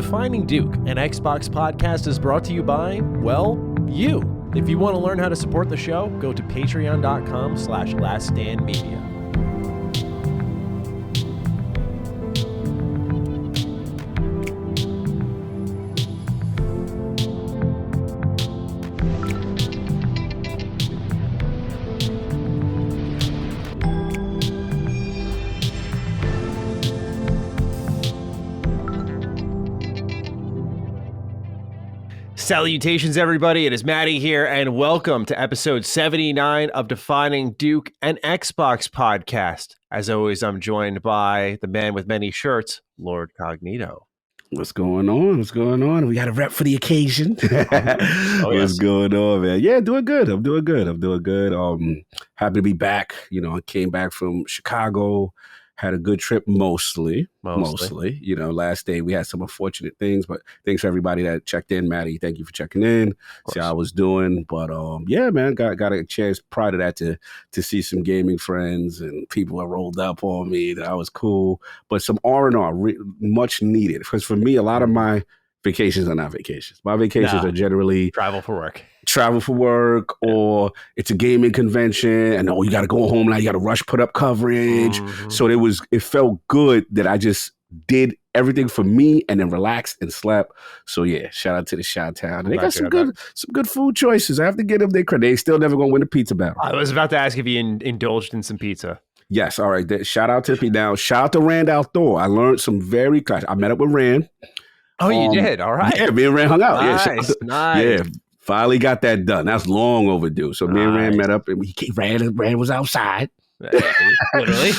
Defining Duke, an Xbox podcast, is brought to you by, well, you. If you want to learn how to support the show, go to patreon.com/laststandmedia. Salutations, everybody. It is Matty here, and welcome to episode 79 of Defining Duke, an Xbox podcast. As always, I'm joined by the man with many shirts, Lord Cognito. What's going on? What's going on? We got a rep for the occasion. What's going on, man? Yeah, doing good. I'm doing good. Happy to be back. You know, I came back from Chicago. Had a good trip mostly. You know, last day we had some unfortunate things, but thanks for everybody that checked in. Matty, thank you for checking in, see how I was doing. But yeah, man, got a chance prior to that to see some gaming friends and people that rolled up on me. That was cool. But some R&R, much needed. Because for me, a lot of my vacations are not vacations. My vacations are generally travel for work, or it's a gaming convention and you got to go home now, you got to rush put up coverage. So it felt good that I just did everything for me and then relaxed and slept. So yeah, shout out to the Shoutout. They got some good food choices. I have to give them their credit. They still never gonna win the pizza battle. I was about to ask if you indulged in some pizza. Yes, all right. Shout out to me now. Shout out to Rand Outdoor. I learned some I met up with Rand. Oh, you did? All right. Yeah, me and Rand hung out. Nice. Yeah, finally got that done. That's long overdue. So me and Rand met up, and Rand was outside. Literally.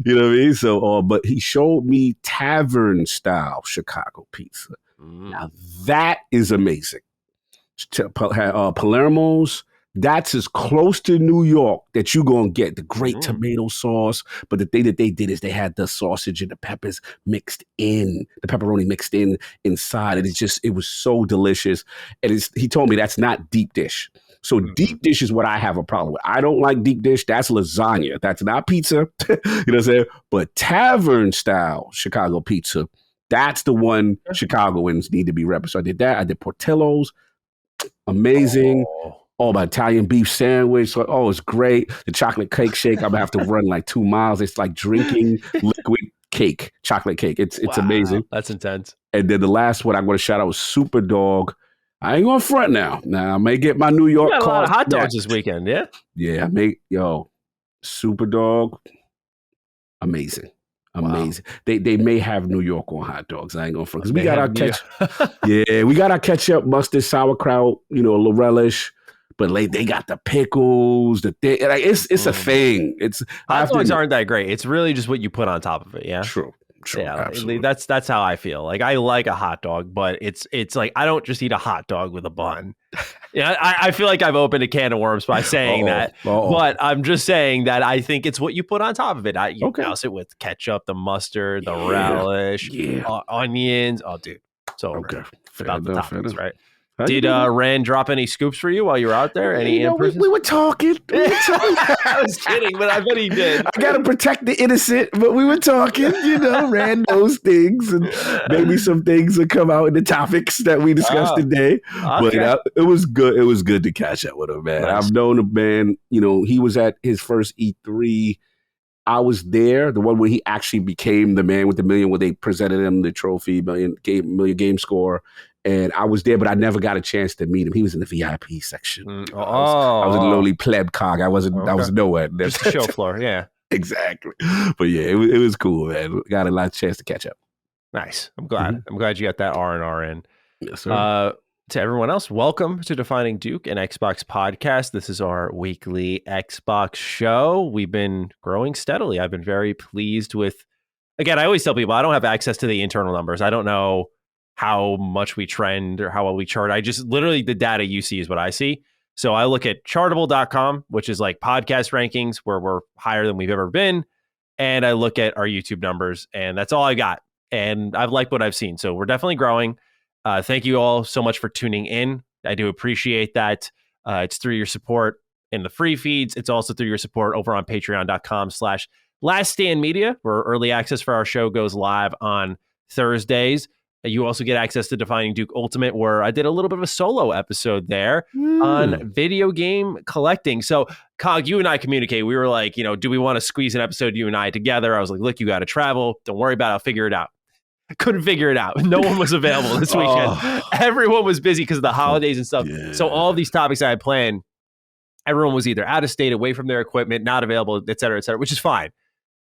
You know what I mean? So, but he showed me tavern style Chicago pizza. Now that is amazing. Palermo's. That's as close to New York that you're going to get. The great tomato sauce. But the thing that they did is they had the sausage and the peppers mixed in, the pepperoni mixed in inside. And it was so delicious. And he told me that's not deep dish. So deep dish is what I have a problem with. I don't like deep dish. That's lasagna. That's not pizza. You know what I'm saying? But tavern style Chicago pizza, that's the one Chicagoans need to be represented. So I did that. I did Portillo's. Amazing. My Italian beef sandwich. So, it's great. The chocolate cake shake. I'm going to have to run like 2 miles. It's like drinking liquid cake, chocolate cake. It's amazing. That's intense. And then the last one I'm going to shout out was Super Dog. I ain't going to front now. Now, I may get my New York got a lot of hot dogs this weekend, yeah? Yeah, Super Dog. Amazing. Wow. They may have New York on hot dogs. I ain't going to front. Because we got our we got our ketchup, mustard, sauerkraut, a little relish. But they got the pickles, it's a thing. Hot dogs aren't that great. It's really just what you put on top of it. Yeah, true. Yeah, absolutely. That's how I feel. Like I like a hot dog, but it's like I don't just eat a hot dog with a bun. Yeah, I feel like I've opened a can of worms by saying that, but I'm just saying that I think it's what you put on top of it. You douse it with ketchup, the mustard, the relish, onions. Oh, dude, so about the toppings, right? Did Rand drop any scoops for you while you were out there? We were talking. I was kidding, but I bet he did. I got to protect the innocent, but we were talking. Rand knows things, and maybe some things will come out in the topics that we discussed today. Okay. But it was good. It was good to catch up with him, man. Nice. I've known him, man. He was at his first E3. I was there, the one where he actually became the man with the million, where they presented him the trophy, million game score. And I was there, but I never got a chance to meet him. He was in the VIP section. I was a lowly pleb cog. I was nowhere. Just the show floor, yeah. Exactly. But yeah, it was cool, man. Got a lot of chance to catch up. Nice. I'm glad. I'm glad you got that R&R in. Yes, sir. To everyone else, welcome to Defining Duke, an Xbox podcast. This is our weekly Xbox show. We've been growing steadily. I've been very pleased with, again, I always tell people I don't have access to the internal numbers. I don't know how much we trend or how well we chart. I just literally the data you see is what I see. So I look at chartable.com, which is like podcast rankings where we're higher than we've ever been. And I look at our YouTube numbers and that's all I got. And I've liked what I've seen. So we're definitely growing. Thank you all so much for tuning in. I do appreciate that. It's through your support in the free feeds. It's also through your support over on patreon.com/laststandmedia, where early access for our show goes live on Thursdays. You also get access to Defining Duke Ultimate, where I did a little bit of a solo episode there on video game collecting. So, Cog, you and I communicate. We were like, do we want to squeeze an episode, you and I, together? I was like, look, you got to travel. Don't worry about it. I'll figure it out. I couldn't figure it out. No one was available this weekend. Everyone was busy because of the holidays and stuff. Yeah. So all of these topics I had planned, everyone was either out of state, away from their equipment, not available, et cetera, which is fine.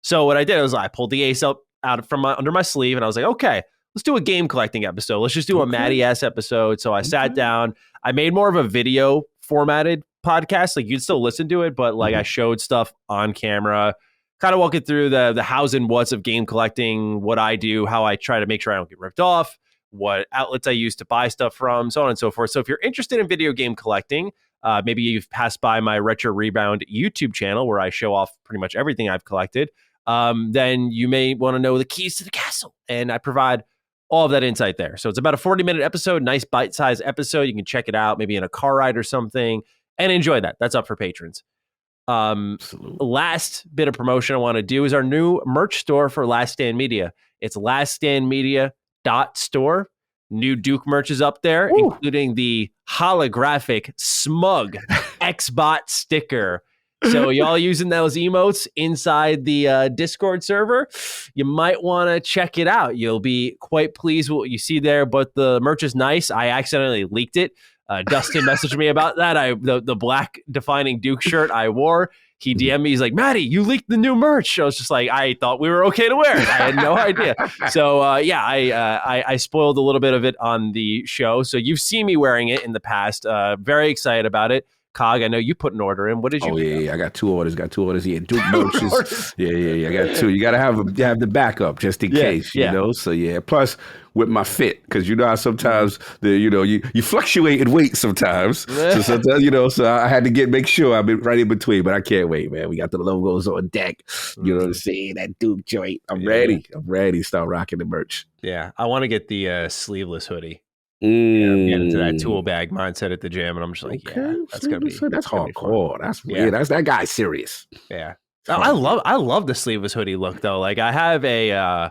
So what I did was I pulled the ace out from under my sleeve, and I was like, okay, let's do a game collecting episode. Let's just do a Matty S episode. So I sat down. I made more of a video formatted podcast. Like, you'd still listen to it, but like I showed stuff on camera, kind of walking through the hows and whats of game collecting, what I do, how I try to make sure I don't get ripped off, what outlets I use to buy stuff from, so on and so forth. So if you're interested in video game collecting, maybe you've passed by my Retro Rebound YouTube channel where I show off pretty much everything I've collected, then you may want to know the keys to the castle. And I provide all of that insight there. So it's about a 40-minute episode, nice bite-sized episode. You can check it out maybe in a car ride or something and enjoy that. That's up for patrons. Last bit of promotion I want to do is our new merch store for Last Stand Media. It's laststandmedia.store. New Duke merch is up there, including the holographic smug Xbot sticker. So y'all using those emotes inside the Discord server, you might want to check it out. You'll be quite pleased with what you see there, but the merch is nice. I accidentally leaked it. Dustin messaged me about that. The black Defining Duke shirt I wore. He DM'd me. He's like, Matty, you leaked the new merch. I was just like, I thought we were okay to wear it. I had no idea. So I spoiled a little bit of it on the show. So you've seen me wearing it in the past. Very excited about it. Cog, I know you put an order in. What did you? I got two orders. Yeah, Duke merches. Yeah. I got two. You got to have the backup just in case, you know. So yeah. Plus with my fit, because you know how sometimes you fluctuate in weight sometimes. So sometimes so I had to make sure I've been right in between. But I can't wait, man. We got the logos on deck. You know what I'm saying? That Duke joint. I'm ready. I'm ready to start rocking the merch. Yeah, I want to get the sleeveless hoodie. I'm getting into that tool bag mindset at the gym, and I'm just like, that's gonna be hardcore. That's weird. That guy's serious. Yeah, I love the sleeveless hoodie look though. Like I have I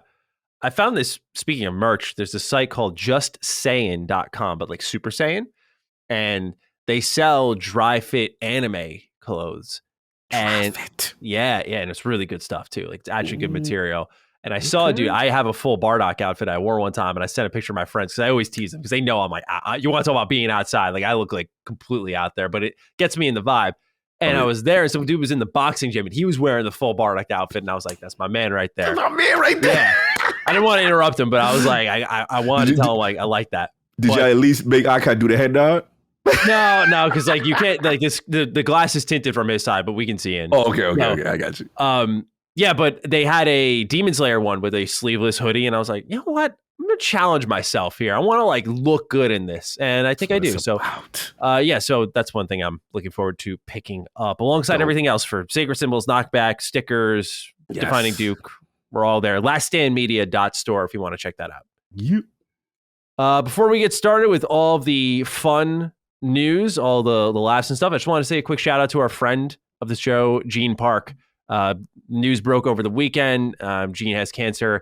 found this. Speaking of merch, there's a site called justsaiyan.com, but like Super Saiyan, and they sell dry fit anime clothes. And and it's really good stuff too. Like it's actually good material. And I saw, dude, I have a full Bardock outfit I wore one time, and I sent a picture of my friends because I always tease them because they know I'm like, you want to talk about being outside? Like I look like completely out there, but it gets me in the vibe. And I was there, and some dude was in the boxing gym, and he was wearing the full Bardock outfit, and I was like, that's my man right there. That's my man right there. Yeah. I didn't want to interrupt him, but I was like, I wanted to tell him like I like that. Did you at least make eye contact, do the head nod? No, because like you can't like this. The glass is tinted from his side, but we can see in. Oh, okay, I got you. Yeah, but they had a Demon Slayer one with a sleeveless hoodie, and I was like, you know what? I'm gonna challenge myself here. I want to like look good in this, and I think I do. So, so that's one thing I'm looking forward to picking up alongside everything else for Sacred Symbols, knockback, stickers, Defining Duke. We're all there. Laststandmedia.store if you want to check that out. Before we get started with all of the fun news, all the laughs and stuff, I just want to say a quick shout out to our friend of the show, Gene Park. News broke over the weekend. Gene has cancer.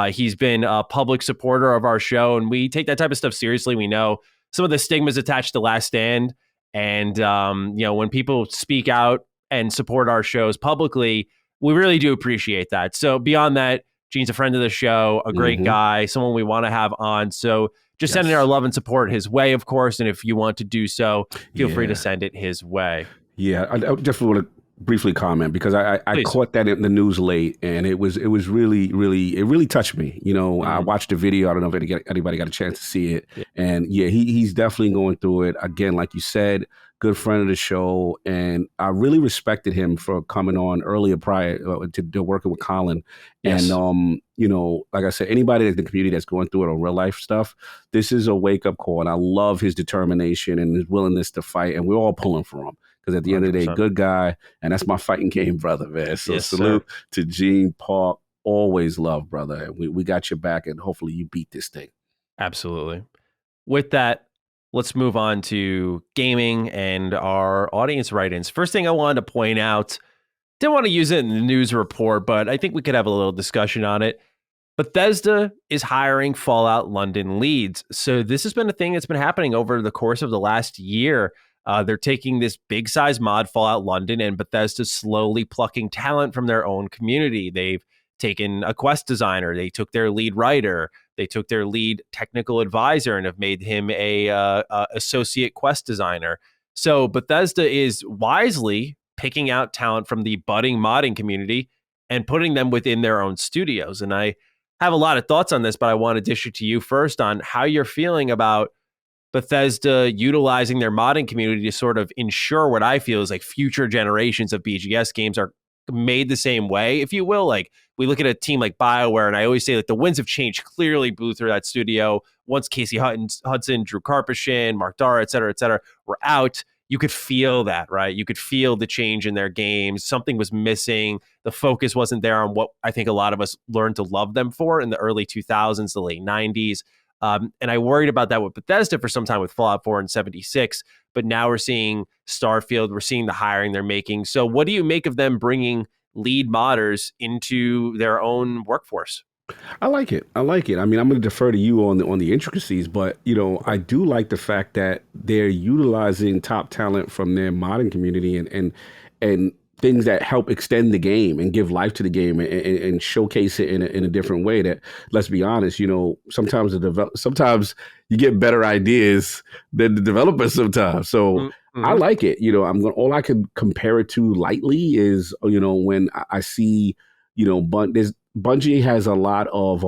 He's been a public supporter of our show, and we take that type of stuff seriously. We know some of the stigmas attached to Last Stand, and when people speak out and support our shows publicly, we really do appreciate that. So beyond that, Gene's a friend of the show, a great guy, someone we want to have on. So just sending our love and support his way, of course. And if you want to do so, feel free to send it his way. Yeah, I just want to briefly comment because I caught that in the news late, and it was really, really, it really touched me. I watched the video. I don't know if anybody got a chance to see it. Yeah. And he's definitely going through it. Again, like you said, good friend of the show. And I really respected him for coming on earlier prior to working with Colin. Yes. And, like I said, anybody in the community that's going through it on real life stuff, this is a wake up call. And I love his determination and his willingness to fight. And we're all pulling for him. Because at the 100%. End of the day, good guy, and that's my fighting game brother, man. So salute to Gene Park. Always love, brother. We got your back, and hopefully you beat this thing. Absolutely. With that, let's move on to gaming and our audience write-ins. First thing I wanted to point out, didn't want to use it in the news report, but I think we could have a little discussion on it. Bethesda is hiring Fallout London leads. So this has been a thing that's been happening over the course of the last year. They're taking this big size mod, Fallout London, and Bethesda's slowly plucking talent from their own community. They've taken a quest designer, they took their lead writer, they took their lead technical advisor, and have made him a associate quest designer. So Bethesda is wisely picking out talent from the budding modding community and putting them within their own studios. And I have a lot of thoughts on this, but I want to dish it to you first on how you're feeling about Bethesda utilizing their modding community to sort of ensure what I feel is like future generations of BGS games are made the same way, if you will. Like we look at a team like BioWare, and I always say that the winds of change clearly blew through that studio. Once Casey Hudson, Drew Karpyshyn, Mark Dara, et cetera, were out, you could feel that, right? You could feel the change in their games. Something was missing. The focus wasn't there on what I think a lot of us learned to love them for in the early 2000s, the late 90s. And I worried about that with Bethesda for some time with Fallout 4 and 76. But now we're seeing Starfield. We're seeing the hiring they're making. So what do you make of them bringing lead modders into their own workforce? I like it. I like it. I mean, I'm going to defer to you on the intricacies, but I do like the fact that they're utilizing top talent from their modding community and things that help extend the game and give life to the game and showcase it in a different way. That, let's be honest, sometimes sometimes you get better ideas than the developers sometimes. So I like it. All I can compare it to lightly is when I see Bungie has a lot of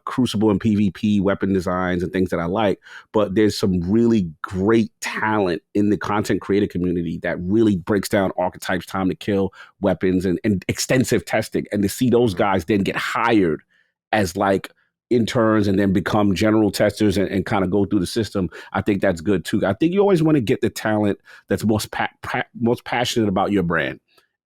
Crucible and PvP weapon designs and things that I like, but there's some really great talent in the content creator community that really breaks down archetypes, time to kill, weapons, and extensive testing. And to see those guys then get hired as like interns and then become general testers and kind of go through the system, I think that's good too. I think you always want to get the talent that's most passionate about your brand.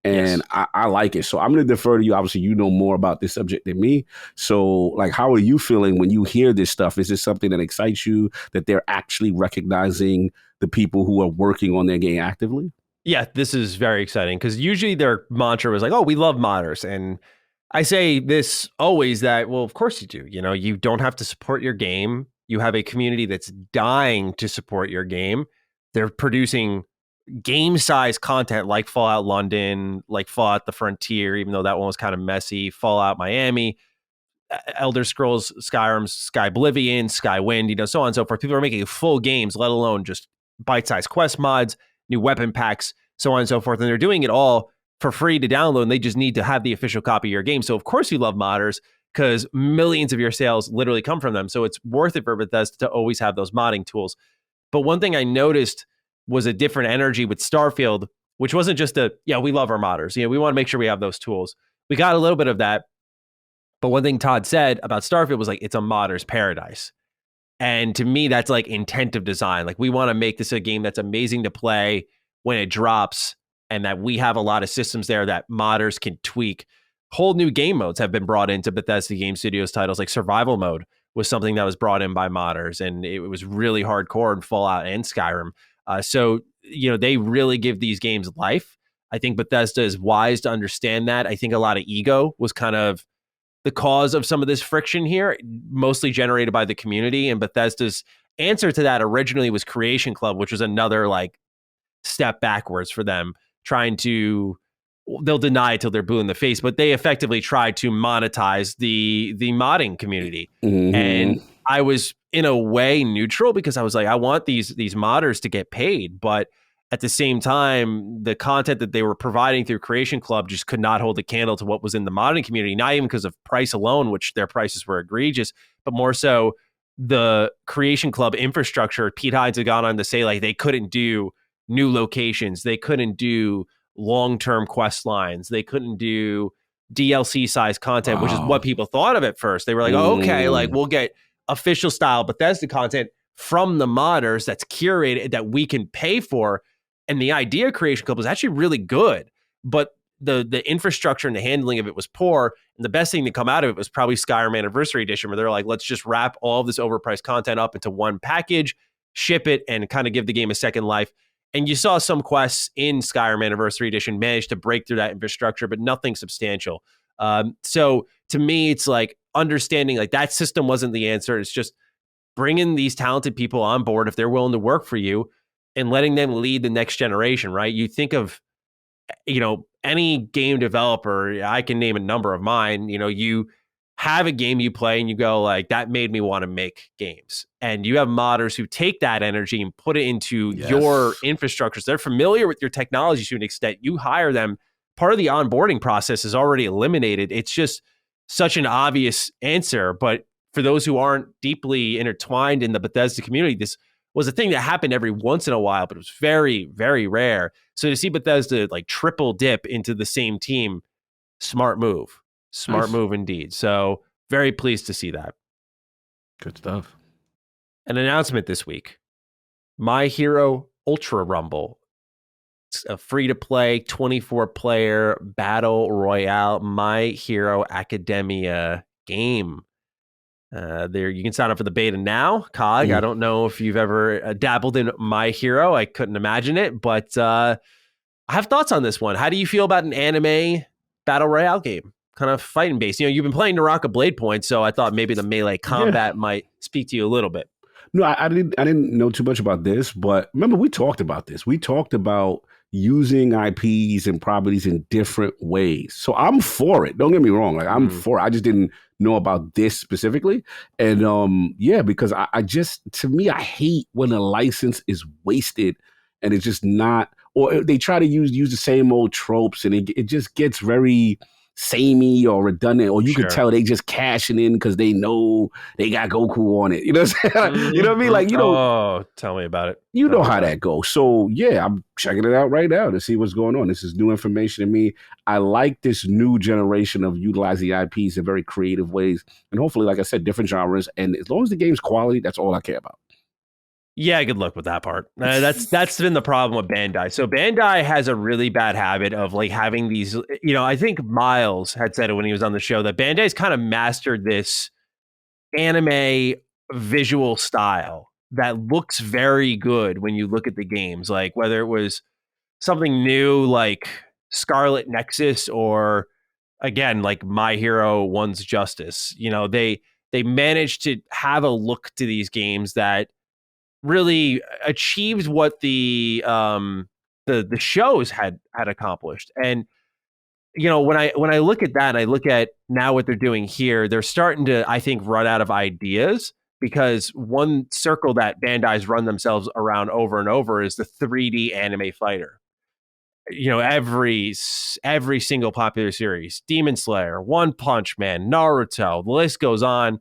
And yes. I like it. So I'm going to defer to you. Obviously, you know more about this subject than me. So, like, how are you feeling when you hear this stuff? Is this something that excites you, that they're actually recognizing the people who are working on their game actively? Yeah, this is very exciting because usually their mantra was like, oh, we love modders. And I say this always that, well, of course you do. You don't have to support your game. You have a community that's dying to support your game. They're producing game-sized content like Fallout London, like Fallout the Frontier, even though that one was kind of messy, Fallout Miami, Elder Scrolls, Skyrim, Sky Oblivion, Skywind, so on and so forth. People are making full games, let alone just bite-sized quest mods, new weapon packs, so on and so forth. And they're doing it all for free to download, and they just need to have the official copy of your game. So of course you love modders because millions of your sales literally come from them. So it's worth it for Bethesda to always have those modding tools. But one thing I noticed was a different energy with Starfield, which wasn't just we love our modders. We want to make sure we have those tools. We got a little bit of that. But one thing Todd said about Starfield was like, it's a modder's paradise. And to me, that's like intent of design. Like we want to make this a game that's amazing to play when it drops and that we have a lot of systems there that modders can tweak. Whole new game modes have been brought into Bethesda Game Studios titles, like survival mode was something that was brought in by modders, and it was really hardcore in Fallout and Skyrim. So they really give these games life. I think Bethesda is wise to understand that. I think a lot of ego was kind of the cause of some of this friction here, mostly generated by the community. And Bethesda's answer to that originally was Creation Club, which was another like step backwards for them, they'll deny it till they're blue in the face, but they effectively tried to monetize the modding community. Mm-hmm. And I was in a way neutral because I was like, I want these modders to get paid, but at the same time, the content that they were providing through Creation Club just could not hold a candle to what was in the modding community, not even because of price alone, which their prices were egregious, but more so the Creation Club infrastructure. Pete Hines had gone on to say like they couldn't do new locations, they couldn't do long-term quest lines, they couldn't do DLC size content, which is what people thought of at first. They were like, oh, okay, like we'll get official style Bethesda content from the modders that's curated that we can pay for. And the idea of Creation Club was actually really good, but the infrastructure and the handling of it was poor. And the best thing to come out of it was probably Skyrim Anniversary Edition, where they're like, let's just wrap all of this overpriced content up into one package, ship it, and kind of give the game a second life. And you saw some quests in Skyrim Anniversary Edition manage to break through that infrastructure, but nothing substantial. So to me, it's like understanding like that system wasn't the answer. It's just bringing these talented people on board if they're willing to work for you and letting them lead the next generation, right? You think of, any game developer, I can name a number of mine, you have a game you play and you go like, that made me want to make games. And you have modders who take that energy and put it into your infrastructures. They're familiar with your technology to an extent. You hire them. Part of the onboarding process is already eliminated. It's just such an obvious answer. But for those who aren't deeply intertwined in the Bethesda community, this was a thing that happened every once in a while, but it was very, very rare. So to see Bethesda like triple dip into the same team, smart move. Smart move indeed. So very pleased to see that. Good stuff. An announcement this week. My Hero Ultra Rumble. It's a free-to-play 24-player battle royale My Hero Academia game. There, you can sign up for the beta now. Cog, I don't know if you've ever dabbled in My Hero. I couldn't imagine it, but I have thoughts on this one. How do you feel about an anime battle royale game? Kind of fighting based. You've been playing Naraka Blade Point, so I thought maybe the melee combat might speak to you a little bit. No, I didn't know too much about this, but remember we talked about this. We talked about using IPs and properties in different ways. So I'm for it. Don't get me wrong. Like I'm for it. I just didn't know about this specifically. And because I just, to me, I hate when a license is wasted and it's just not, or they try to use the same old tropes and it just gets very samey or redundant, or you could tell they just cashing in because they know they got Goku on it. You know what I'm saying? You know what I mean? Like, oh, tell me about it. You know how that goes. So yeah, I'm checking it out right now to see what's going on. This is new information to me. I like this new generation of utilizing IPs in very creative ways. And hopefully, like I said, different genres. And as long as the game's quality, that's all I care about. Yeah, good luck with that part. That's been the problem with Bandai. So Bandai has a really bad habit of like having these, I think Miles had said it when he was on the show that Bandai's kind of mastered this anime visual style that looks very good when you look at the games, like whether it was something new like Scarlet Nexus or again, like My Hero One's Justice. They managed to have a look to these games that really achieved what the shows had accomplished. And when I look at that and I look at now what they're doing here, they're starting to, I think, run out of ideas, because one circle that Bandai's run themselves around over and over is the 3D anime fighter. Every single popular series, Demon Slayer, One Punch Man, Naruto, the list goes on.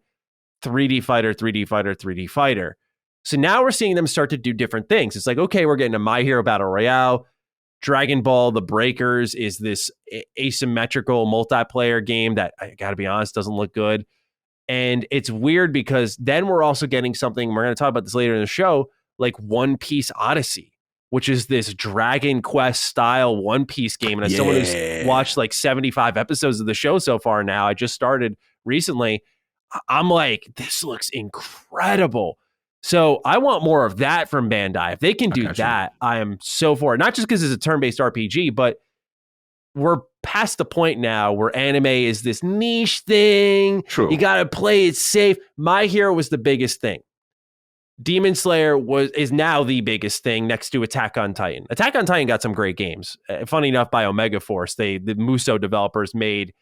3D fighter, 3D fighter, 3D fighter. So now we're seeing them start to do different things. It's like, okay, we're getting a My Hero Battle Royale. Dragon Ball The Breakers is this asymmetrical multiplayer game that, I got to be honest, doesn't look good. And it's weird because then we're also getting something, we're going to talk about this later in the show, like One Piece Odyssey, which is this Dragon Quest style One Piece game. And as someone who's watched like 75 episodes of the show so far now, I just started recently, I'm like, this looks incredible. So I want more of that from Bandai. If they can do that, I am so for it. Not just because it's a turn-based RPG, but we're past the point now where anime is this niche thing. True. You got to play it safe. My Hero was the biggest thing. Demon Slayer is now the biggest thing next to Attack on Titan. Attack on Titan got some great games. Funny enough, by Omega Force, the Muso developers made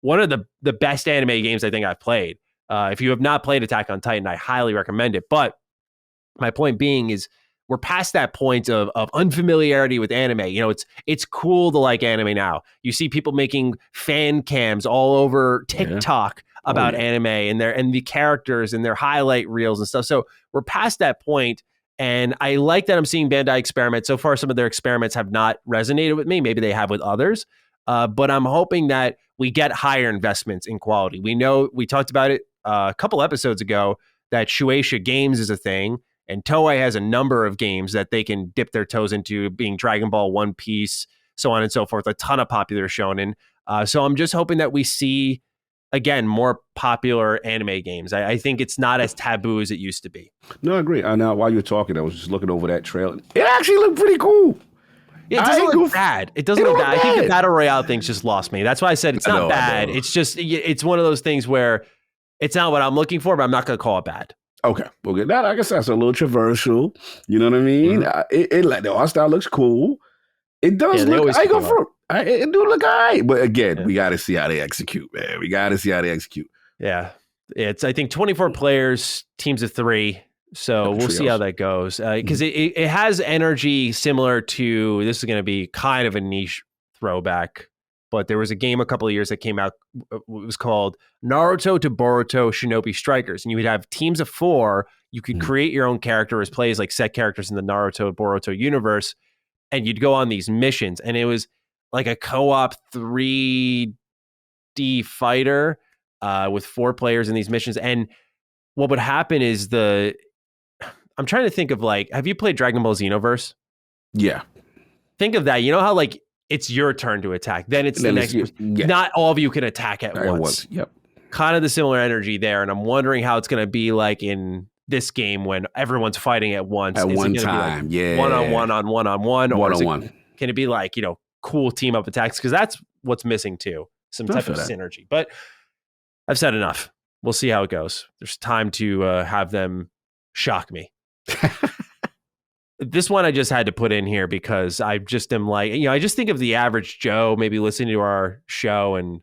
one of the best anime games I think I've played. If you have not played Attack on Titan, I highly recommend it. But my point being is we're past that point of unfamiliarity with anime. It's cool to like anime now. You see people making fan cams all over TikTok about anime and the characters and their highlight reels and stuff. So we're past that point, and I like that I'm seeing Bandai experiment. So far, some of their experiments have not resonated with me. Maybe they have with others. But I'm hoping that we get higher investments in quality. We talked about it a couple episodes ago that Shueisha Games is a thing. And Toei has a number of games that they can dip their toes into, being Dragon Ball, One Piece, so on and so forth, a ton of popular shonen. So I'm just hoping that we see, again, more popular anime games. I think it's not as taboo as it used to be. No, I agree. Now, while you were talking, I was just looking over that trailer. It actually looked pretty cool. It doesn't look bad. It doesn't look bad. I think the Battle Royale thing's just lost me. That's why I said it's not bad. It's just, it's one of those things where it's not what I'm looking for, but I'm not going to call it bad. Okay. That, I guess that's a little traversal. You know what I mean? It like the art style looks cool. It does look, it do look all right. But again, we got to see how they execute, man. We got to see how they execute. Yeah. It's, I think, 24 players, teams of 3. So we'll see how that goes. Because it has energy similar to, this is going to be kind of a niche throwback, but there was a game a couple of years that came out. It was called Naruto to Boruto Shinobi Strikers. And you would have teams of 4. You could create your own character as plays like set characters in the Naruto Boruto universe. And you'd go on these missions. And it was like a co-op 3D fighter with 4 players in these missions. And what would happen is I'm trying to think of like, have you played Dragon Ball Xenoverse? Yeah. Think of that. You know how like it's your turn to attack. Then it's the next. Not all of you can attack at once. Yep. Kind of the similar energy there. And I'm wondering how it's going to be like in this game when everyone's fighting at once. At one time. Like one-on-one on one-on-one. One-on-one. Can it be like, cool team up attacks? Because that's what's missing too. Some type of synergy. But I've said enough. We'll see how it goes. There's time to have them shock me. This one I just had to put in here because I just am like, I just think of the average Joe maybe listening to our show and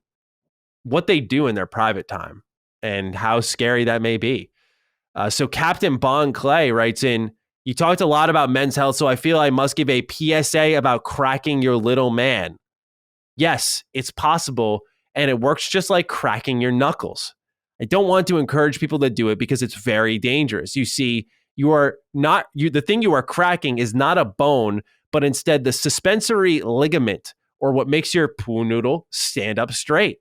what they do in their private time and how scary that may be. So Captain Bon Clay writes in, you talked a lot about men's health, so I feel I must give a PSA about cracking your little man. Yes, it's possible, and it works just like cracking your knuckles. I don't want to encourage people to do it because it's very dangerous. You see, the thing you are cracking is not a bone, but instead the suspensory ligament, or what makes your poo noodle stand up straight.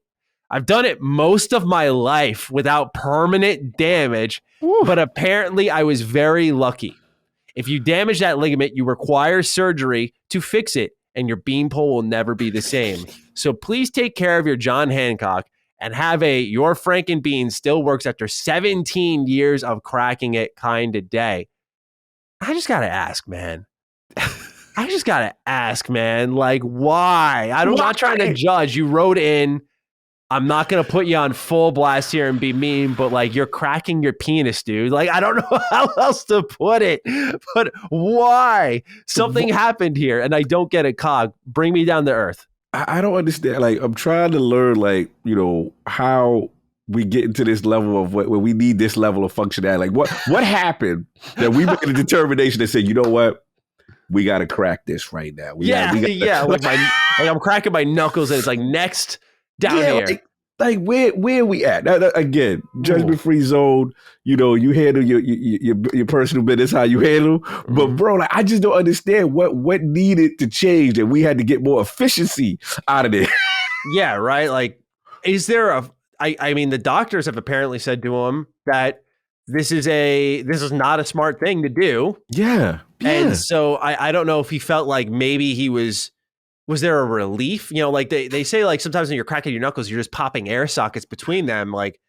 I've done it most of my life without permanent damage, but apparently I was very lucky. If you damage that ligament, you require surgery to fix it, and your beanpole will never be the same. So please take care of your John Hancock and have your Frankenbean still works after 17 years of cracking it kind of day. I just got to ask, man. Like, why? I'm not trying to judge. You wrote in. I'm not going to put you on full blast here and be mean, but like you're cracking your penis, dude. Like, I don't know how else to put it, but why? Something happened here and I don't get it, Cog. Bring me down to earth. I don't understand. Like, I'm trying to learn, like, how we get into this level of where we need this level of functionality. Like, what happened that we made a determination to say, you know what? We got to crack this right now. Like I'm cracking my knuckles and it's like next down here. Like where we at? Now, again, judgment free zone. You handle your personal business how you handle. But bro, like I just don't understand what needed to change that we had to get more efficiency out of it. Yeah, right. Like, is there I mean, the doctors have apparently said to him that this is not a smart thing to do. Yeah. And so I don't know if he felt like maybe he was there a relief? Like they say, like sometimes when you're cracking your knuckles, you're just popping air sockets between them. Like,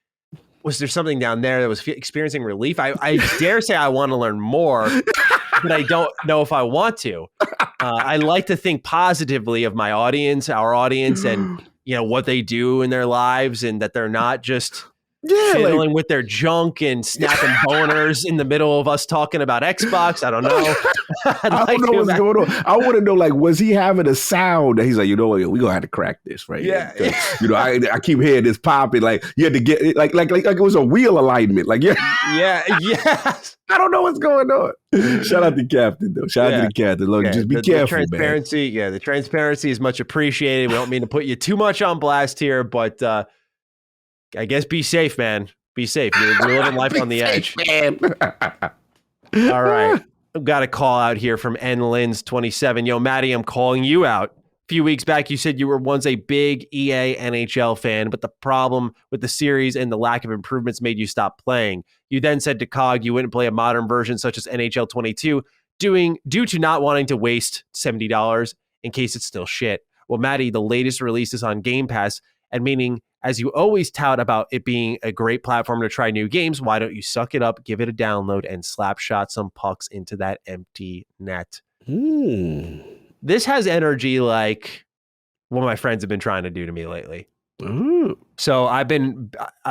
was there something down there that was experiencing relief? I dare say I want to learn more, but I don't know if I want to. I like to think positively of my audience, our audience, and what they do in their lives, and that they're not just fiddling with their junk and snapping boners in the middle of us talking about Xbox. I don't know. I don't know what's going on. I want to know, like, was he having a sound that he's like, what, we gonna have to crack this, right? Yeah. I keep hearing this popping. Like you had to get it, like it was a wheel alignment. Like yes. I don't know what's going on. Shout out to Captain though. Shout out to the Captain. Look, just be careful, the transparency, man. Yeah, the transparency is much appreciated. We don't mean to put you too much on blast here, but I guess be safe, man. Be safe. You're living life on the edge. Man. All right. I've got a call out here from nlins27. Yo, Matty, I'm calling you out. A few weeks back, you said you were once a big EA NHL fan, but the problem with the series and the lack of improvements made you stop playing. You then said to Cog you wouldn't play a modern version such as NHL 22 due to not wanting to waste $70 in case it's still shit. Well, Matty, the latest release is on Game Pass, and meaning, as you always tout about it being a great platform to try new games, why don't you suck it up, give it a download, and slap shot some pucks into that empty net? This has energy like what my friends have been trying to do to me lately. Ooh. So I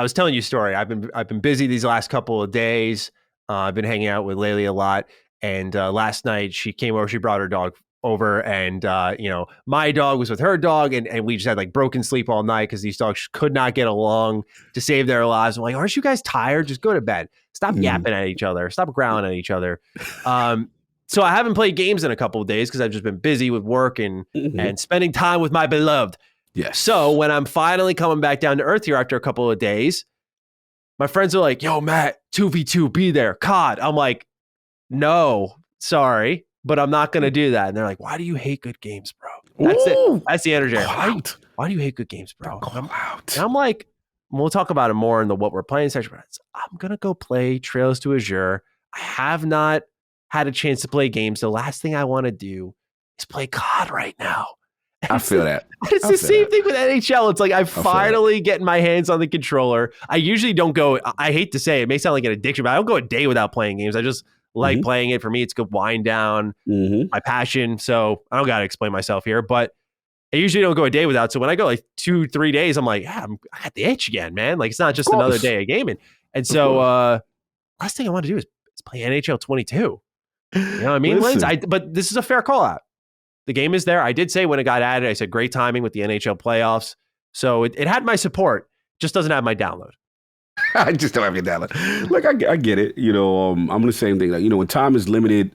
was telling you a story. I've been busy these last couple of days. I've been hanging out with Laylee a lot. And last night she came over, she brought her dog over, and my dog was with her dog, and we just had like broken sleep all night because these dogs could not get along to save their lives. I'm like, aren't you guys tired? Just go to bed. Stop yapping at each other. Stop growling at each other. So I haven't played games in a couple of days because I've just been busy with work and spending time with my beloved. Yes. So when I'm finally coming back down to earth here after a couple of days, my friends are like, yo, Matt, 2v2, be there. COD. I'm like, no, sorry, but I'm not going to do that. And they're like, why do you hate good games, bro? That's it. That's the energy. Why do you hate good games, bro? And I'm like, we'll talk about it more in the what we're playing section. I'm going to go play Trails to Azure. I have not had a chance to play games. The last thing I want to do is play COD right now. I feel that. It's the same thing with NHL. It's like I'm finally getting my hands on the controller. I usually don't go, I hate to say it may sound like an addiction, but I don't go a day without playing games. I just like playing it. For me, it's good wind down, my passion. So I don't got to explain myself here, but I usually don't go a day without. So when I go like 2-3 days, I'm like, yeah, I got the itch again, man. Like it's not just another day of gaming. And so last thing I want to do is play NHL 22. You know what I mean, Linz? But this is a fair call out. The game is there. I did say when it got added, I said great timing with the NHL playoffs. So it had my support, just doesn't have my download. I just don't have your download. Like I get it. I'm the same thing. Like, when time is limited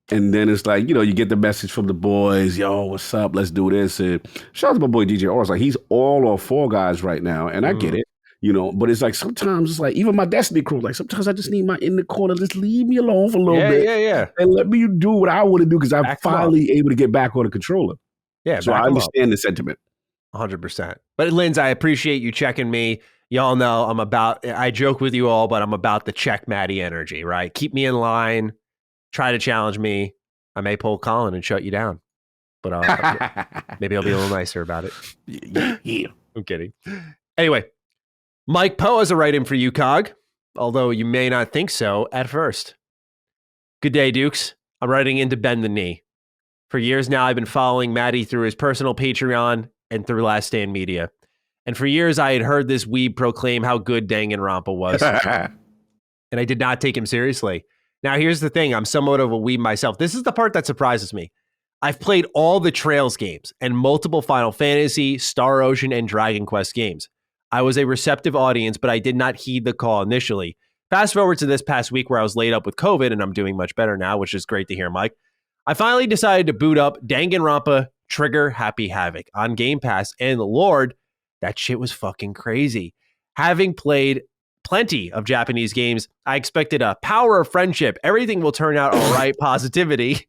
and then it's like, you get the message from the boys, yo, what's up? Let's do this. And shout out to my boy DJ Ors. Like he's all on Fall Guys right now. And I get it. But it's like sometimes it's like even my Destiny crew, like sometimes I just need my in the corner, just leave me alone for a little bit. Yeah. And let me do what I want to do because I'm finally able to get back on the controller. Yeah. So I understand the sentiment. 100%. But Linz, I appreciate you checking me. Y'all know I joke with you all, but I'm about the check Matty energy, right? Keep me in line, try to challenge me. I may pull Colin and shut you down. But maybe I'll be a little nicer about it. Yeah. I'm kidding. Anyway. Mike Poe has a write-in for you, Cog, although you may not think so at first. Good day, Dukes. I'm writing in to bend the knee. For years now, I've been following Matty through his personal Patreon and through Last Stand Media. And for years, I had heard this weeb proclaim how good Danganronpa was. And I did not take him seriously. Now, here's the thing. I'm somewhat of a weeb myself. This is the part that surprises me. I've played all the Trails games and multiple Final Fantasy, Star Ocean, and Dragon Quest games. I was a receptive audience, but I did not heed the call initially. Fast forward to this past week where I was laid up with COVID, and I'm doing much better now, which is great to hear, Mike. I finally decided to boot up Danganronpa Trigger Happy Havoc on Game Pass, and Lord, that shit was fucking crazy. Having played plenty of Japanese games, I expected a power of friendship. Everything will turn out all right, positivity.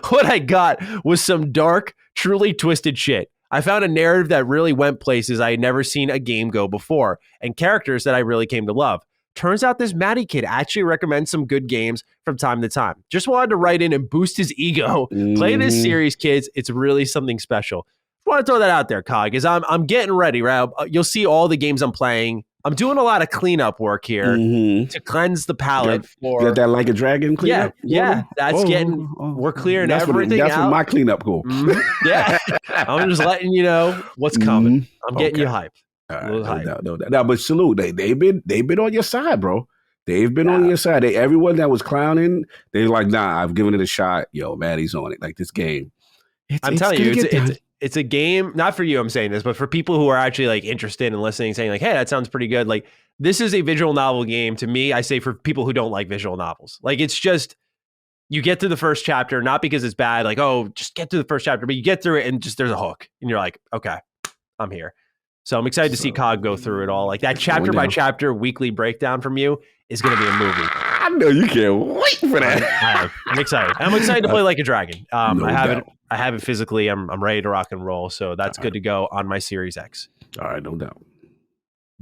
What I got was some dark, truly twisted shit. I found a narrative that really went places I had never seen a game go before, and characters that I really came to love. Turns out this Matty kid actually recommends some good games from time to time. Just wanted to write in and boost his ego. Play this series, kids. It's really something special. I want to throw that out there, Cog, is I'm getting ready, right? You'll see all the games I'm playing. I'm doing a lot of cleanup work here to cleanse the palette. Get that Like a Dragon cleanup? Yeah. That's we're clearing everything out. That's what my cleanup goal. Yeah. I'm just letting you know what's coming. I'm getting you hyped. No doubt. Now, but salute. They've been on your side, bro. They've been on your side. Everyone that was clowning, they're like, nah, I've given it a shot. Yo, Matty's on it. Like this game. I'm telling you, it's a game, not for you, I'm saying this, but for people who are actually like interested in listening, saying like, hey, that sounds pretty good. Like this is a visual novel game. To me, I say for people who don't like visual novels, like it's just, you get through the first chapter, not because it's bad, like, oh, just get through the first chapter, but you get through it and just there's a hook and you're like, okay, I'm here. So I'm excited to see Cog go through it all. Like that chapter by chapter weekly breakdown from you is going to be a movie. I know you can't wait for that. I'm excited. I'm excited to play Like a Dragon. I have it physically. I'm ready to rock and roll. So that's good to go on my Series X. All right, no doubt.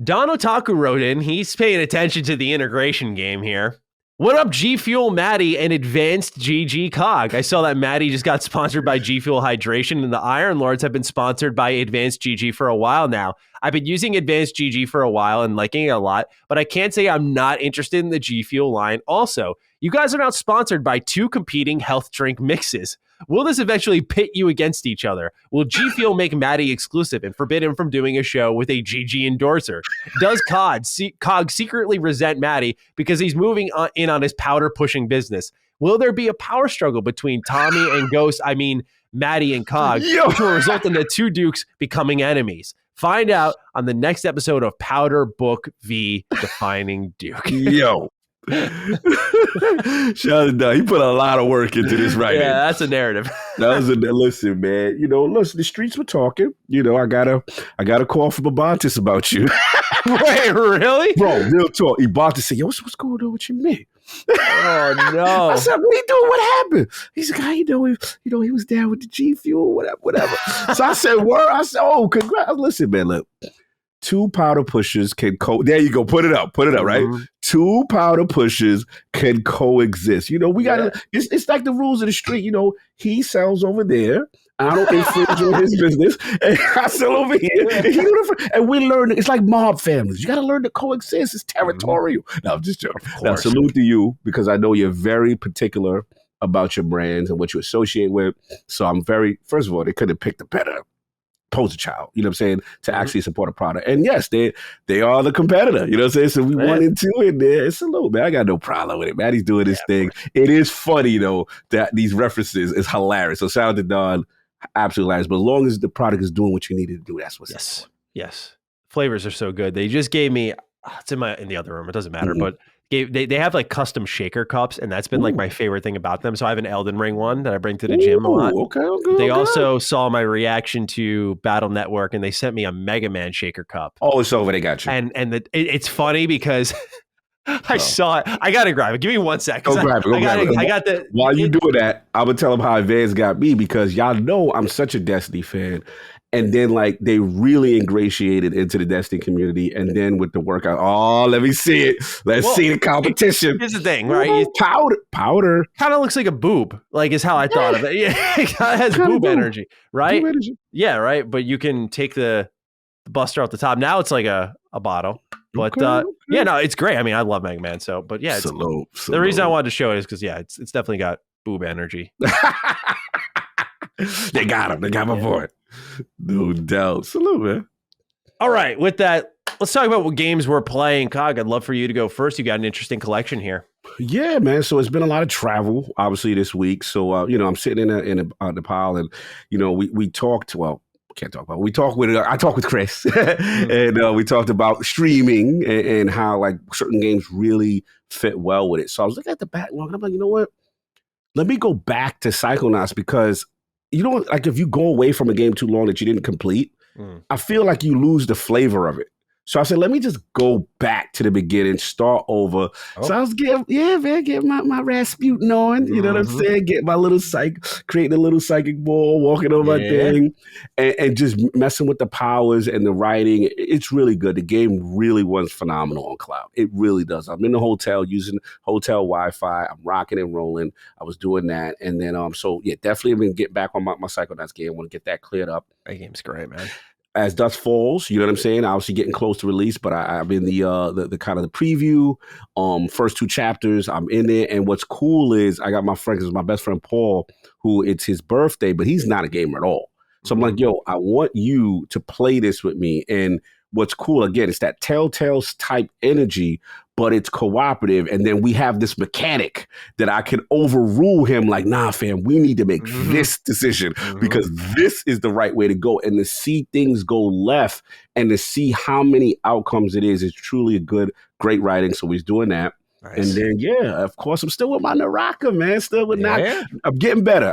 Don Otaku wrote in. He's paying attention to the integration game here. What up, G Fuel Matty and Advanced GG Cog? I saw that Matty just got sponsored by G Fuel Hydration, and the Iron Lords have been sponsored by Advanced GG for a while now. I've been using Advanced GG for a while and liking it a lot, but I can't say I'm not interested in the G Fuel line also. You guys are now sponsored by two competing health drink mixes. Will this eventually pit you against each other? Will G Fuel make Matty exclusive and forbid him from doing a show with a GG endorser? Does Cog secretly resent Matty because he's moving in on his powder pushing business? Will there be a power struggle between Tommy and Ghost? I mean, Matty and Cog, which will result in the two Dukes becoming enemies. Find out on the next episode of Powder Book v Defining Duke. Yo. Shout out, he put a lot of work into this writing. Yeah, that's a narrative. Listen, man. Listen, the streets were talking. I got a call from Abantis about you. Wait, really? Bro, real talk. Abantis said, yo, what's going on with your man? Oh no! I said, "What are you doing? What happened?" He's like, he was down with the G Fuel, whatever. So I said, "Word." I said, "Oh, congrats!" Listen, man, look, two powder pushers can There you go. Put it up, right? Mm-hmm. Two powder pushers can coexist. We got to. It's like the rules of the street. He sells over there. I don't infringe on his business, and I sell over here. And we learn. It's like mob families. You got to learn to coexist. It's territorial. Mm-hmm. No, I'm just joking. Now, salute to you because I know you're very particular about your brands and what you associate with. So I'm first of all, they could have picked a better poster child, you know what I'm saying, to actually support a product. And yes, they are the competitor, you know what I'm saying? So we 1 and 2 in there. It's a little, man. I got no problem with it, man. He's doing his thing. It is funny, though, that these references is hilarious. So shout out to Don. Absolutely hilarious. But as long as the product is doing what you needed to do, that's what's Yes. Flavors are so good. They just gave me, it's in the other room. It doesn't matter, but they have like custom shaker cups, and that's been like my favorite thing about them. So I have an Elden Ring one that I bring to the gym a lot. They also saw my reaction to Battle Network, and they sent me a Mega Man shaker cup. Oh, it's over. They got you. And it's funny because I saw it. I gotta grab it. Give me 1 second. Go grab it. I got the. While you doing that, I'm gonna tell them how Advance got me because y'all know I'm such a Destiny fan. And then, they really ingratiated into the Destiny community. And then with the workout, let me see it. Let's see the competition. Here's the thing, right? Powder. Kind of looks like a boob, is how I thought of it. Yeah, it kind of has boob energy, right? Boob energy. Yeah, right. But you can take the buster off the top. Now it's like a bottle. But yeah, no, it's great. I mean, I love Mega Man. So, but yeah, salute. The reason I wanted to show it is because, it's definitely got boob energy. They got him. They got my boy. No doubt. Salute, man. All right. With that, let's talk about what games we're playing. Cog, I'd love for you to go first. You got an interesting collection here. Yeah, man. So it's been a lot of travel, obviously, this week. So, I'm sitting in the pile and, we talked, can't talk about it. I talked with Chris and we talked about streaming and how certain games really fit well with it. So I was looking at the backlog and I'm like, you know what? Let me go back to Psychonauts because if you go away from a game too long that you didn't complete, I feel like you lose the flavor of it. So I said, let me just go back to the beginning, start over. Oh. So I was getting my Rasputin on, you know what I'm saying? Get my little creating a little psychic ball, walking over my thing, and just messing with the powers and the writing. It's really good. The game really was phenomenal on cloud. It really does. I'm in the hotel using hotel Wi-Fi. I'm rocking and rolling. I was doing that. And then, definitely I'm going to get back on my Psychonauts game. I want to get that cleared up. That game's great, man. As Dusk Falls, you know what I'm saying? Obviously getting close to release, but I'm in the kind of the preview, first 2 chapters. I'm in there, and what's cool is I got my best friend Paul, who it's his birthday, but he's not a gamer at all. So I'm like, yo, I want you to play this with me. And what's cool, again, it's that Telltale's type energy, but it's cooperative. And then we have this mechanic that I can overrule him like, nah, fam, we need to make this decision because this is the right way to go. And to see things go left and to see how many outcomes it is truly great writing. So he's doing that. Nice. And then, of course, I'm still with my Naraka, man. Still with I'm getting better.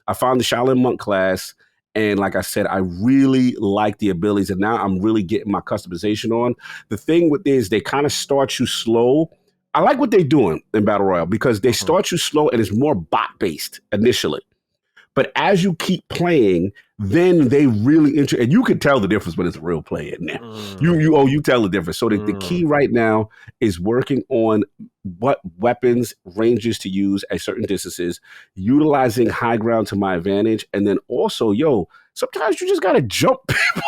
I found the Shaolin Monk class. And like I said, I really like the abilities. And now I'm really getting my customization on. The thing with this, they kind of start you slow. I like what they're doing in Battle Royale because they start you slow and it's more bot-based initially. But as you keep playing, then they really and you can tell the difference when it's a real player in there. You tell the difference. So the key right now is working on what weapons, ranges to use at certain distances, utilizing high ground to my advantage, and then also, sometimes you just gotta jump people.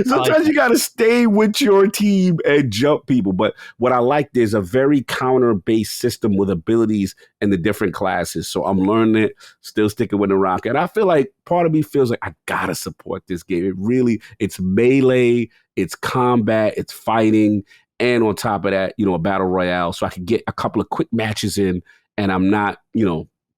Sometimes you got to stay with your team and jump people. But what I like, there's a very counter-based system with abilities and the different classes. So I'm learning it, still sticking with the rock. And I feel like part of me feels like I got to support this game. It's melee, it's combat, it's fighting. And on top of that, a battle royale. So I could get a couple of quick matches in and I'm not,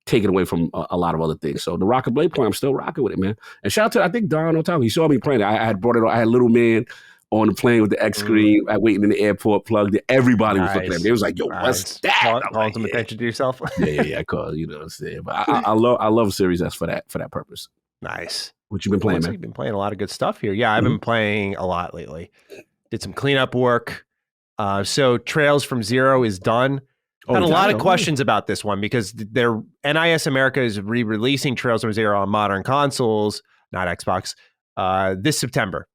taken away from a lot of other things. So the Rocket Blade point, I'm still rocking with it, man. And shout out to, I think, Don on top. He saw me playing it. I had brought it on. I had little man on the plane with the X screen, waiting in the airport, plugged it. Everybody was looking at me. It was like, yo, what's that? Call some attention to yourself. yeah. Call, you know what I'm saying? But I love Series S for that purpose. Nice. What you been playing, man? You've been playing a lot of good stuff here. Yeah, I've been playing a lot lately. Did some cleanup work. So Trails from Zero is done. Had a lot of questions about this one because their NIS America is re-releasing Trails from Zero on modern consoles, not Xbox, this September.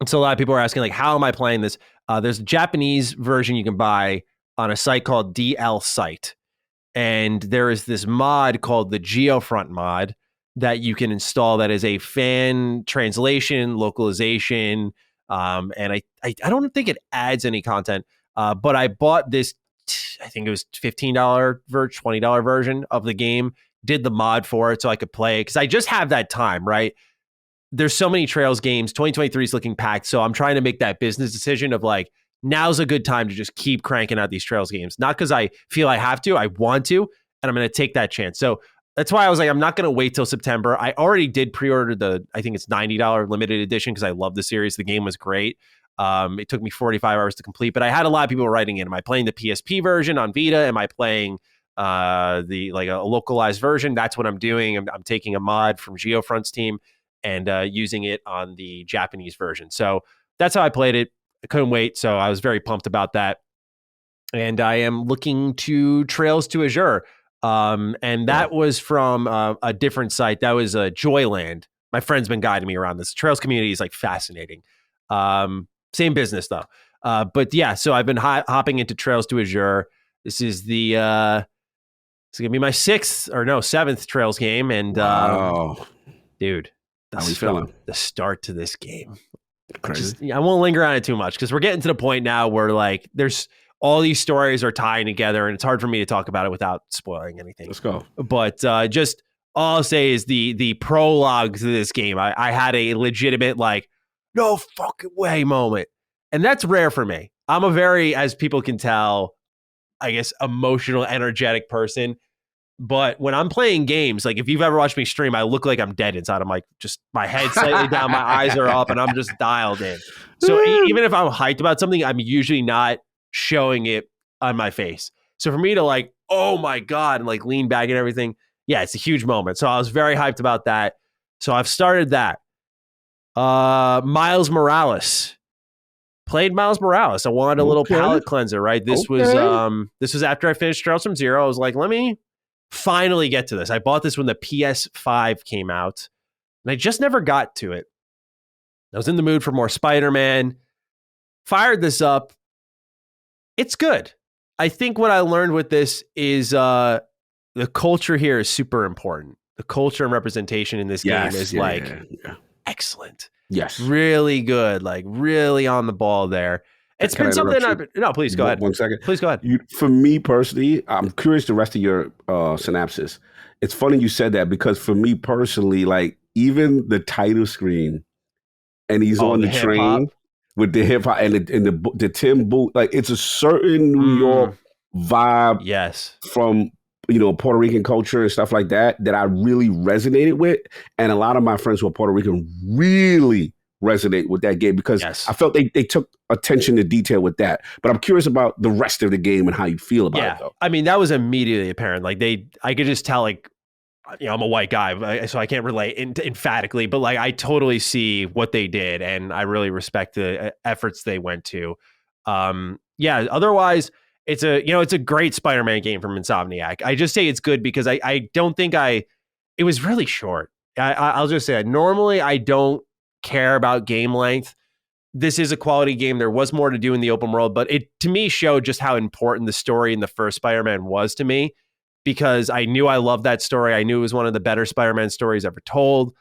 And so a lot of people are asking, like, how am I playing this? There's a Japanese version you can buy on a site called DL Site. And there is this mod called the Geofront mod that you can install that is a fan translation, localization, and I don't think it adds any content, but I bought this, I think it was $15 $20 version of the game, did the mod for it so I could play it because I just have that time, right? There's so many Trails games. 2023 is looking packed, so I'm trying to make that business decision of like, now's a good time to just keep cranking out these Trails games. Not because I feel I have to, I want to, and I'm going to take that chance. So that's why I was like, I'm not going to wait till September. I already did pre-order I think it's $90 limited edition because I love the series. The game was great. It took me 45 hours to complete, but I had a lot of people writing in. Am I playing the PSP version on Vita? Am I playing a localized version? That's what I'm doing. I'm taking a mod from Geofront's team and using it on the Japanese version. So that's how I played it. I couldn't wait, so I was very pumped about that. And I am looking to Trails to Azure. And that was from a different site. That was Joyland. My friend's been guiding me around this. Trails community is like fascinating. Same business though. But yeah, so I've been hopping into Trails to Azure. This is it's gonna be my seventh Trails game. And dude, the start to this game. I won't linger on it too much because we're getting to the point now where like there's all these stories are tying together and it's hard for me to talk about it without spoiling anything. Let's go. But just all I'll say is the prologue to this game. I had a legitimate like, no fucking way moment. And that's rare for me. I'm a very, as people can tell, I guess, emotional, energetic person. But when I'm playing games, like if you've ever watched me stream, I look like I'm dead inside. I'm like, just my head slightly down, my eyes are up, and I'm just dialed in. So even if I'm hyped about something, I'm usually not showing it on my face. So for me to like, oh my God, and like lean back and everything, yeah, it's a huge moment. So I was very hyped about that. So I've started that. Miles Morales. Played Miles Morales. I wanted a little palate cleanser, right? This was after I finished Trails from Zero. I was like, let me finally get to this. I bought this when the PS5 came out, and I just never got to it. I was in the mood for more Spider-Man. Fired this up. It's good. I think what I learned with this is the culture here is super important. The culture and representation in this game is excellent. Yes. Really good. Like really on the ball there. It's been something no, please go ahead. 1 second. Please go ahead. For me personally, I'm curious the rest of your synopsis. It's funny you said that because for me personally, like even the title screen and he's on the train with the hip hop and the Tim Boot, like it's a certain New York vibe. Yes. From Puerto Rican culture and stuff like that I really resonated with. And a lot of my friends who are Puerto Rican really resonate with that game because I felt they took attention to detail with that. But I'm curious about the rest of the game and how you feel about it though. I mean, that was immediately apparent. Like I could just tell like, I'm a white guy, so I can't relate emphatically, but like I totally see what they did and I really respect the efforts they went to. Otherwise it's a great Spider-Man game from Insomniac. I just say it's good because I don't think it was really short. I'll just say that. Normally I don't care about game length. This is a quality game. There was more to do in the open world, but it to me showed just how important the story in the first Spider-Man was to me because I knew I loved that story. I knew it was one of the better Spider-Man stories ever told.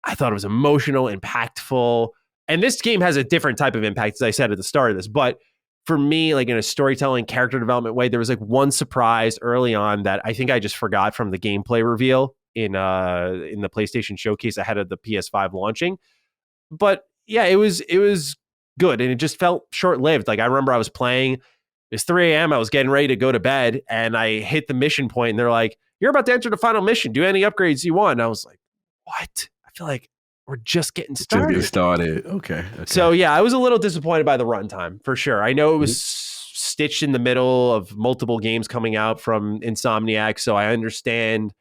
I thought it was emotional, impactful. And this game has a different type of impact, as I said at the start of this. But for me, like in a storytelling, character development way, there was like one surprise early on that I think I just forgot from the gameplay reveal in the PlayStation Showcase ahead of the PS5 launching. But yeah, it was good, and it just felt short lived. Like I remember I was playing. It's 3 a.m. I was getting ready to go to bed, and I hit the mission point, and they're like, "You're about to enter the final mission. Do any upgrades you want?" And I was like, "What?" I feel like we're just getting started. Okay. So yeah, I was a little disappointed by the runtime for sure. I know it was stitched in the middle of multiple games coming out from Insomniac, so I understand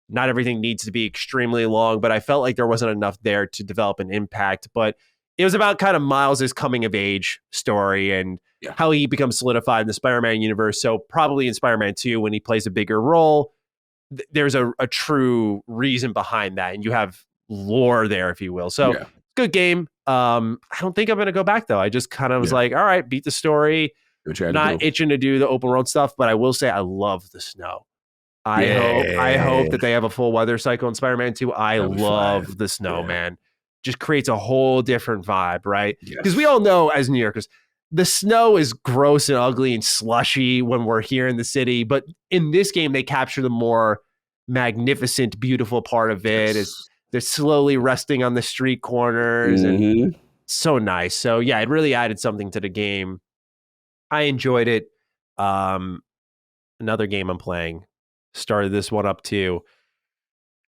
not everything needs to be extremely long, but I felt like there wasn't enough there to develop an impact. But it was about kind of Miles's coming of age story and how he becomes solidified in the Spider-Man universe. So probably in Spider-Man 2, when he plays a bigger role, there's a true reason behind that, and you have lore there, if you will. So good game. I don't think I'm going to go back though. I just kind of was like, all right, beat the story. Not itching to do the open world stuff, but I will say I love the snow. I hope that they have a full weather cycle in Spider-Man 2. I love the snow, man. Just creates a whole different vibe, right? Because we all know as New Yorkers, the snow is gross and ugly and slushy when we're here in the city. But in this game, they capture the more magnificent, beautiful part of it. Is they're slowly resting on the street corners and so nice. So yeah, it really added something to the game. I enjoyed it. Another game I'm playing. Started this one up too.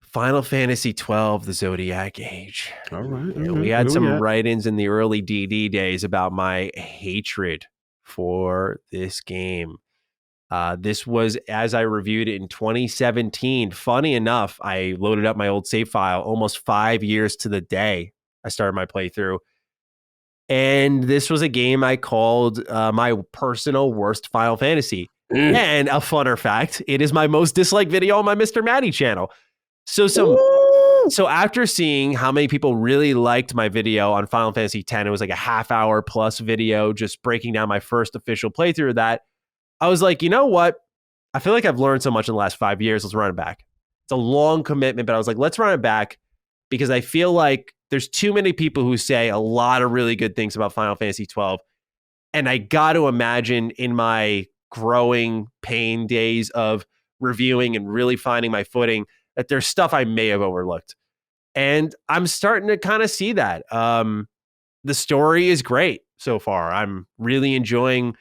Final Fantasy 12, the Zodiac Age. All right. We had some write-ins in the early DD days about my hatred for this game. This was, as I reviewed it in 2017. Funny enough, I loaded up my old save file almost 5 years to the day I started my playthrough. And this was a game I called my personal worst Final Fantasy. And a funner fact, it is my most disliked video on my Mr. Matty channel. So after seeing how many people really liked my video on Final Fantasy X, it was like a half-hour plus video just breaking down my first official playthrough of that. I was like, you know what? I feel like I've learned so much in the last 5 years. Let's run it back. It's a long commitment, but I was like, let's run it back because I feel like there's too many people who say a lot of really good things about Final Fantasy 12. And I got to imagine in my growing pain days of reviewing and really finding my footing that there's stuff I may have overlooked. And I'm starting to kind of see that. The story is great so far. I'm really enjoying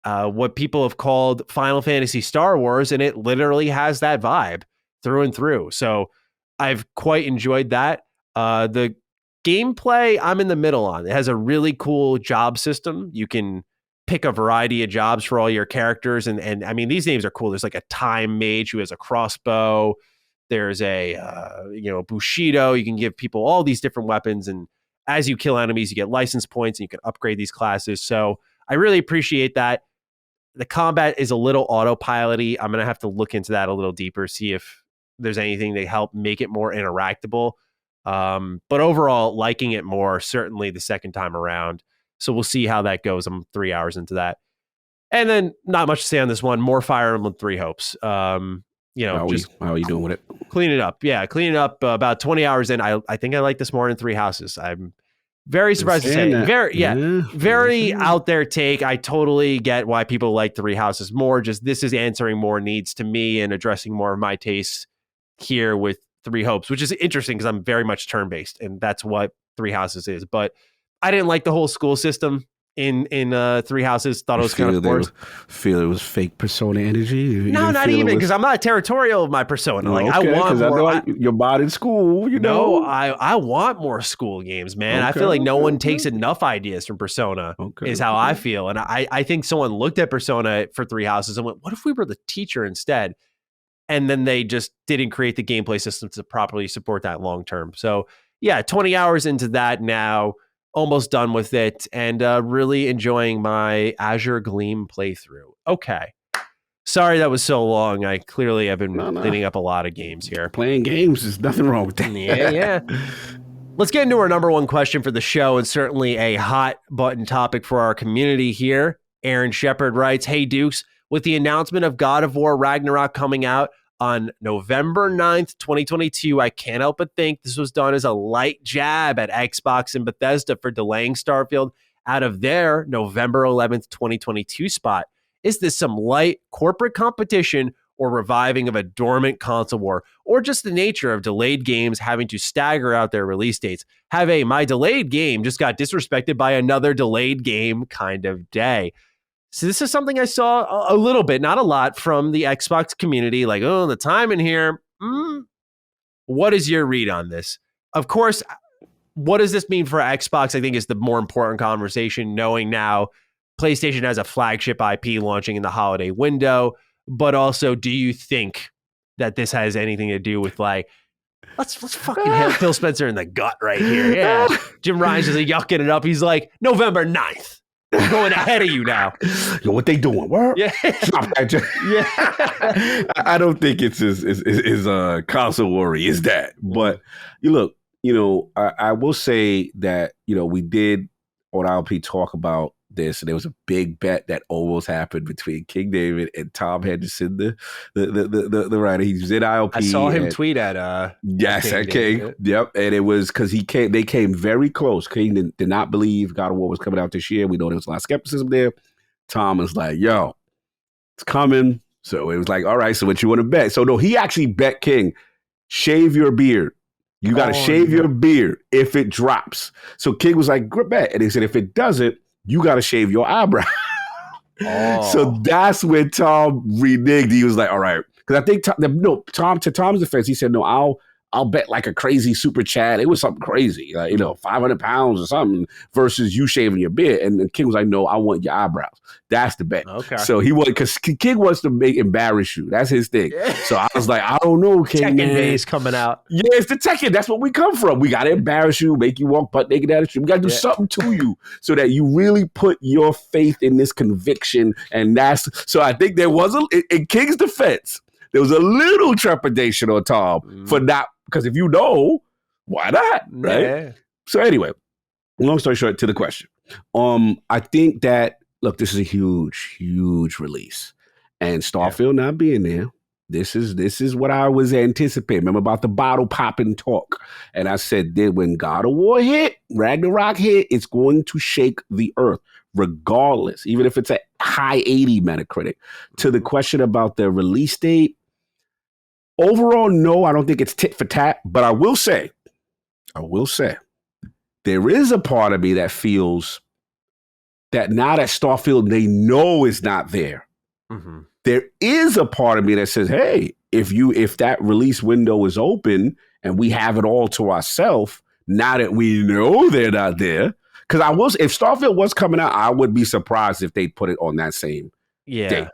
what people have called Final Fantasy Star Wars, and it literally has that vibe through and through. So I've quite enjoyed that. The gameplay, I'm in the middle on. It has a really cool job system. You can pick a variety of jobs for all your characters. And I mean, these names are cool. There's like a time mage who has a crossbow. There's a Bushido. You can give people all these different weapons. And as you kill enemies, you get license points and you can upgrade these classes. So I really appreciate that. The combat is a little autopilot-y. I'm going to have to look into that a little deeper, see if there's anything to help make it more interactable. But overall, liking it more, certainly the second time around. So we'll see how that goes. I'm 3 hours into that. And then not much to say on this one. More Fire Emblem Three Hopes. How are you doing with it? Clean it up. Yeah, clean it up. About 20 hours in. I think I like this more in Three Houses. I'm very surprised to say. Very out there take. I totally get why people like Three Houses more. Just this is answering more needs to me and addressing more of my tastes here with Three Hopes, which is interesting because I'm very much turn-based, and that's what Three Houses is. But I didn't like the whole school system in Three Houses. Thought it was kind of forced. Feel it was fake Persona energy? No, not even, because I'm not territorial of my Persona. Like, I want more. You're bought in school, No, I want more school games, man. I feel like no one takes enough ideas from Persona, is how I feel. And I think someone looked at Persona for Three Houses and went, what if we were the teacher instead? And then they just didn't create the gameplay system to properly support that long term. So yeah, 20 hours into that now, almost done with it, and really enjoying my Azure Gleam playthrough. Okay. Sorry that was so long. I clearly have been cleaning up a lot of games here. Playing games, there's nothing wrong with that. Yeah. Let's get into our number one question for the show, and certainly a hot button topic for our community here. Aaron Shepard writes, hey, Dukes, with the announcement of God of War Ragnarok coming out, on November 9th, 2022. I can't help but think this was done as a light jab at Xbox and Bethesda for delaying Starfield out of their November 11th, 2022 spot. Is this some light corporate competition or reviving of a dormant console war, or just the nature of delayed games having to stagger out their release dates? Have a my delayed game just got disrespected by another delayed game kind of day. So this is something I saw a little bit, not a lot, from the Xbox community. Like, oh, the timing here. What is your read on this? Of course, what does this mean for Xbox? I think is the more important conversation, knowing now PlayStation has a flagship IP launching in the holiday window. But also, do you think that this has anything to do with, like, let's fucking hit Phil Spencer in the gut right here? Yeah. Jim Ryan's just yucking it up. He's like, November 9th. I'm going ahead of you now. Yo, what they doing? What? Yeah. Yeah. I don't think it's as console worry as that. But you look, I will say that, we did on LP talk about this, and there was a big bet that almost happened between King David and Tom Henderson, the writer. He's in ILP. I saw him tweet at yes, at King. Yep, and it was because they came very close. King did not believe God of War was coming out this year. We know there was a lot of skepticism there. Tom was like, "Yo, it's coming." So it was like, "All right, so what you want to bet?" So no, he actually bet King, shave your beard. You got to shave your beard if it drops. So King was like, "Good bet," and he said, "If it doesn't, you got to shave your eyebrow." So that's when Tom reneged. He was like, all right. Because I think, Tom, to Tom's defense, he said, no, I'll bet like a crazy super chat. It was something crazy, like, 500 pounds or something versus you shaving your beard. And King was like, no, I want your eyebrows. That's the bet. Okay. So he wanted, because King wants to embarrass you. That's his thing. So I was like, I don't know, King. Tekken days coming out. Yeah, it's the Tekken. That's what we come from. We got to embarrass you, make you walk butt naked down the street. We got to do something to you so that you really put your faith in this conviction. And so I think there was in King's defense, there was a little trepidation on Tom for not, because if you know, why not? Right? Yeah. So anyway, long story short, to the question. I think that, look, this is a huge, huge release. And Starfield not being there, this is what I was anticipating. Remember about the bottle popping talk. And I said that when God of War hit, Ragnarok hit, it's going to shake the earth, regardless, even if it's a high 80 Metacritic. To the question about the release date, overall, no, I don't think it's tit for tat, but I will say, there is a part of me that feels that now that Starfield, they know is not there. Mm-hmm. There is a part of me that says, hey, if that release window is open and we have it all to ourselves, now that we know they're not there, because if Starfield was coming out, I would be surprised if they put it on that same day.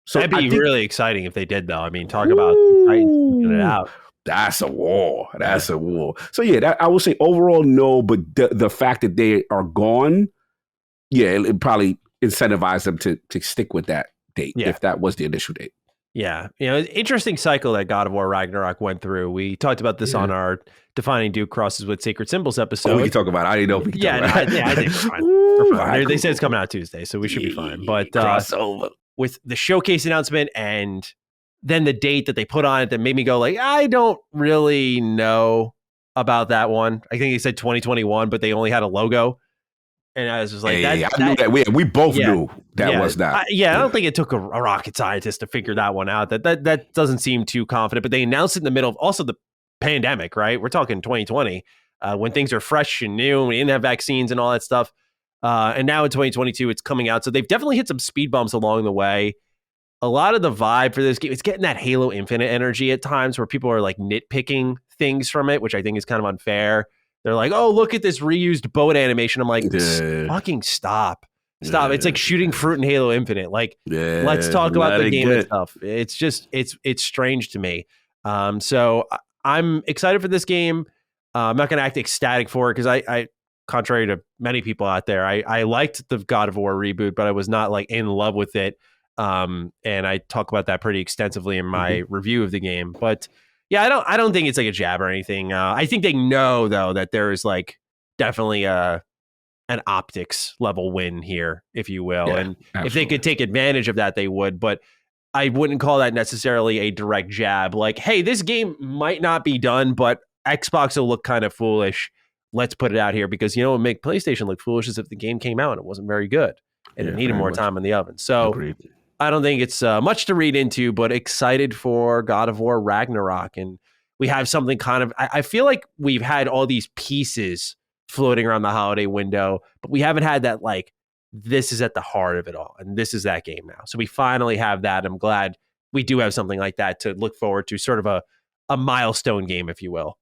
So that'd be really exciting if they did, though. I mean, talk about Titans putting it out. That's a war. That's a war. So yeah, I would say overall no, but the fact that they are gone, it probably incentivized them to stick with that date if that was the initial date. Yeah, interesting cycle that God of War Ragnarok went through. We talked about this on our Defining Duke Crosses with Sacred Symbols episode. Oh, we can talk about it. I didn't know if we could talk about it. I think we're fine. We're fine. They said it's coming out Tuesday, so we should be fine. But crossover. With the showcase announcement and then the date that they put on it that made me go like, I don't really know about that one. I think they said 2021, but they only had a logo. And I was just like, I knew that. We both knew that was not. I don't think it took a rocket scientist to figure that one out. That doesn't seem too confident, but they announced it in the middle of also the pandemic, right? We're talking 2020 when things are fresh and new and we didn't have vaccines and all that stuff. And now in 2022, it's coming out. So they've definitely hit some speed bumps along the way. A lot of the vibe for this game, it's getting that Halo Infinite energy at times where people are like nitpicking things from it, which I think is kind of unfair. They're like, oh, look at this reused boat animation. I'm like, fucking stop. Yeah. It's like shooting fruit in Halo Infinite. Like, let's talk about the game and stuff. It's just, it's strange to me. So I'm excited for this game. I'm not going to act ecstatic for it because I contrary to many people out there, I liked the God of War reboot, but I was not like in love with it. And I talk about that pretty extensively in my review of the game. But yeah, I don't think it's like a jab or anything. I think they know though that there is like definitely an optics level win here, if you will. Yeah, and absolutely. If they could take advantage of that, they would. But I wouldn't call that necessarily a direct jab. Like, hey, this game might not be done, but Xbox will look kind of foolish. Let's put it out here because what would make PlayStation look foolish is if the game came out and it wasn't very good and it Yeah, needed very more much. time in the oven. So Agreed. I don't think it's much to read into, but excited for God of War Ragnarok. And we have something kind of, I feel like we've had all these pieces floating around the holiday window, but we haven't had that, like, this is at the heart of it all. And this is that game now. So we finally have that. I'm glad we do have something like that to look forward to, sort of a milestone game, if you will.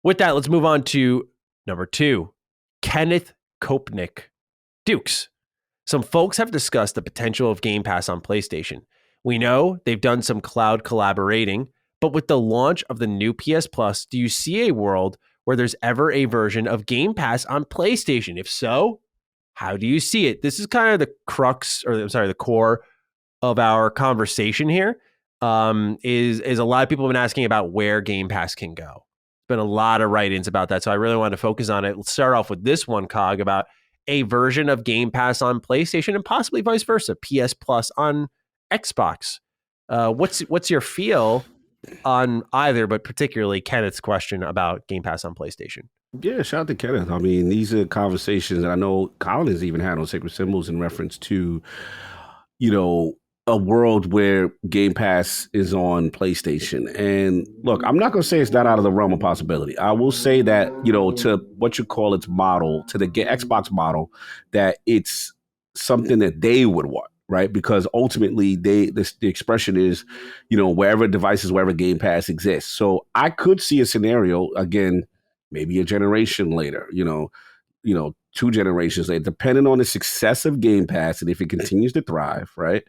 With that, let's move on to number 2, Kenneth Kopnick, Dukes. Some folks have discussed the potential of Game Pass on PlayStation. We know they've done some cloud collaborating, but with the launch of the new PS Plus, do you see a world where there's ever a version of Game Pass on PlayStation? If so, how do you see it? This is kind of the crux, or I'm sorry, the core of our conversation here. Is a lot of people have been asking about where Game Pass can go. Been a lot of write-ins about that, so I really want to focus on it. Let's start off with this one, Cog, about a version of Game Pass on PlayStation and possibly vice versa, PS Plus on Xbox. What's your feel on either, but particularly Kenneth's question about Game Pass on PlayStation? Yeah, shout out to Kenneth. I mean, these are conversations that I know Colin has even had on Sacred Symbols in reference to, a world where Game Pass is on PlayStation. And look, I'm not going to say it's not out of the realm of possibility. I will say that, to what you call its model, to the Xbox model, that it's something that they would want, right? Because ultimately, the expression is, wherever devices, wherever Game Pass exists. So I could see a scenario, again, maybe a generation later, 2 generations later, depending on the success of Game Pass and if it continues to thrive, right?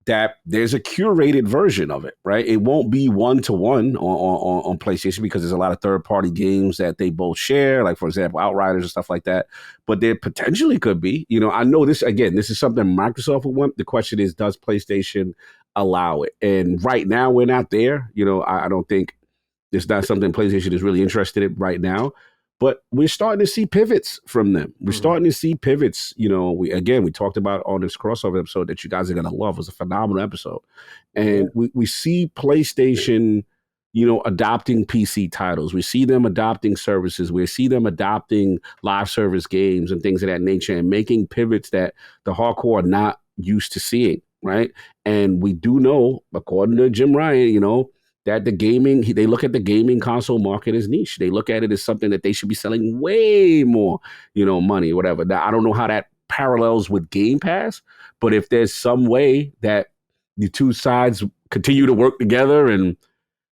That there's a curated version of it, right? It won't be one-to-one on PlayStation because there's a lot of third-party games that they both share, like, for example, Outriders and stuff like that. But there potentially could be. I know this is something Microsoft would want. The question is, does PlayStation allow it? And right now, we're not there. I don't think it's not something PlayStation is really interested in right now. But we're starting to see pivots from them. We're starting to see pivots. We talked about on this crossover episode that you guys are going to love. It was a phenomenal episode. And we see PlayStation, adopting PC titles. We see them adopting services. We see them adopting live service games and things of that nature and making pivots that the hardcore are not used to seeing, right? And we do know, according to Jim Ryan, that they look at the gaming console market as niche. They look at it as something that they should be selling way more, money, whatever. Now, I don't know how that parallels with Game Pass, but if there's some way that the two sides continue to work together and,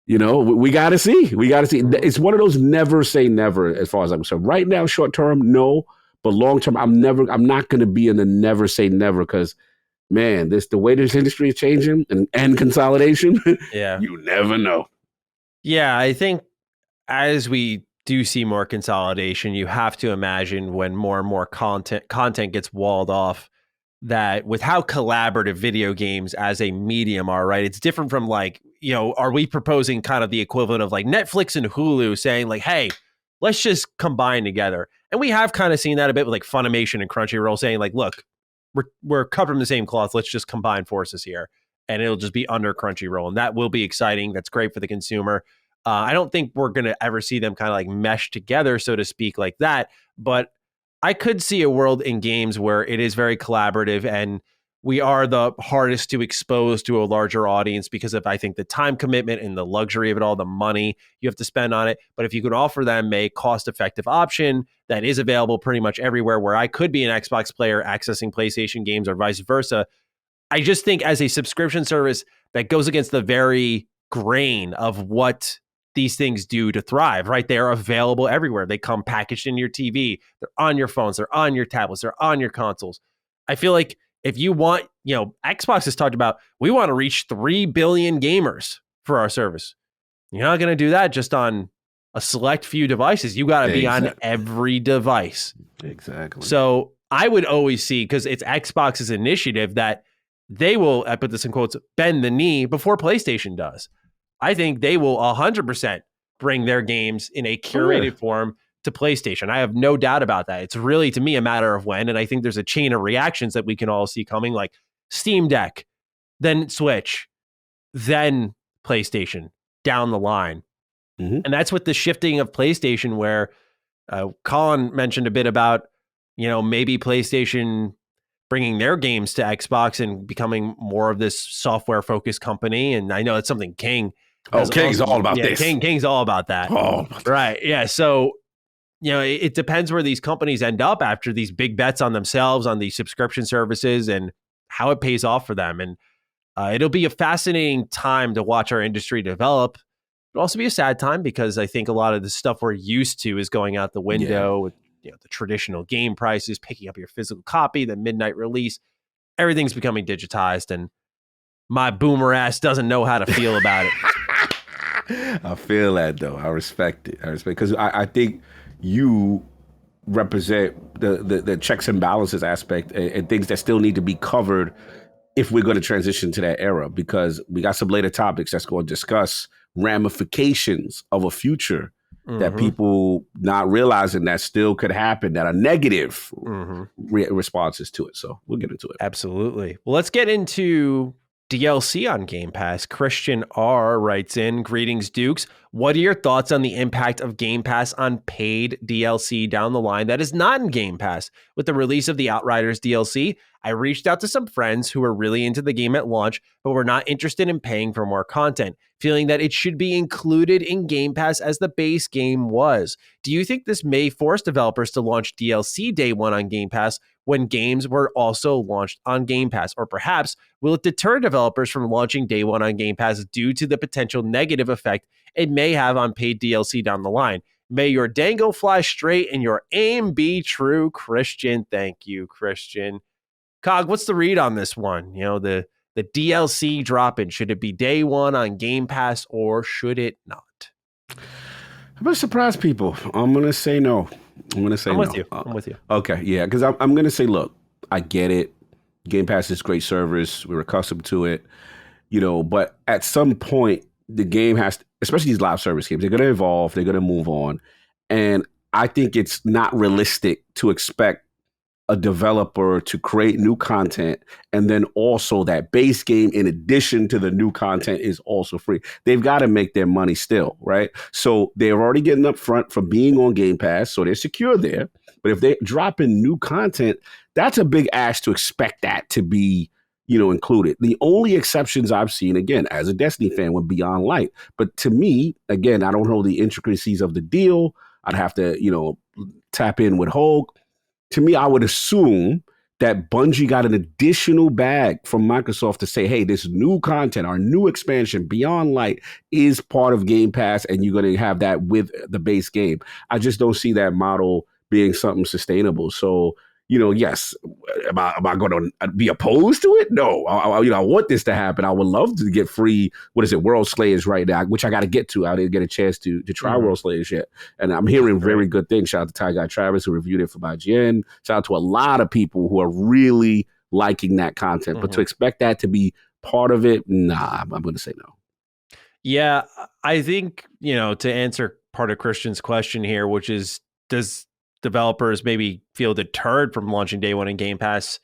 we got to see. We got to see. It's one of those never say never as far as I'm concerned. Right now, short term, no. But long term, I'm not going to be in the never say never because, man, the way this industry is changing and consolidation, Yeah, you never know. Yeah, I think as we do see more consolidation, you have to imagine when more and more content gets walled off, that with how collaborative video games as a medium are, right? It's different from, like, are we proposing kind of the equivalent of like Netflix and Hulu saying like, hey, let's just combine together. And we have kind of seen that a bit with like Funimation and Crunchyroll saying like, look, we're covering the same cloth. Let's just combine forces here, and it'll just be under Crunchyroll, and that will be exciting. That's great for the consumer. I don't think we're going to ever see them kind of like mesh together, so to speak, like that. But I could see a world in games where it is very collaborative, and we are the hardest to expose to a larger audience because of, I think, the time commitment and the luxury of it all, the money you have to spend on it. But if you could offer them a cost-effective option that is available pretty much everywhere, where I could be an Xbox player accessing PlayStation games or vice versa, I just think as a subscription service that goes against the very grain of what these things do to thrive, right? They're available everywhere. They come packaged in your TV. They're on your phones. They're on your tablets. They're on your consoles. I feel like if you want, Xbox has talked about, we want to reach 3 billion gamers for our service. You're not going to do that just on a select few devices. You got to be on every device. Exactly. So I would always see, because it's Xbox's initiative, that they will, I put this in quotes, bend the knee before PlayStation does. I think they will 100% bring their games in a curated form to PlayStation. I have no doubt about that. It's really, to me, a matter of when. And I think there's a chain of reactions that we can all see coming. Like Steam Deck, then Switch, then PlayStation down the line. Mm-hmm. And that's with the shifting of PlayStation, where Colin mentioned a bit about, maybe PlayStation bringing their games to Xbox and becoming more of this software focused company. And I know it's something King. King's all about this. King's all about that. Oh, right. Yeah. So, it depends where these companies end up after these big bets on themselves, on these subscription services, and how it pays off for them. And it'll be a fascinating time to watch our industry develop. It'll also be a sad time because I think a lot of the stuff we're used to is going out the window with the traditional game prices, picking up your physical copy, the midnight release. Everything's becoming digitized, and my boomer ass doesn't know how to feel about it. I feel that, though. I respect it. Because I think you represent the checks and balances aspect and things that still need to be covered if we're going to transition to that era, because we got some later topics that's going to discuss ramifications of a future that people not realizing that still could happen, that are negative responses to it. So we'll get into it. Absolutely. Well, let's get into DLC on Game Pass. Christian R writes in, greetings, Dukes. What are your thoughts on the impact of Game Pass on paid DLC down the line that is not in Game Pass? With the release of the Outriders DLC, I reached out to some friends who were really into the game at launch, but were not interested in paying for more content, feeling that it should be included in Game Pass as the base game was. Do you think this may force developers to launch DLC day one on Game Pass when games were also launched on Game Pass? Or perhaps will it deter developers from launching day one on Game Pass due to the potential negative effect it may have on paid DLC down the line? May your dangle fly straight and your aim be true, Christian. Thank you, Christian. Cog, what's the read on this one? The DLC drop-in. Should it be day one on Game Pass or should it not? I'm going to surprise people. I'm going to say no. I'm with you. I'm with you. Okay, yeah, because I'm going to say, look, I get it. Game Pass is great service. We're accustomed to it, but at some point, the game has to, especially these live service games, they're going to evolve. They're going to move on. And I think it's not realistic to expect a developer to create new content and then also that base game in addition to the new content is also free. They've got to make their money still, right? So they're already getting up front for being on Game Pass, so they're secure there. But if they drop in new content, that's a big ask to expect that to be, included. The only exceptions I've seen, again, as a Destiny fan, would be Beyond Light. But to me, again, I don't know the intricacies of the deal. I'd have to, tap in with Hulk. To me, I would assume that Bungie got an additional bag from Microsoft to say, hey, this new content, our new expansion, Beyond Light, is part of Game Pass, and you're going to have that with the base game. I just don't see that model being something sustainable. So, yes, am I going to be opposed to it? No. I want this to happen. I would love to get free, World Slayers right now, which I got to get to. I didn't get a chance to try World Slayers yet. And I'm hearing very good things. Shout out to Ty Guy Travis, who reviewed it for IGN. Shout out to a lot of people who are really liking that content. But to expect that to be part of it, nah, I'm going to say no. Yeah, I think, to answer part of Christian's question here, which is, does developers maybe feel deterred from launching day one in Game Pass?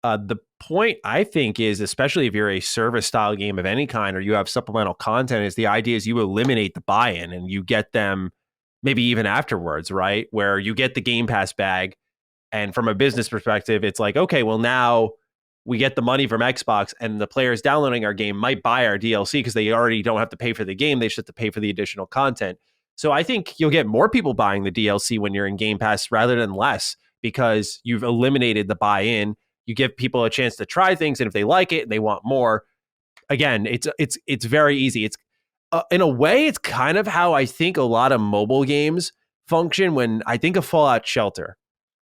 The point, I think, is, especially if you're a service style game of any kind or you have supplemental content, is the idea is you eliminate the buy-in and you get them maybe even afterwards, right? Where you get the Game Pass bag, and from a business perspective, it's like, okay, well, now we get the money from Xbox and the players downloading our game might buy our DLC because they already don't have to pay for the game. They just have to pay for the additional content. So I think you'll get more people buying the DLC when you're in Game Pass rather than less, because you've eliminated the buy-in. You give people a chance to try things, and if they like it and they want more, again, it's very easy. It's in a way, it's kind of how I think a lot of mobile games function. When I think of Fallout Shelter,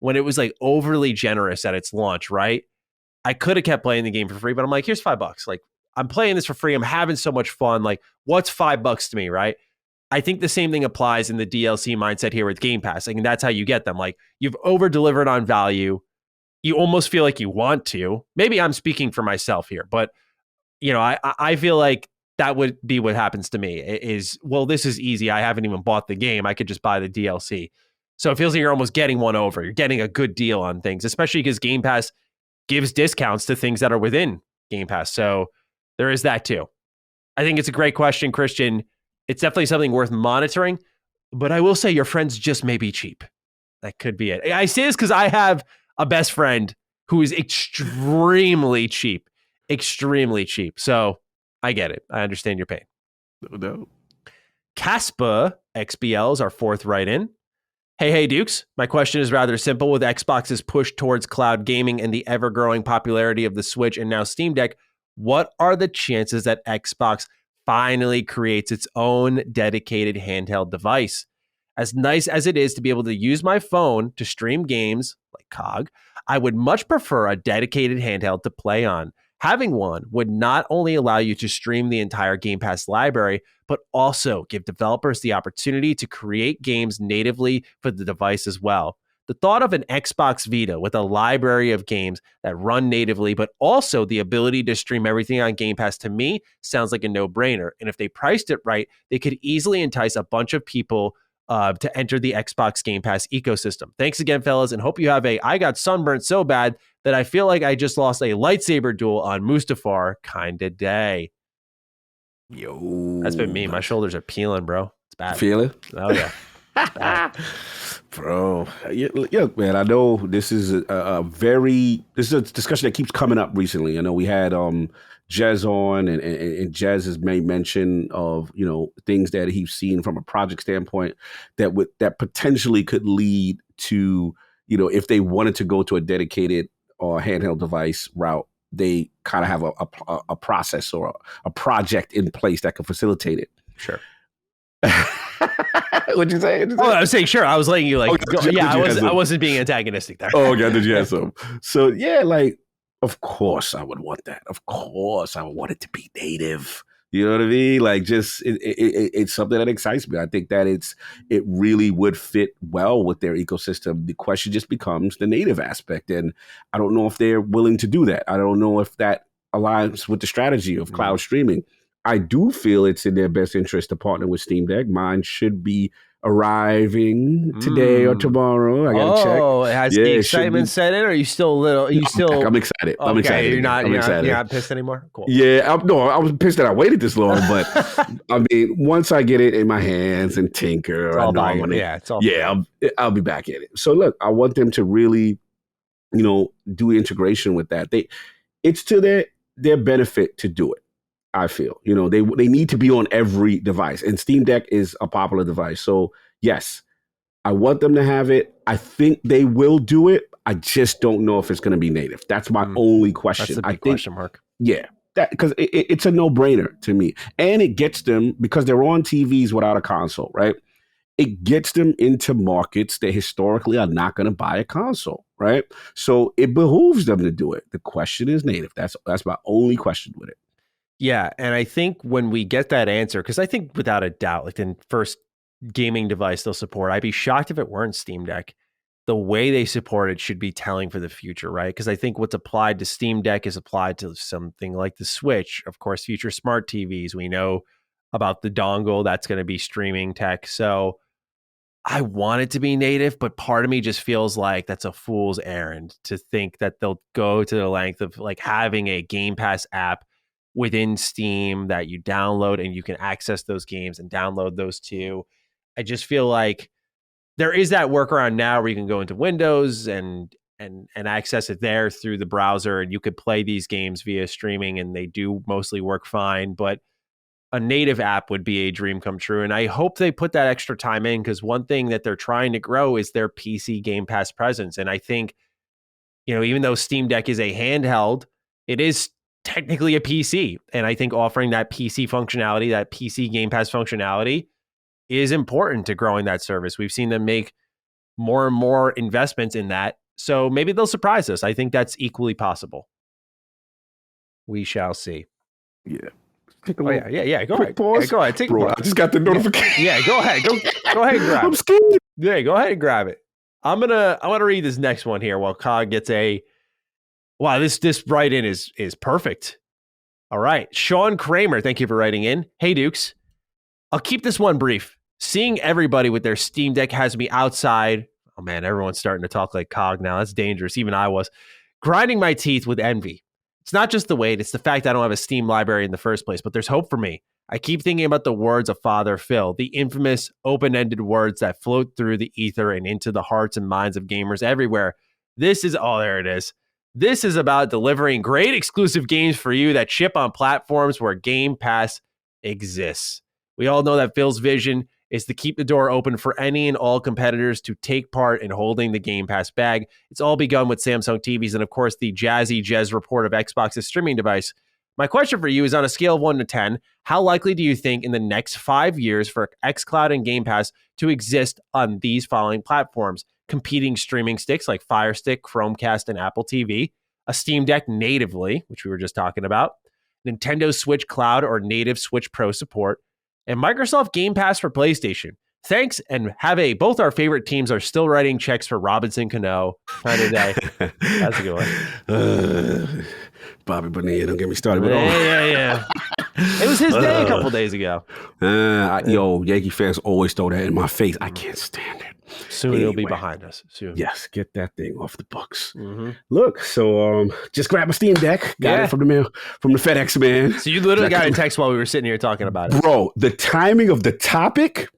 when it was like overly generous at its launch, right? I could have kept playing the game for free, but I'm like, here's $5. Like, I'm playing this for free. I'm having so much fun. Like, what's $5 to me, right? I think the same thing applies in the DLC mindset here with Game Pass. And that's how you get them. Like, you've over-delivered on value. You almost feel like you want to. Maybe I'm speaking for myself here, but, I feel like that would be what happens to me is, well, this is easy. I haven't even bought the game. I could just buy the DLC. So it feels like you're almost getting one over. You're getting a good deal on things, especially because Game Pass gives discounts to things that are within Game Pass. So there is that too. I think it's a great question, Christian. It's definitely something worth monitoring, but I will say your friends just may be cheap. That could be it. I say this because I have a best friend who is extremely cheap. So I get it. I understand your pain. No. Caspa XBL is our fourth write-in. Hey, Dukes. My question is rather simple. With Xbox's push towards cloud gaming and the ever-growing popularity of the Switch and now Steam Deck, what are the chances that Xbox finally creates its own dedicated handheld device? As nice as it is to be able to use my phone to stream games like COG, I would much prefer a dedicated handheld to play on. Having one would not only allow you to stream the entire Game Pass library, but also give developers the opportunity to create games natively for the device as well. The thought of an Xbox Vita with a library of games that run natively, but also the ability to stream everything on Game Pass, to me sounds like a no-brainer. And if they priced it right, they could easily entice a bunch of people to enter the Xbox Game Pass ecosystem. Thanks again, fellas, and hope you have I got sunburnt so bad that I feel like I just lost a lightsaber duel on Mustafar kind of day. Yo. That's been me. My shoulders are peeling, bro. It's bad. Feel it? Oh, yeah. Bro, yeah, man, I know this is a discussion that keeps coming up recently. I know we had Jez on, and Jez has made mention of, things that he's seen from a project standpoint that potentially could lead to, if they wanted to go to a dedicated or handheld device route, they kind of have a process or a project in place that could facilitate it. Sure. What'd you say? I was saying sure. I was letting you I wasn't being antagonistic there. Oh, okay. Did you have some? So yeah, of course I would want that. Of course I would want it to be native. You know what I mean? It's something that excites me. I think that it really would fit well with their ecosystem. The question just becomes the native aspect, and I don't know if they're willing to do that. I don't know if that aligns with the strategy of cloud streaming. I do feel it's in their best interest to partner with Steam Deck. Mine should be arriving today or tomorrow. I gotta check. Oh, has the excitement set in? Or are you still a little? I'm excited. Okay, I'm excited. You're not pissed anymore. Cool. Yeah, I was pissed that I waited this long, but I mean, once I get it in my hands and tinker, I'll be back in it. So look, I want them to really, do integration with that. It's to their benefit to do it. I feel, they need to be on every device, and Steam Deck is a popular device. So yes, I want them to have it. I think they will do it. I just don't know if it's going to be native. That's my only question. That's a big question mark. Yeah, because it's a no-brainer to me, and it gets them, because they're on TVs without a console, right? It gets them into markets that historically are not going to buy a console, right? So it behooves them to do it. The question is native. That's my only question with it. Yeah, and I think when we get that answer, because I think without a doubt, like the first gaming device they'll support, I'd be shocked if it weren't Steam Deck. The way they support it should be telling for the future, right? Because I think what's applied to Steam Deck is applied to something like the Switch. Of course, future smart TVs. We know about the dongle that's going to be streaming tech. So I want it to be native, but part of me just feels like that's a fool's errand to think that they'll go to the length of having a Game Pass app within Steam that you download and you can access those games and download those too. I just feel like there is that workaround now where you can go into Windows and access it there through the browser, and you could play these games via streaming, and they do mostly work fine. But a native app would be a dream come true, and I hope they put that extra time in, because one thing that they're trying to grow is their PC Game Pass presence. And I think, even though Steam Deck is a handheld, it is technically a PC. And I think offering that PC functionality, that PC Game Pass functionality, is important to growing that service. We've seen them make more and more investments in that. So maybe they'll surprise us. I think that's equally possible. We shall see. Yeah. Go ahead. Pause. Yeah, go ahead. Take a pause. I just got the notification. Yeah, go ahead. Go ahead and grab it. I'm scared. Yeah, go ahead and grab it. I want to read this next one here while Cog gets a... Wow, this write-in is perfect. All right. Sean Kramer, thank you for writing in. Hey, Dukes. I'll keep this one brief. Seeing everybody with their Steam Deck has me outside. Oh, man, everyone's starting to talk like Cog now. That's dangerous. Even I was. grinding my teeth with envy. It's not just the wait, it's the fact I don't have a Steam library in the first place, but there's hope for me. I keep thinking about the words of Father Phil, the infamous open-ended words that float through the ether and into the hearts and minds of gamers everywhere. This is about delivering great exclusive games for you that ship on platforms where Game Pass exists. We all know that Phil's vision is to keep the door open for any and all competitors to take part in holding the Game Pass bag. It's all begun with Samsung TVs and, of course, the Jazzy Jez report of Xbox's streaming device. My question for you is on a scale of 1 to 10, how likely do you think in the next 5 years for xCloud and Game Pass to exist on these following platforms? Competing streaming sticks like Fire Stick, Chromecast, and Apple TV, a Steam Deck natively, which we were just talking about, Nintendo Switch Cloud or native Switch Pro support, and Microsoft Game Pass for PlayStation. Thanks, and both our favorite teams are still writing checks for Robinson Cano today. That's a good one. Bobby Bonilla, don't get me started. But yeah. It was his day a couple days ago. Yankee fans always throw that in my face. I can't stand it. Soon anyway, it'll be behind us. Soon. Yes, get that thing off the books. Mm-hmm. Look, so just grab a Steam Deck. Got it from the mail, from the FedEx man. So you literally got a text while we were sitting here talking about it. Bro, the timing of the topic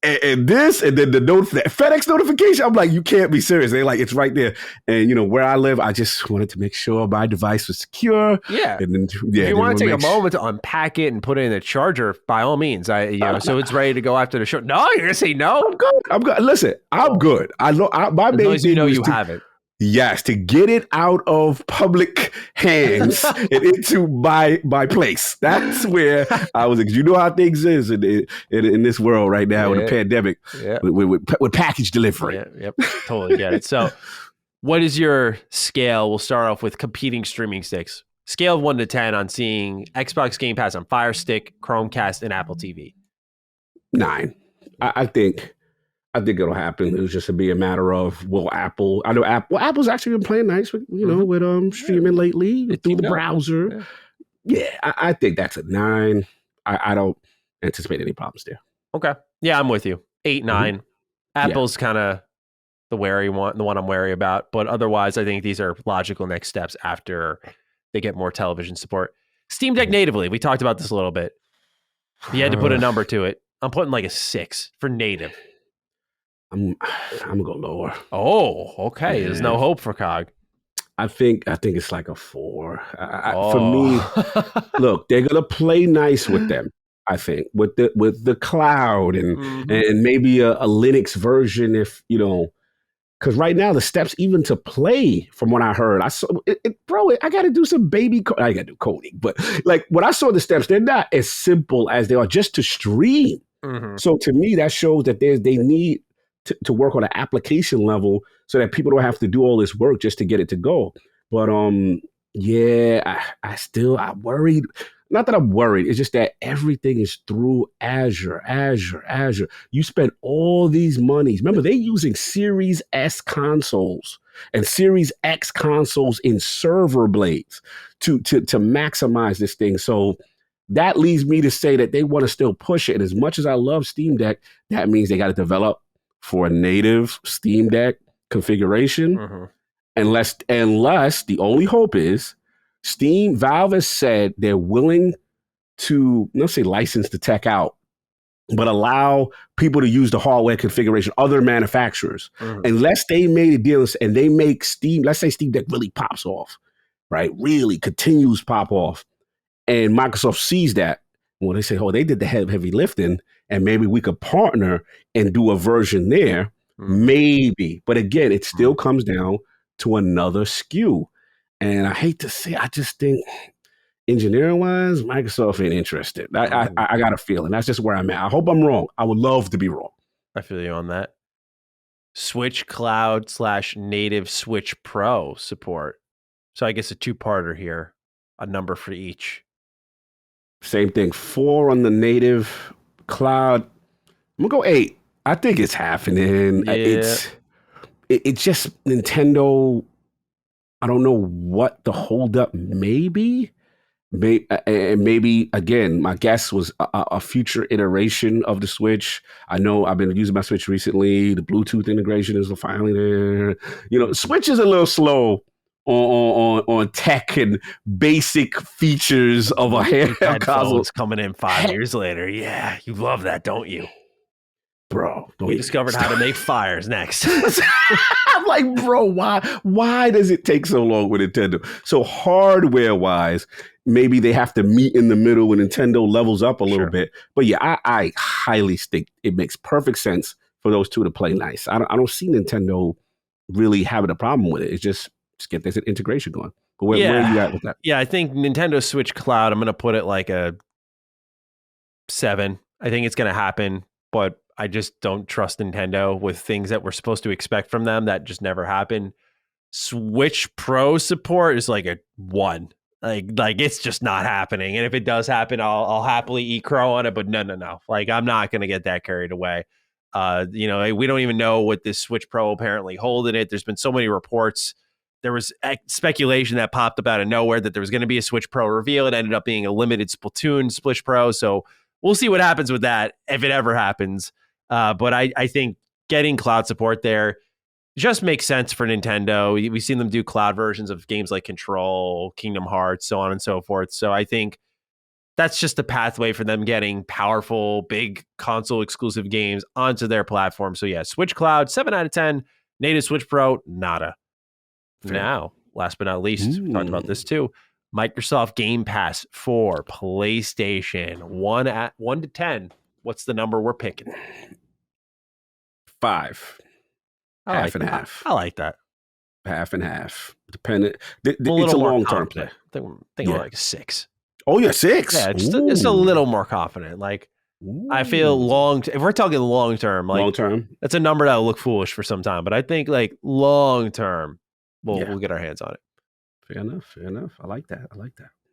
and this, and then the FedEx notification, I'm like, you can't be serious. They're like, it's right there. And, where I live, I just wanted to make sure my device was secure. Yeah. And then, if you want to take a moment to unpack it and put it in the charger, by all means, so it's ready to go after the show. No, you're going to say no? I'm good. Listen, I'm good. My main thing you have it. Yes, to get it out of public hands and into my place. That's where I was. You know how things is in this world right now with the pandemic, with package delivery. Yep, totally get it. So, what is your scale? We'll start off with competing streaming sticks. Scale of 1 to 10 on seeing Xbox Game Pass on Fire Stick, Chromecast, and Apple TV. 9. I think it'll happen. It'll just be a matter of Apple. I know Apple's actually been playing nice with with streaming lately through the browser. Yeah, I think that's a 9. I don't anticipate any problems there. Okay, yeah, I'm with you. 8, 9. Mm-hmm. Apple's kind of the one I'm wary about, but otherwise, I think these are logical next steps after they get more television support. Steam Deck natively. We talked about this a little bit. You had to put a number to it. I'm putting like a 6 for native. I'm gonna go lower. Oh, okay. Yeah. There's no hope for Cog. I think it's like a 4. For me, look, they're gonna play nice with them. I think with the cloud and maybe a Linux version, if because right now the steps even to play, from what I heard, I saw bro. I got to do some baby. I got to do coding, but like when I saw the steps, they're not as simple as they are just to stream. Mm-hmm. So to me, that shows that they need to work on an application level so that people don't have to do all this work just to get it to go. But I'm worried. Not that I'm worried. It's just that everything is through Azure. You spend all these monies. Remember, they're using Series S consoles and Series X consoles in server blades to maximize this thing. So that leads me to say that they want to still push it. And as much as I love Steam Deck, that means they got to develop for a native Steam Deck configuration. Mm-hmm. Unless the only hope is Valve has said they're willing to, let's say, license the tech out, but allow people to use the hardware configuration, other manufacturers. Mm-hmm. Unless they made a deal and they make Steam, let's say Steam Deck really pops off, right? Really continues pop off. And Microsoft sees that. Well, they say, oh, they did the heavy lifting, and maybe we could partner and do a version there. Mm-hmm. Maybe. But again, it still comes down to another SKU. And I hate to say, I just think engineering-wise, Microsoft ain't interested. I got a feeling. That's just where I'm at. I hope I'm wrong. I would love to be wrong. I feel you on that. Switch Cloud / native Switch Pro support. So I guess a 2-parter here, a number for each. Same thing. 4 on the native cloud. I'm going to go 8. I think it's happening. Yeah. It's just Nintendo. I don't know what the holdup may be. Maybe, again, my guess was a future iteration of the Switch. I know I've been using my Switch recently. The Bluetooth integration is finally there. Switch is a little slow on tech and basic features of a handheld console. Headphones coming in 5 years later. Yeah, you love that, don't you? Bro, we discovered how to make fires next. I'm like, bro, why does it take so long with Nintendo? So hardware wise, maybe they have to meet in the middle when Nintendo levels up a little bit. But yeah, I highly think it makes perfect sense for those two to play nice. I don't see Nintendo really having a problem with it. It's just get this integration going. But where are you at with that? Yeah, I think Nintendo Switch Cloud, I'm going to put it like a 7. I think it's going to happen, but I just don't trust Nintendo with things that we're supposed to expect from them that just never happen. Switch Pro support is like a 1. Like it's just not happening. And if it does happen, I'll happily eat crow on it. But no. Like I'm not going to get that carried away. We don't even know what this Switch Pro apparently hold in it. There's been so many reports. There was speculation that popped up out of nowhere that there was going to be a Switch Pro reveal. It ended up being a limited Splatoon Switch Pro. So we'll see what happens with that if it ever happens. But I think getting cloud support there just makes sense for Nintendo. We've seen them do cloud versions of games like Control, Kingdom Hearts, so on and so forth. So I think that's just a pathway for them getting powerful, big console exclusive games onto their platform. So yeah, Switch Cloud, 7 out of 10. Native Switch Pro, nada. Fair. Now, last but not least, we talked about this too. Microsoft Game Pass for PlayStation, 1 to 10. What's the number we're picking? 5. Half and half. I like that. Half and half. Dependent. It's a long-term play. I think we're like 6. Oh, yeah, 6. Yeah, just a little more confident. Like, I feel if we're talking long-term, like long-term, that's a number that will look foolish for some time. But I think like long-term, we'll get our hands on it. Fair enough. I like that.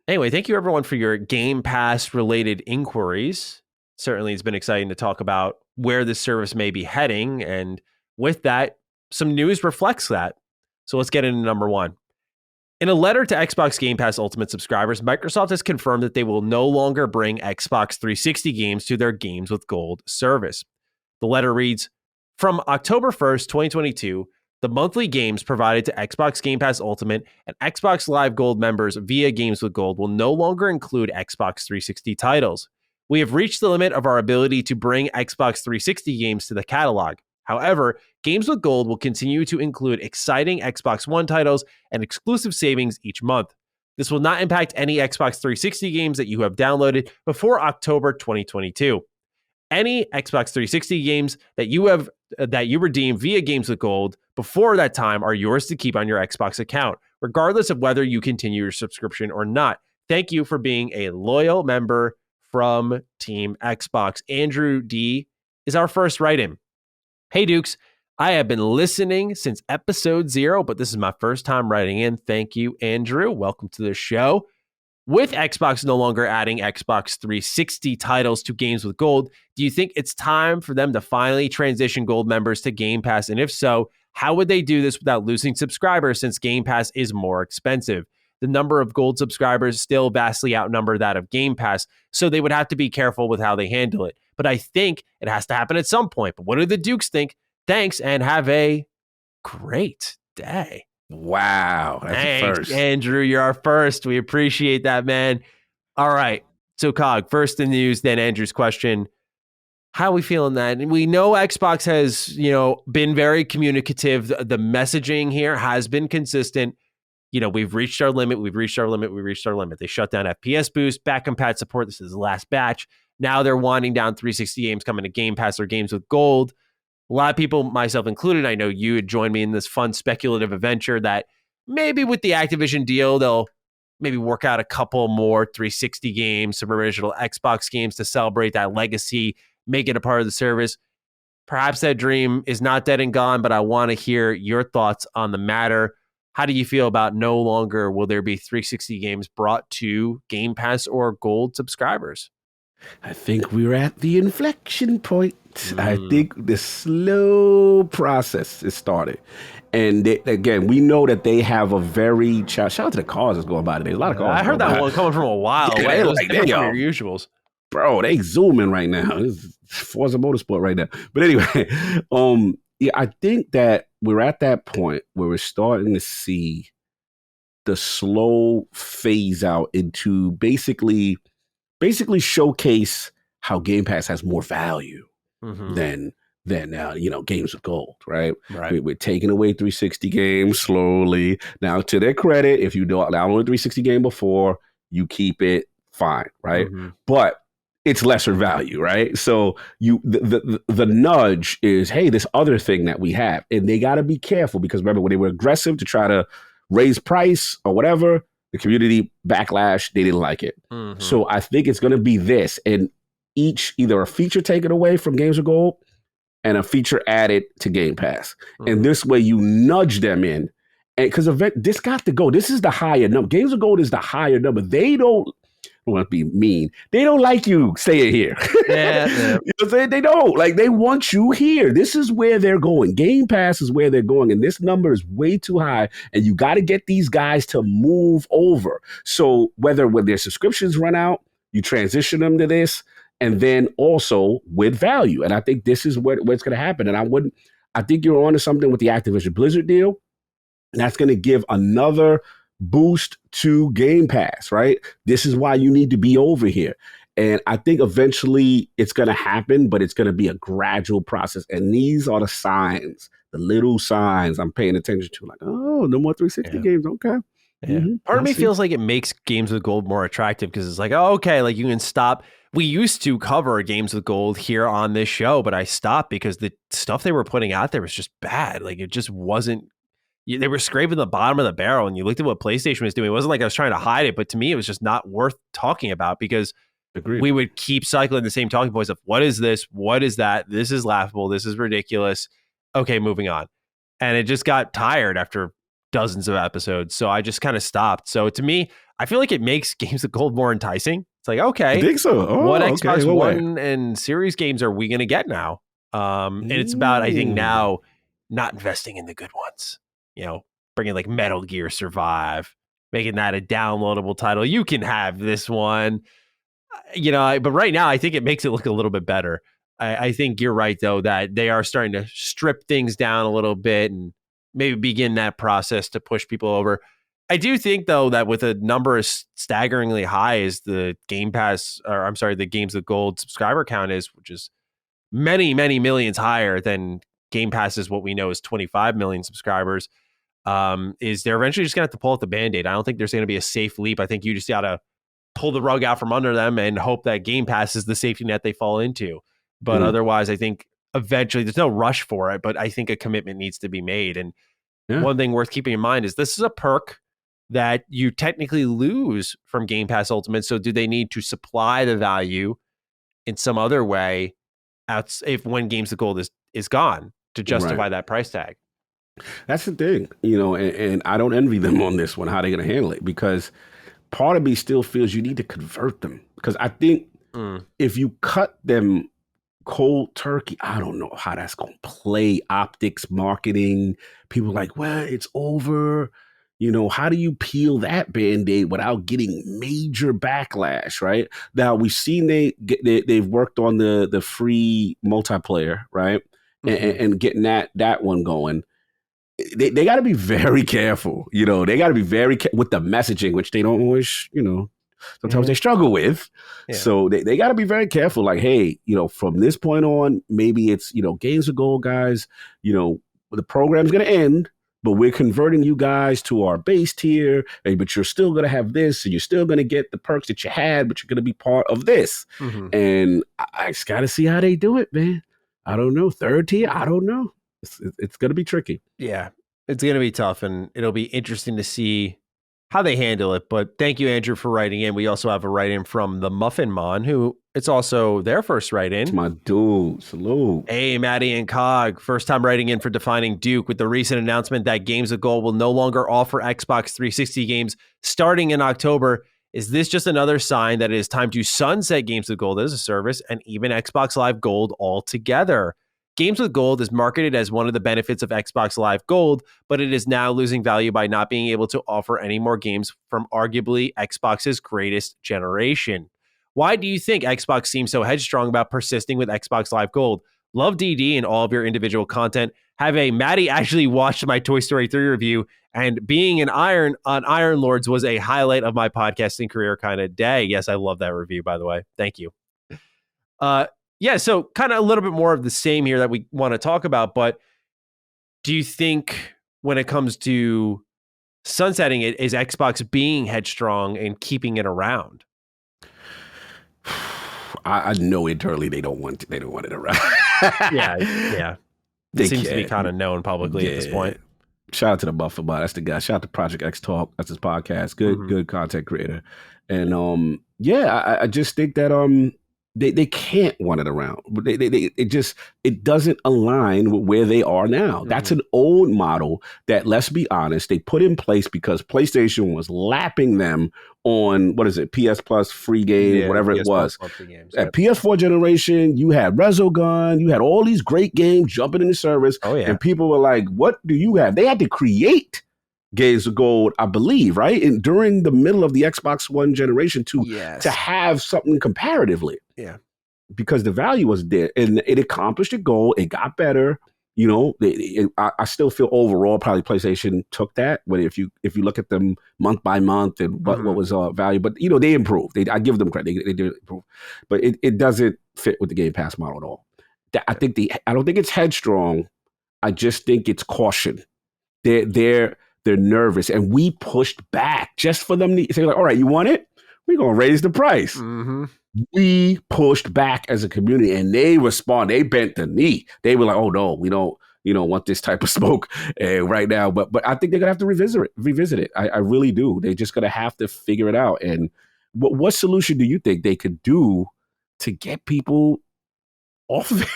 Anyway, thank you everyone for your Game Pass related inquiries. Certainly it's been exciting to talk about where this service may be heading. And with that, some news reflects that. So let's get into number 1. In a letter to Xbox Game Pass Ultimate subscribers, Microsoft has confirmed that they will no longer bring Xbox 360 games to their Games with Gold service. The letter reads, from October 1st, 2022, the monthly games provided to Xbox Game Pass Ultimate and Xbox Live Gold members via Games with Gold will no longer include Xbox 360 titles. We have reached the limit of our ability to bring Xbox 360 games to the catalog. However, Games with Gold will continue to include exciting Xbox One titles and exclusive savings each month. This will not impact any Xbox 360 games that you have downloaded before October 2022. Any Xbox 360 games that you redeem via Games with Gold before that time are yours to keep on your Xbox account, regardless of whether you continue your subscription or not. Thank you for being a loyal member from Team Xbox. Andrew D is our first write-in. Hey, Dukes, I have been listening since episode 0, but this is my first time writing in. Thank you, Andrew. Welcome to the show. With Xbox no longer adding Xbox 360 titles to Games with Gold, do you think it's time for them to finally transition Gold members to Game Pass? And if so, how would they do this without losing subscribers since Game Pass is more expensive? The number of Gold subscribers still vastly outnumber that of Game Pass, so they would have to be careful with how they handle it. But I think it has to happen at some point. But what do the Dukes think? Thanks, and have a great day. Wow. Thanks, first. Andrew, you're our first. We appreciate that, man. All right. So, Cog, first the news, then Andrew's question. How are we feeling that? And we know Xbox has, been very communicative. The messaging here has been consistent. We've reached our limit. They shut down FPS Boost, back compat support. This is the last batch. Now they're winding down 360 games coming to Game Pass or Games with Gold. A lot of people, myself included, I know you had joined me in this fun speculative adventure that maybe with the Activision deal, they'll maybe work out a couple more 360 games, some original Xbox games to celebrate that legacy, make it a part of the service. Perhaps that dream is not dead and gone, but I want to hear your thoughts on the matter. How do you feel about no longer will there be 360 games brought to Game Pass or Gold subscribers? I think we're at the inflection point. I think the slow process is started. And again, we know that they have a very... Shout out to the cars that's going by today. A lot of cars. I heard that one coming from a while. Yeah, it was different from your usuals. Bro, they zooming right now. This is Forza Motorsport right now. But anyway, I think that we're at that point where we're starting to see the slow phase out into basically showcase how Game Pass has more value than games of gold, right? We're taking away 360 games slowly. Now, to their credit, if you download a 360 game before, you keep it, fine, right? But it's lesser value, right? So the nudge is, hey, this other thing that we have, and they got to be careful because remember when they were aggressive to try to raise price or whatever, the community backlash, they didn't like it. So I think it's going to be this, and either a feature taken away from Games of Gold and a feature added to Game Pass. And this way you nudge them in. And because this got to go. This is the higher number. Games of Gold is the higher number. They don't want to be mean. They don't like you staying here. Yeah. You know what I'm saying? They don't. Like, they want you here. This is where they're going. Game Pass is where they're going. And this number is way too high. And you got to get these guys to move over. So whether when their subscriptions run out, you transition them to this, and then also with value. And I think this is what's going to happen. And I think you're onto something with the Activision Blizzard deal. And that's going to give another boost to Game Pass, right? This is why you need to be over here. And I think eventually it's going to happen, but it's going to be a gradual process. And these are the signs, the little signs I'm paying attention to. Like, oh, no more 360 games. Okay. Yeah. Part of me feels like it makes Games with Gold more attractive because it's like, oh, okay, like you can stop. We used to cover Games with Gold here on this show, but I stopped because the stuff they were putting out there was just bad. Like it just wasn't. They were scraping the bottom of the barrel, and you looked at what PlayStation was doing. It wasn't like I was trying to hide it, but to me, it was just not worth talking about because we would keep cycling the same talking points of what is this? What is that? This is laughable. This is ridiculous. Okay, moving on. And it just got tired after dozens of episodes. So I just kind of stopped. So to me, I feel like it makes Games of Gold more enticing. It's like, okay, I think so. What Xbox One and Series games are we going to get now? And it's about, I think now, not investing in the good ones. You know, bringing like Metal Gear Survive, making that a downloadable title. You can have this one, you know, but right now I think it makes it look a little bit better. I think you're right, though, that they are starting to strip things down a little bit and maybe begin that process to push people over. I do think, though, that with a number as staggeringly high as the Game Pass, or I'm sorry, the Games of Gold subscriber count is, which is many, many millions higher than Game Pass is what we know is 25 million subscribers. Is they're eventually just going to have to pull out the Band-Aid. I don't think there's going to be a safe leap. I think you just got to pull the rug out from under them and hope that Game Pass is the safety net they fall into. But otherwise, I think eventually there's no rush for it, but I think a commitment needs to be made. And one thing worth keeping in mind is this is a perk that you technically lose from Game Pass Ultimate. So do they need to supply the value in some other way when Games of Gold is gone to justify that price tag? That's the thing, you know, and I don't envy them on this one, how they're going to handle it, because part of me still feels you need to convert them. Because I think if you cut them cold turkey, I don't know how that's going to play. Optics, marketing, people like, well, it's over. You know, how do you peel that Band-Aid without getting major backlash, right? Now, we've seen they've worked on the free multiplayer, right? And getting that one going. They got to be very careful, you know. They got to be very with the messaging, which they don't always, you know, sometimes they struggle with. Yeah. So they got to be very careful. Like, hey, you know, from this point on, maybe it's, you know, Games of Gold, guys, you know, the program's going to end, but we're converting you guys to our base tier, but you're still going to have this, and you're still going to get the perks that you had, but you're going to be part of this. And I just got to see how they do it, man. I don't know. Third tier, I don't know. It's going to be tricky. Yeah, it's going to be tough, and it'll be interesting to see how they handle it. But thank you, Andrew, for writing in. We also have a write-in from the Muffin Mon, who it's also their first write-in. It's my dude. Salute. Hey, Matty and Cog. First time writing in for Defining Duke with the recent announcement that Games of Gold will no longer offer Xbox 360 games starting in October. Is this just another sign that it is time to sunset Games of Gold as a service and even Xbox Live Gold altogether? Games with Gold is marketed as one of the benefits of Xbox Live Gold, but it is now losing value by not being able to offer any more games from arguably Xbox's greatest generation. Why do you think Xbox seems so headstrong about persisting with Xbox Live Gold? Love DD and all of your individual content. have a Matty actually watched my Toy Story 3 review, and being an Iron Lords was a highlight of my podcasting career kind of day. Yes, I love that review, by the way. Thank you. Yeah, so kind of a little bit more of the same here that we want to talk about, but do you think when it comes to sunsetting it, is Xbox being headstrong and keeping it around? I know internally they don't want it around. Yeah. It seems to be kind of known publicly at this point. Shout out to the Buffer Bot. That's the guy. Shout out to Project X Talk. That's his podcast. Good content creator. And I just think that they can't want it around. It doesn't align with where they are now. That's an old model that, let's be honest, they put in place because PlayStation was lapping them on, what is it, PS Plus free game, whatever it was. At PS4 generation, you had Resogun, you had all these great games jumping in the service, and people were like, what do you have? They had to create Games of Gold, I believe, right? And during the middle of the Xbox One generation to have something comparatively. Yeah. Because the value was there and it accomplished a goal. It got better. You know, I still feel overall probably PlayStation took that. But if you look at them month by month and what was value, but you know, they improved. I give them credit. They did improve. But it doesn't fit with the Game Pass model at all. I don't think it's headstrong. I just think it's caution. They're nervous, and we pushed back just for them to say, like, all right, you want it? We're going to raise the price. We pushed back as a community, and they respond. They bent the knee. They were like, oh, no, we don't want this type of smoke right now. But I think they're going to have to revisit it. I really do. They're just going to have to figure it out. And what solution do you think they could do to get people off of it?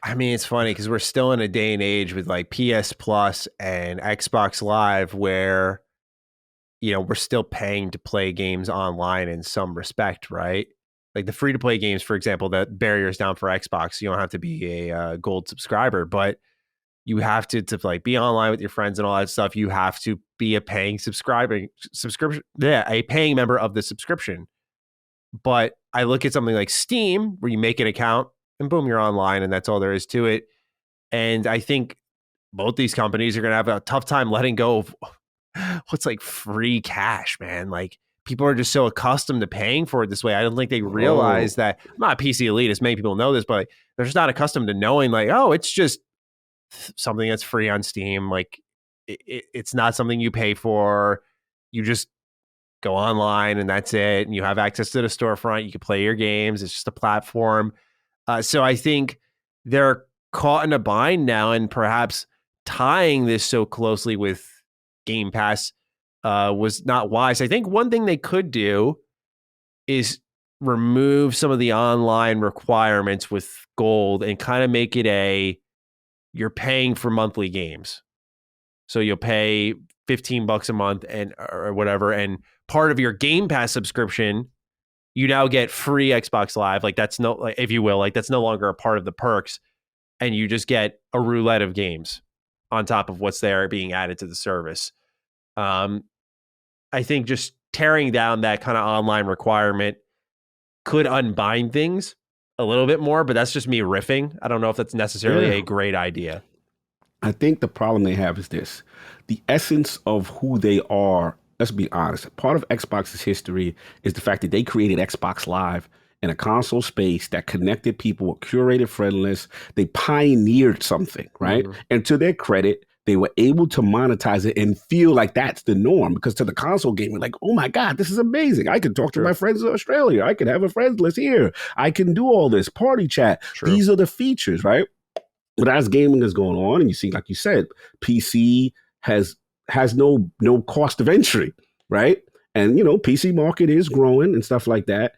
I mean, it's funny because we're still in a day and age with like PS Plus and Xbox Live where, you know, we're still paying to play games online in some respect, right? Like the free to play games, for example, that barriers down for Xbox. You don't have to be a gold subscriber, but you have to like be online with your friends and all that stuff. You have to be a paying a paying member of the subscription. But I look at something like Steam where you make an account and boom, you're online, and that's all there is to it. And I think both these companies are going to have a tough time letting go of what's like free cash, man. Like people are just so accustomed to paying for it this way. I don't think they realize that. I'm not a PC elitist. Many people know this, but they're just not accustomed to knowing like, oh, it's just something that's free on Steam. Like it's not something you pay for. You just go online and that's it. And you have access to the storefront. You can play your games. It's just a platform. So I think they're caught in a bind now, and perhaps tying this so closely with Game Pass was not wise. I think one thing they could do is remove some of the online requirements with Gold and kind of make it you're paying for monthly games. So you'll pay $15 a month or whatever, and part of your Game Pass subscription, you now get free Xbox Live. Like that's if you will, like that's no longer a part of the perks, and you just get a roulette of games on top of what's there being added to the service. I think just tearing down that kind of online requirement could unbind things a little bit more, but that's just me riffing. I don't know if that's necessarily a great idea. I think the problem they have is this: the essence of who they are. Let's be honest. Part of Xbox's history is the fact that they created Xbox Live in a console space that connected people with curated friendliness. They pioneered something, right? And to their credit, they were able to monetize it and feel like that's the norm, because to the console game, we're like, oh my God, this is amazing. I can talk to my friends in Australia. I can have a friends list here. I can do all this party chat. These are the features, right? But as gaming is going on, and you see, like you said, PC has no cost of entry, right? And, you know, PC market is growing and stuff like that.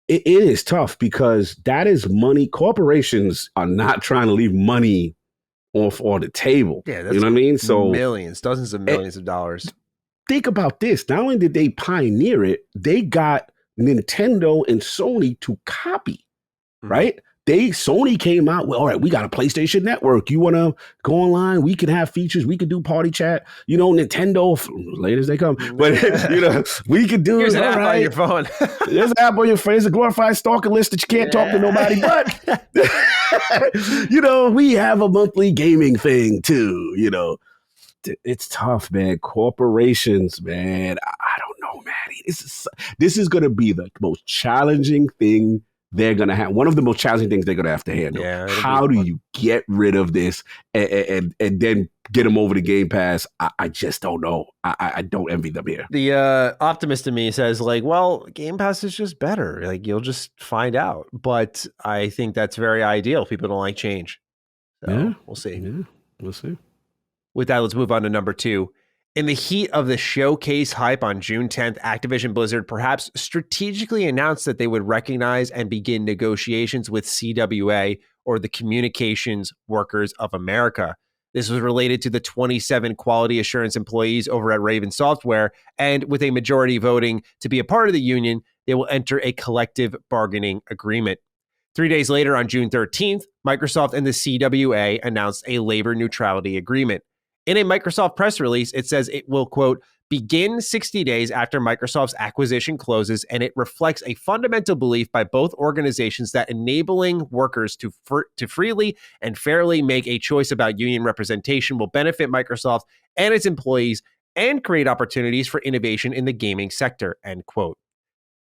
It is tough because that is money. Corporations are not trying to leave money off on the table. Yeah, that's, you know what I mean? So dozens of millions of dollars. Think about this. Not only did they pioneer it, they got Nintendo and Sony to copy, right? Sony came out with, all right, we got a PlayStation Network. You want to go online? We can have features. We could do party chat. Nintendo, late as they come. But, we could do Here's it. an All app right. on your phone. There's an app on your phone. It's a glorified stalker list that you can't talk to nobody. But, we have a monthly gaming thing too, It's tough, man. Corporations, man. I don't know, man. This is going to be the most challenging thing they're going to have. One of the most challenging things they're going to have to handle. Yeah, how do you get rid of this and then get them over the Game Pass? I just don't know. I don't envy them here. The optimist in me says, well, Game Pass is just better. Like, you'll just find out. But I think that's very ideal. People don't like change. So we'll see. Yeah, we'll see. With that, let's move on to number 2. In the heat of the showcase hype on June 10th, Activision Blizzard perhaps strategically announced that they would recognize and begin negotiations with CWA, or the Communications Workers of America. This was related to the 27 quality assurance employees over at Raven Software, and with a majority voting to be a part of the union, they will enter a collective bargaining agreement. 3 days later, on June 13th, Microsoft and the CWA announced a labor neutrality agreement. In a Microsoft press release, it says it will, quote, begin 60 days after Microsoft's acquisition closes, and it reflects a fundamental belief by both organizations that enabling workers to freely and fairly make a choice about union representation will benefit Microsoft and its employees and create opportunities for innovation in the gaming sector, end quote.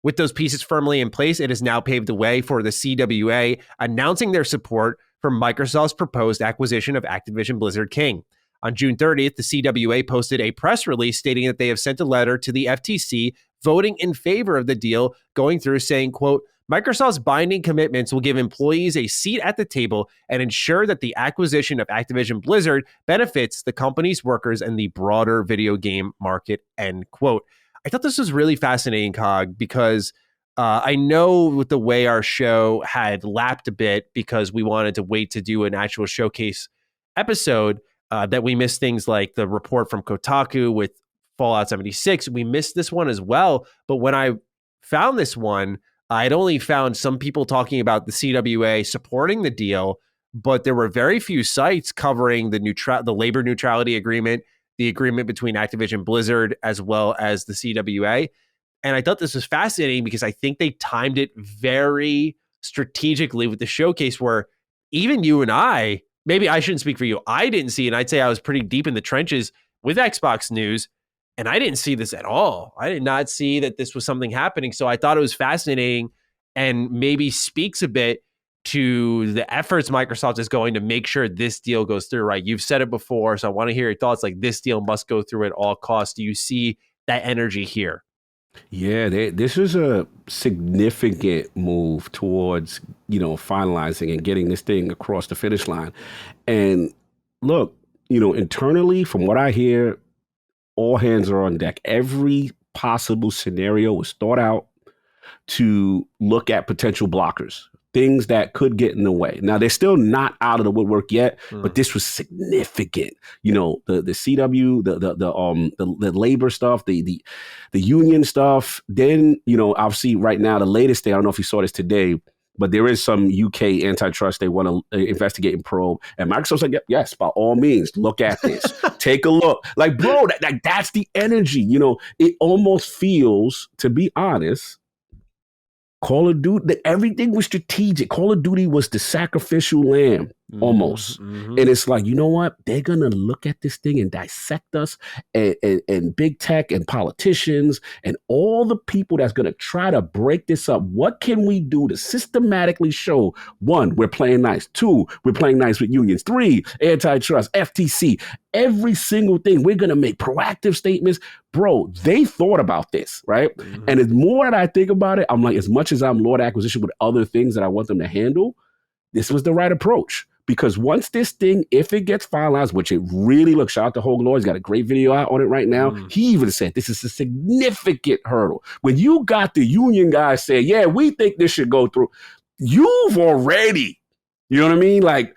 With those pieces firmly in place, it has now paved the way for the CWA announcing their support for Microsoft's proposed acquisition of Activision Blizzard King. On June 30th, the CWA posted a press release stating that they have sent a letter to the FTC voting in favor of the deal going through, saying, quote, Microsoft's binding commitments will give employees a seat at the table and ensure that the acquisition of Activision Blizzard benefits the company's workers and the broader video game market, end quote. I thought this was really fascinating, Cog, because I know with the way our show had lapped a bit because we wanted to wait to do an actual showcase episode, that we missed things like the report from Kotaku with Fallout 76. We missed this one as well. But when I found this one, I'd only found some people talking about the CWA supporting the deal, but there were very few sites covering the labor neutrality agreement, the agreement between Activision Blizzard as well as the CWA. And I thought this was fascinating because I think they timed it very strategically with the showcase where even you and I, maybe I shouldn't speak for you, I didn't see, and I'd say I was pretty deep in the trenches with Xbox news, and I didn't see this at all. I did not see that this was something happening. So I thought it was fascinating and maybe speaks a bit to the efforts Microsoft is going to make sure this deal goes through, right? You've said it before, so I want to hear your thoughts. Like, this deal must go through at all costs. Do you see that energy here? Yeah, this was a significant move towards, finalizing and getting this thing across the finish line. And look, internally, from what I hear, all hands are on deck. Every possible scenario was thought out to look at potential blockers, things that could get in the way. Now, they're still not out of the woodwork yet, but this was significant. The CW, the labor stuff, the union stuff. Then, obviously right now, the latest thing, I don't know if you saw this today, but there is some UK antitrust they want to investigate and probe. And Microsoft's like, yes, by all means, look at this. Take a look. Like, bro, that's the energy. It almost feels, to be honest, Call of Duty, everything was strategic. Call of Duty was the sacrificial lamb, almost. Mm-hmm. And it's like, you know what? They're going to look at this thing and dissect us, and big tech and politicians and all the people that's going to try to break this up. What can we do to systematically show, 1, we're playing nice. 2, we're playing nice with unions. 3, antitrust, FTC, every single thing. We're going to make proactive statements. Bro, they thought about this, right? Mm-hmm. And the more that I think about it, I'm like, as much as I'm Lord Acquisition with other things that I want them to handle, this was the right approach. Because once this thing, if it gets finalized, which it really looks, shout out to Hogue Law, he's got a great video out on it right now. He even said this is a significant hurdle. When you got the union guys saying, yeah, we think this should go through, you've already, you know what I mean? Like,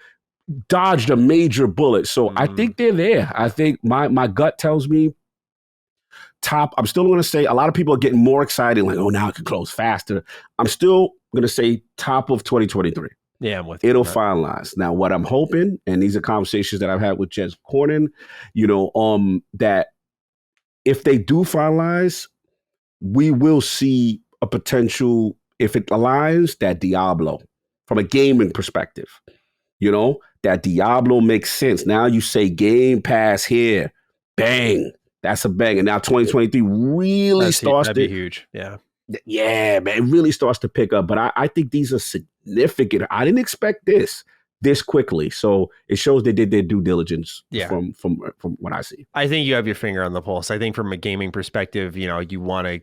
dodged a major bullet. So I think they're there. I think my gut tells me top. I'm still going to say a lot of people are getting more excited, like, oh, now it can close faster. I'm still going to say top of 2023. Yeah, I'm with you. It'll finalize. Now, what I'm hoping, and these are conversations that I've had with Jez Cornyn, that if they do finalize, we will see a potential, if it aligns, that Diablo from a gaming perspective. That Diablo makes sense. Now you say Game Pass here, bang, that's a bang. And now 2023 really that'd be huge. Yeah, man, it really starts to pick up. But I think these are significant. I didn't expect this quickly. So it shows they did their due diligence from what I see. I think you have your finger on the pulse. I think from a gaming perspective, you want to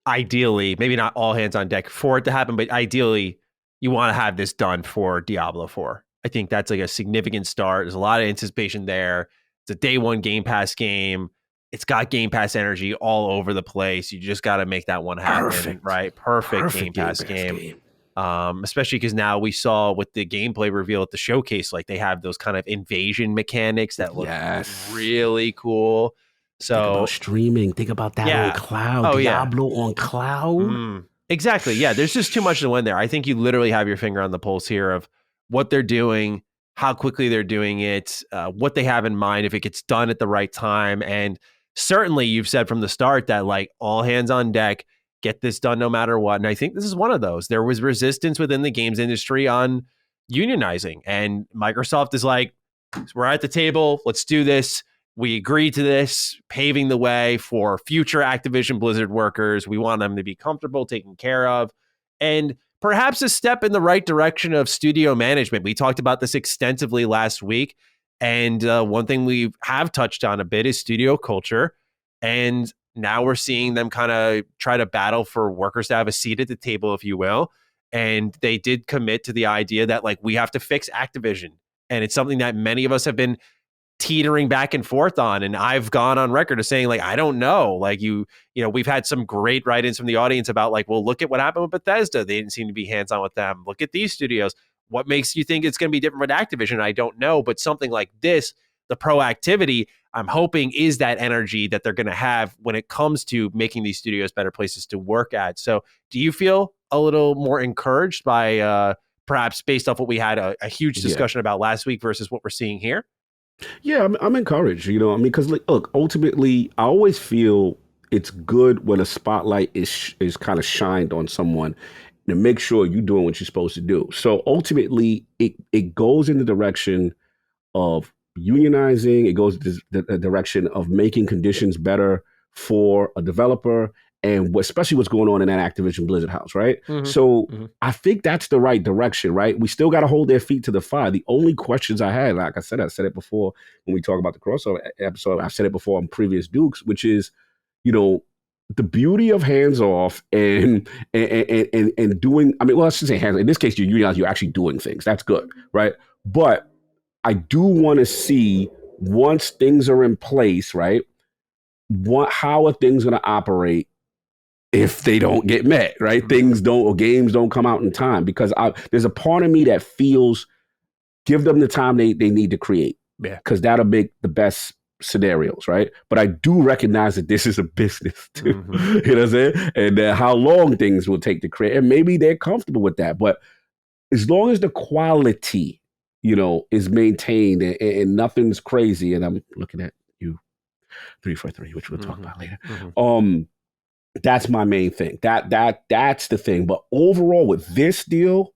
ideally, maybe not all hands on deck for it to happen, but ideally you want to have this done for Diablo 4. I think that's like a significant start. There's a lot of anticipation there. It's a day one Game Pass game. It's got Game Pass energy all over the place. You just got to make that one happen, right? Perfect Game Pass game. Especially because now we saw with the gameplay reveal at the showcase, like they have those kind of invasion mechanics that look really cool. So think about streaming. Think about that on cloud. Diablo on cloud. Exactly. Yeah. There's just too much to win there. I think you literally have your finger on the pulse here of what they're doing, how quickly they're doing it, what they have in mind, if it gets done at the right time. And certainly you've said from the start that like all hands on deck, get this done no matter what. And I think this is one of those. There was resistance within the games industry on unionizing. And Microsoft is like, we're at the table. Let's do this. We agree to this, paving the way for future Activision Blizzard workers. We want them to be comfortable, taken care of. And perhaps a step in the right direction of studio management. We talked about this extensively last week. And one thing we have touched on a bit is studio culture. And now we're seeing them kind of try to battle for workers to have a seat at the table, if you will. And they did commit to the idea that like we have to fix Activision. And it's something that many of us have been teetering back and forth on. And I've gone on record as saying like, I don't know, like we've had some great write-ins from the audience about like, well, look at what happened with Bethesda. They didn't seem to be hands-on with them. Look at these studios. What makes you think it's going to be different with Activision? I don't know. But something like this, the proactivity, I'm hoping is that energy that they're going to have when it comes to making these studios better places to work at. So do you feel a little more encouraged by perhaps based off what we had a huge discussion about last week versus what we're seeing here? Yeah, I'm encouraged, because look, ultimately, I always feel it's good when a spotlight is kind of shined on someone to make sure you're doing what you're supposed to do. So ultimately, it goes in the direction of unionizing. It goes the direction of making conditions better for a developer, and especially what's going on in that Activision Blizzard house, right? Mm-hmm. So I think that's the right direction, right? We still got to hold their feet to the fire. The only questions I had, like I said it before when we talk about the crossover episode. I've said it before on previous Dukes, which is, the beauty of hands off and doing. I mean, well, I should say hands. In this case, you're actually doing things. That's good, right? But I do want to see once things are in place, right? How are things going to operate if they don't get met, right? Games don't come out in time, because there's a part of me that feels give them the time they need to create, because that'll make the best scenarios, right? But I do recognize that this is a business too, you know what I'm saying? And how long things will take to create, and maybe they're comfortable with that. But as long as the quality, is maintained and nothing's crazy, and I'm looking at you 343, which we'll talk about later. That's my main thing. That's the thing. But overall, with this deal,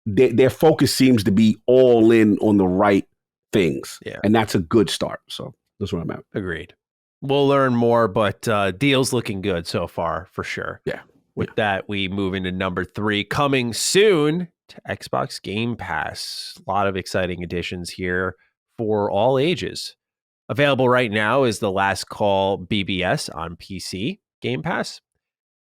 their focus seems to be all in on the right things, and that's a good start. So that's where I'm at. Agreed. We'll learn more, but deal's looking good so far for sure. Yeah. With that, we move into number 3, coming soon to Xbox Game Pass. A lot of exciting additions here for all ages. Available right now is The Last Call BBS on PC Game Pass,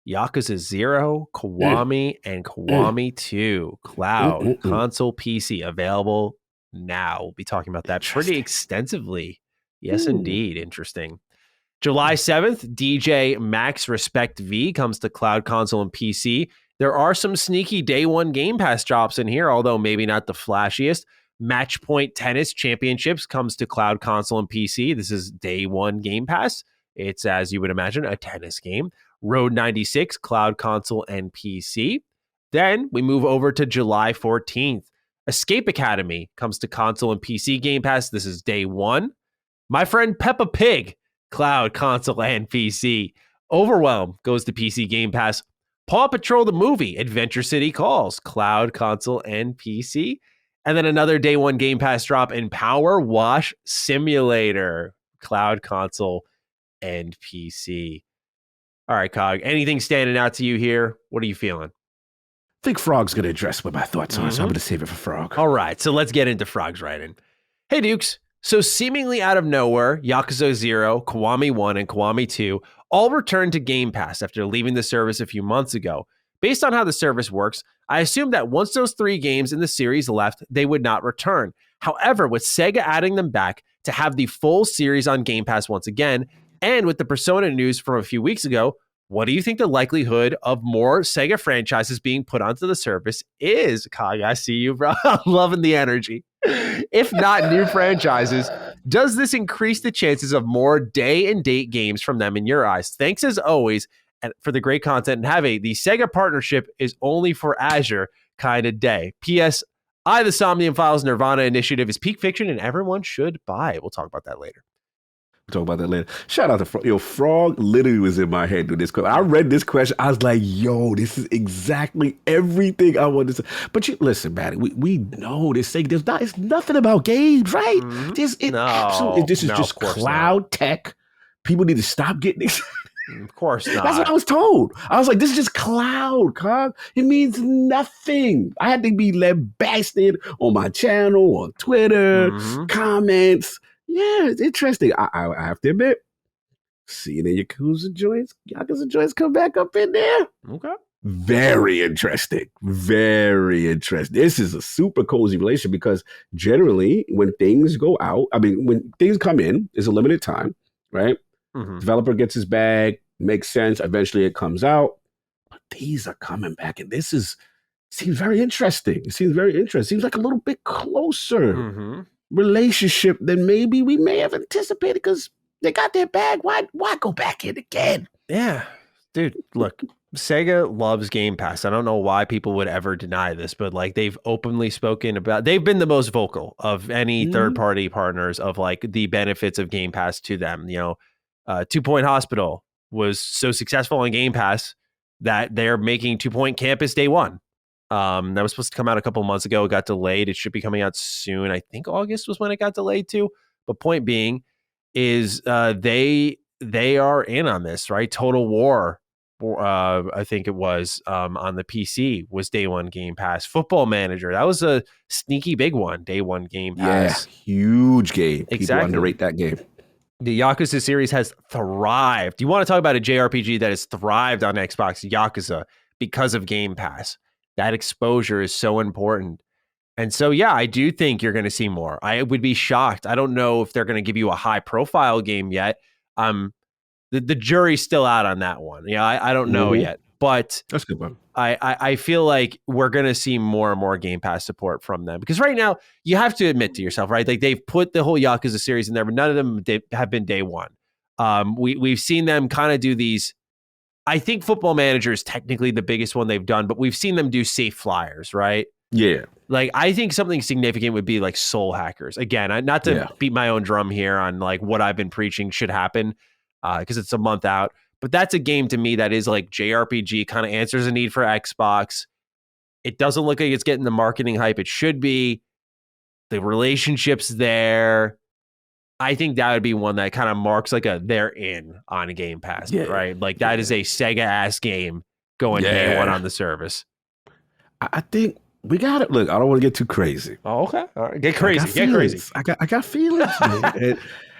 Yakuza 0, Kiwami, and Kiwami 2 Cloud console PC available now. We'll be talking about that pretty extensively. Yes, indeed. Interesting. July 7th, DJ Max Respect V comes to Cloud console and PC. There are some sneaky day one Game Pass drops in here, although maybe not the flashiest. Matchpoint Tennis Championships comes to Cloud console and PC. This is day one Game Pass. It's, as you would imagine, a tennis game. Road 96, Cloud console and PC. Then we move over to July 14th. Escape Academy comes to console and PC Game Pass. This is day one. My friend Peppa Pig, cloud, console, and PC. Overwhelm goes to PC Game Pass. Paw Patrol the movie, Adventure City Calls, cloud, console, and PC. And then another day one Game Pass drop in Power Wash Simulator, cloud, console, and PC. All right, Cog, anything standing out to you here? What are you feeling? I think Frog's going to address what my thoughts are, so I'm going to save it for Frog. All right, so let's get into Frog's writing. Hey, Dukes. So seemingly out of nowhere, Yakuza 0, Kiwami 1, and Kiwami 2 all returned to Game Pass after leaving the service a few months ago. Based on how the service works, I assumed that once those 3 games in the series left, they would not return. However, with Sega adding them back to have the full series on Game Pass once again, and with the Persona news from a few weeks ago, what do you think the likelihood of more Sega franchises being put onto the service is? Cog, I see you, bro. I'm loving the energy. If not new franchises, does this increase the chances of more day and date games from them in your eyes? Thanks as always for the great content, and have the Sega partnership is only for Azure kind of day. P.S. The Somnium Files Nirvana initiative is peak fiction and everyone should buy it. We'll talk about that later. We'll talk about that later. Shout out to Frog. Yo, Frog literally was in my head with this question. I read this question. I was like, yo, this is exactly everything I wanted to say. But listen, Matty, we know this thing. It's nothing about games, right? Mm-hmm. This is just cloud tech. People need to stop getting excited. Of course not. That's what I was told. I was like, this is just cloud, Cog. It means nothing. I had to be lambasted on my channel, on Twitter, comments. Yeah, it's interesting. I have to admit, seeing the Yakuza joints come back up in there. Okay. Very interesting. Very interesting. This is a super cozy relationship because generally when things go out, when things come in, it's a limited time, right? Mm-hmm. Developer gets his bag, makes sense. Eventually it comes out. But these are coming back. And seems very interesting. It seems very interesting. Seems like a little bit closer relationship than maybe we may have anticipated because they got their bag. Why go back in again? Yeah. Dude, look, Sega loves Game Pass. I don't know why people would ever deny this, but like they've openly spoken about, they've been the most vocal of any third-party partners of like the benefits of Game Pass to them. You know, 2 Point Hospital was so successful on Game Pass that they're making 2 Point Campus day one. That was supposed to come out a couple months ago. It got delayed. It should be coming out soon. I think August was when it got delayed too. But point being is they are in on this, right? Total War, I think it was on the PC was day one Game Pass. Football Manager, that was a sneaky big one. Day one Game Pass. Yeah, huge game. Exactly. People underrate that game. The Yakuza series has thrived. You want to talk about a JRPG that has thrived on Xbox? Yakuza, because of Game Pass. That exposure is so important. And so, yeah, I do think you're going to see more. I would be shocked. I don't know if they're going to give you a high profile game yet. The jury's still out on that one. Yeah, I don't know yet. But that's a good one. I feel like we're going to see more and more Game Pass support from them. Because right now, you have to admit to yourself, right? Like they've put the whole Yakuza series in there, but none of them have been day one. We've seen them kind of do these. I think Football Manager is technically the biggest one they've done, but we've seen them do safe flyers, right? Yeah. Like, I think something significant would be like Soul Hackers. Again, not to beat my own drum here on like what I've been preaching should happen because it's a month out. But that's a game to me that is like JRPG, kind of answers a need for Xbox. It doesn't look like it's getting the marketing hype it should be. The relationship's there. I think that would be one that kind of marks like they're in on a Game Pass, right? Like that is a Sega-ass game going day one on the service. I think we got it. Look, I don't want to get too crazy. Oh, okay. All right. Get crazy. Get crazy. I got feelings, man.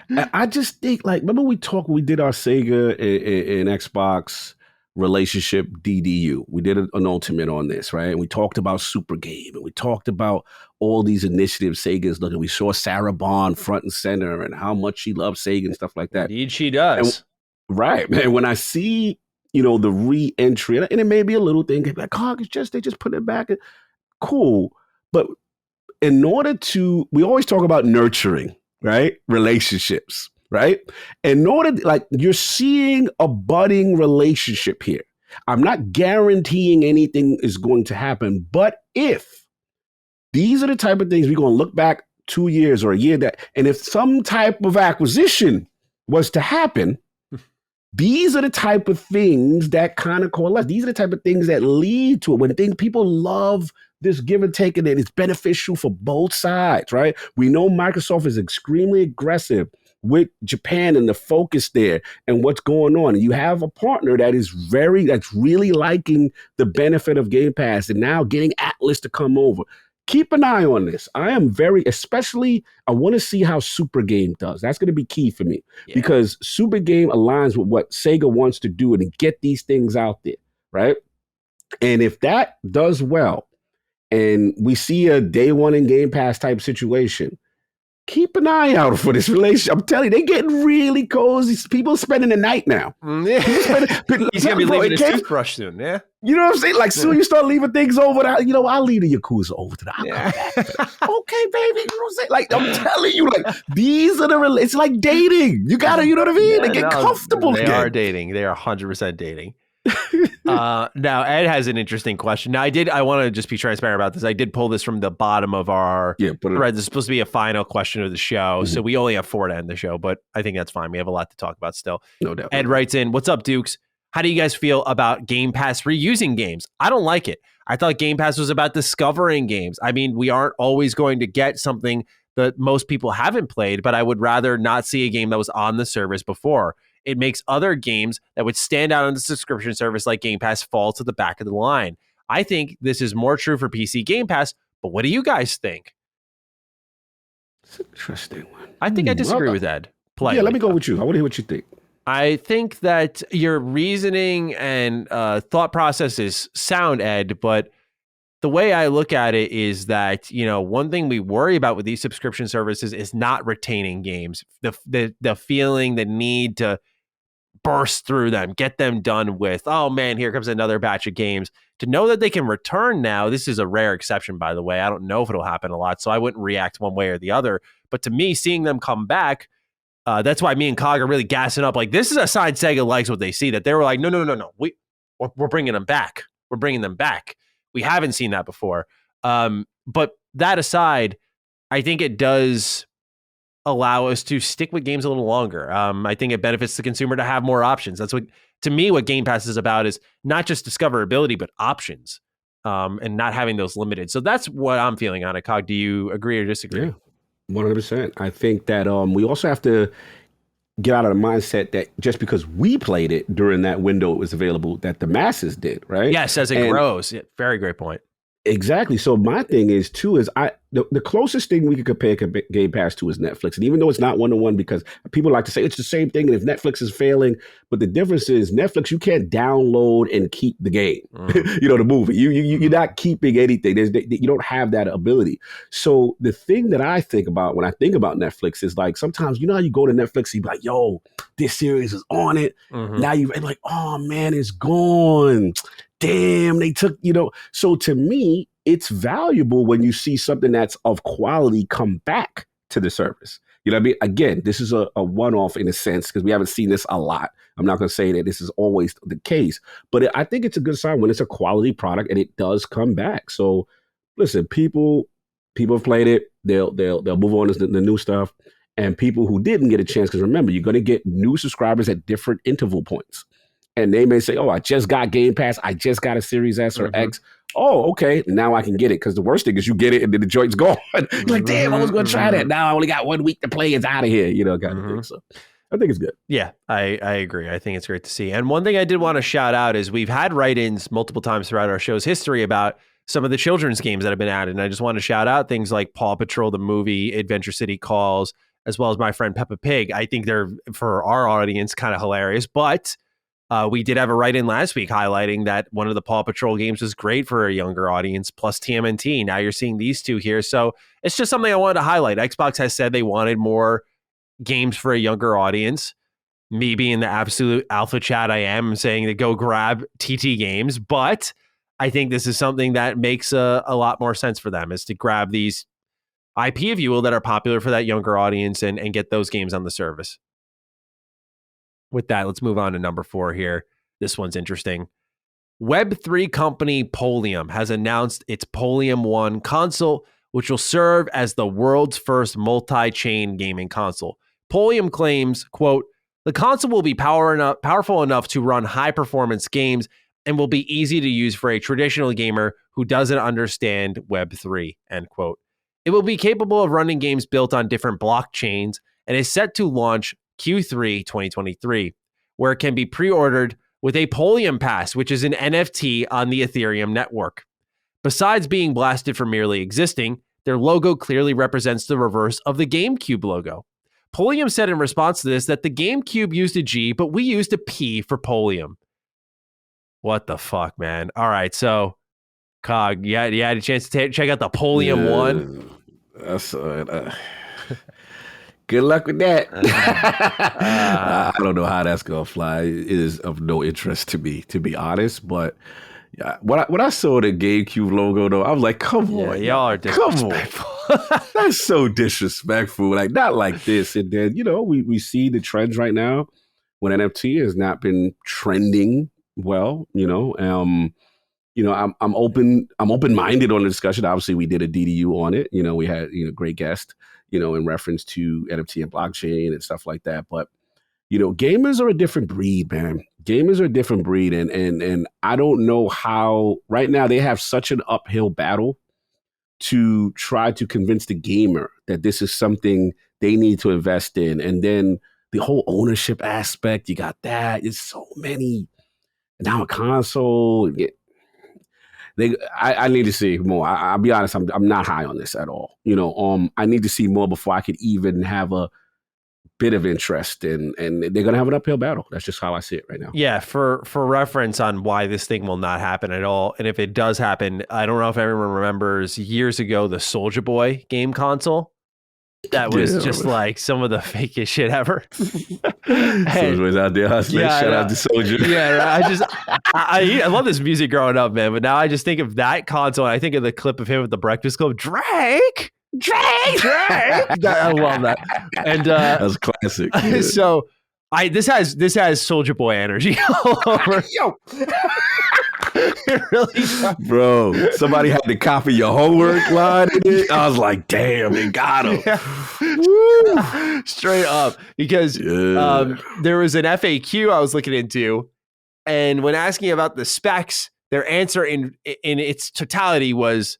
and I just think, like, remember we did our Sega and Xbox relationship DDU. We did an ultimate on this, right? And we talked about Super Game, and we talked about all these initiatives Sega's looking. We saw Sarah Bond front and center and how much she loves Sega and stuff like that. Indeed she does. Right, man. When I see, the re-entry, and it may be a little thing, like, oh, they just put it back. Cool. But in order to, we always talk about nurturing, right? Relationships, right? In order, like, you're seeing a budding relationship here. I'm not guaranteeing anything is going to happen, but if These are the type of things we're going to look back 2 years or a year and if some type of acquisition was to happen, these are the type of things that kind of coalesce. These are the type of things that lead to it. When people love this give and take, and it's beneficial for both sides, right? We know Microsoft is extremely aggressive with Japan and the focus there and what's going on. And you have a partner that's really liking the benefit of Game Pass and now getting Atlas to come over. Keep an eye on this. I want to see how Super Game does. That's going to be key for me because Super Game aligns with what Sega wants to do and get these things out there, right? And if that does well, and we see a day one in Game Pass type situation, keep an eye out for this relationship. I'm telling you, they're getting really cozy. People spending the night now. He's going to be leaving his toothbrush soon, yeah? You know what I'm saying? Like, soon you start leaving things over. I'll leave the Yakuza over to I'll come back. Okay, baby. You know what I'm saying? Like, I'm telling you, like, these are it's like dating. You got to, you know what I mean? They get comfortable They again. Are dating. They are 100% dating. Now Ed has an interesting question. Now I want to just be transparent about this. I did pull this from the bottom of our thread. This is supposed to be a final question of the show. So we only have 4 to end the show, but I think that's fine. We have a lot to talk about still. No doubt. Ed writes in, "What's up, Dukes? How do you guys feel about Game Pass reusing games? I don't like it. I thought Game Pass was about discovering games. I mean, we aren't always going to get something that most people haven't played, but I would rather not see a game that was on the service before. It makes other games that would stand out on the subscription service like Game Pass fall to the back of the line. I think this is more true for PC Game Pass, but what do you guys think?" It's an interesting one. I think I disagree with Ed. Politely. Yeah, let me go with you. I want to hear what you think. I think that your reasoning and thought process is sound, Ed, but the way I look at it is that, one thing we worry about with these subscription services is not retaining games. The feeling, the need to burst through them, get them done with, oh man, here comes another batch of games. To know that they can return now, this is a rare exception, by the way. I don't know if it'll happen a lot, so I wouldn't react one way or the other. But to me, seeing them come back, that's why me and Cog are really gassing up. Like, this is a side Sega likes what they see, that they were like, no. We're bringing them back. We're bringing them back. We haven't seen that before. But that aside, I think it does allow us to stick with games a little longer. I think it benefits the consumer to have more options. That's what Game Pass is about, is not just discoverability, but options, and not having those limited. So that's what I'm feeling on it. Cog, do you agree or disagree? Yeah, 100%. I think that we also have to get out of the mindset that just because we played it during that window it was available, that the masses did, right? Yes, as it grows. Yeah, very great point. Exactly. So my thing is too, is the closest thing we could compare Game Pass to is Netflix. And even though it's not 1-to-1, because people like to say it's the same thing, and if Netflix is failing, but the difference is Netflix, you can't download and keep the game, the movie. You're not keeping anything. You don't have that ability. So the thing that I think about when I think about Netflix is, like, sometimes, how you go to Netflix, you be like, yo, this series is on it. Now you're like, oh man, it's gone. Damn, they took, So to me, it's valuable when you see something that's of quality come back to the service. You know what I mean? Again, this is a one-off in a sense, because we haven't seen this a lot. I'm not going to say that this is always the case, but I think it's a good sign when it's a quality product and it does come back. So listen, people have played it. They'll move on to the new stuff. And people who didn't get a chance, because remember, you're going to get new subscribers at different interval points. And they may say, oh, I just got Game Pass. I just got a Series S or X. Oh, okay. Now I can get it. Because the worst thing is you get it and then the joint's gone. You're like, damn, I was going to try that. Now I only got 1 week to play. It's out of here, kind of thing. So I think it's good. Yeah, I agree. I think it's great to see. And one thing I did want to shout out is we've had write-ins multiple times throughout our show's history about some of the children's games that have been added. And I just want to shout out things like Paw Patrol, the movie, Adventure City Calls, as well as My Friend Peppa Pig. I think they're, for our audience, kind of hilarious. But we did have a write-in last week highlighting that one of the Paw Patrol games was great for a younger audience, plus TMNT. Now you're seeing these two here. So it's just something I wanted to highlight. Xbox has said they wanted more games for a younger audience. Me being the absolute alpha chat I am, saying to go grab TT games. But I think this is something that makes a lot more sense for them, is to grab these IP, if you will, that are popular for that younger audience and get those games on the service. With that, let's move on to number 4 here. This one's interesting. Web3 company Polium has announced its Polium One console which will serve as the world's first multi-chain gaming console. Polium claims, quote, the console will be powerful enough to run high-performance games and will be easy to use for a traditional gamer who doesn't understand Web3, end quote. It will be capable of running games built on different blockchains and is set to launch Q3 2023, where it can be pre-ordered with a Polium Pass, which is an NFT on the Ethereum network. Besides being blasted for merely existing, their logo clearly represents the reverse of the GameCube logo. Polium said in response to this that the GameCube used a G, but we used a P for Polium. What the fuck, man? All right, so Cog, you had a chance to check out the Polium One. That's good luck with that. I don't know how that's gonna fly. It is of no interest to me, to be honest. But when I saw the GameCube logo, though, I was like, "Come on, y'all are disrespectful." That's so disrespectful. Like, not like this. And then we see the trends right now when NFT has not been trending well. I'm open-minded on the discussion. Obviously, we did a DDU on it. We had great guest, in reference to NFT and blockchain and stuff like that. But gamers are a different breed, man. Gamers are a different breed, and I don't know how right now they have such an uphill battle to try to convince the gamer that this is something they need to invest in, and then the whole ownership aspect. You got that. It's so many. Now a console. I need to see more. I'll be honest. I'm not high on this at all. I need to see more before I could even have a bit of interest in, and they're going to have an uphill battle. That's just how I see it right now. Yeah. For reference on why this thing will not happen at all. And if it does happen, I don't know if everyone remembers years ago, the Soulja Boy game console. That was just like some of the fakest shit ever. Soulja Boy's out there hustling. Shout out to Soulja. Yeah, I love this music growing up, man. But now I just think of that console, and I think of the clip of him at the Breakfast Club. Drake. I love that. And that's classic. Yeah. So this has Soulja Boy energy all over. Yo. It really does. Bro, somebody had to copy your homework line in it. I was like, damn, they got him. Yeah. Straight up. Because there was an FAQ I was looking into, and when asking about the specs, their answer in its totality was,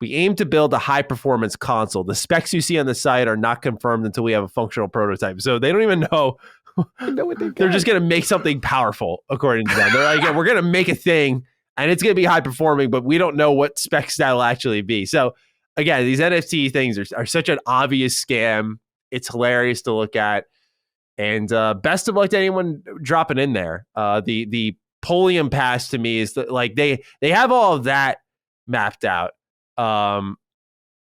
we aim to build a high-performance console. The specs you see on the site are not confirmed until we have a functional prototype. So they don't even know. They're just going to make something powerful, according to them. They're like, yeah, we're going to make a thing, and it's going to be high-performing, but we don't know what specs that'll actually be. So, again, these NFT things are such an obvious scam. It's hilarious to look at. And best of luck to anyone dropping in there. The Polium Pass, to me, is like they have all of that mapped out. And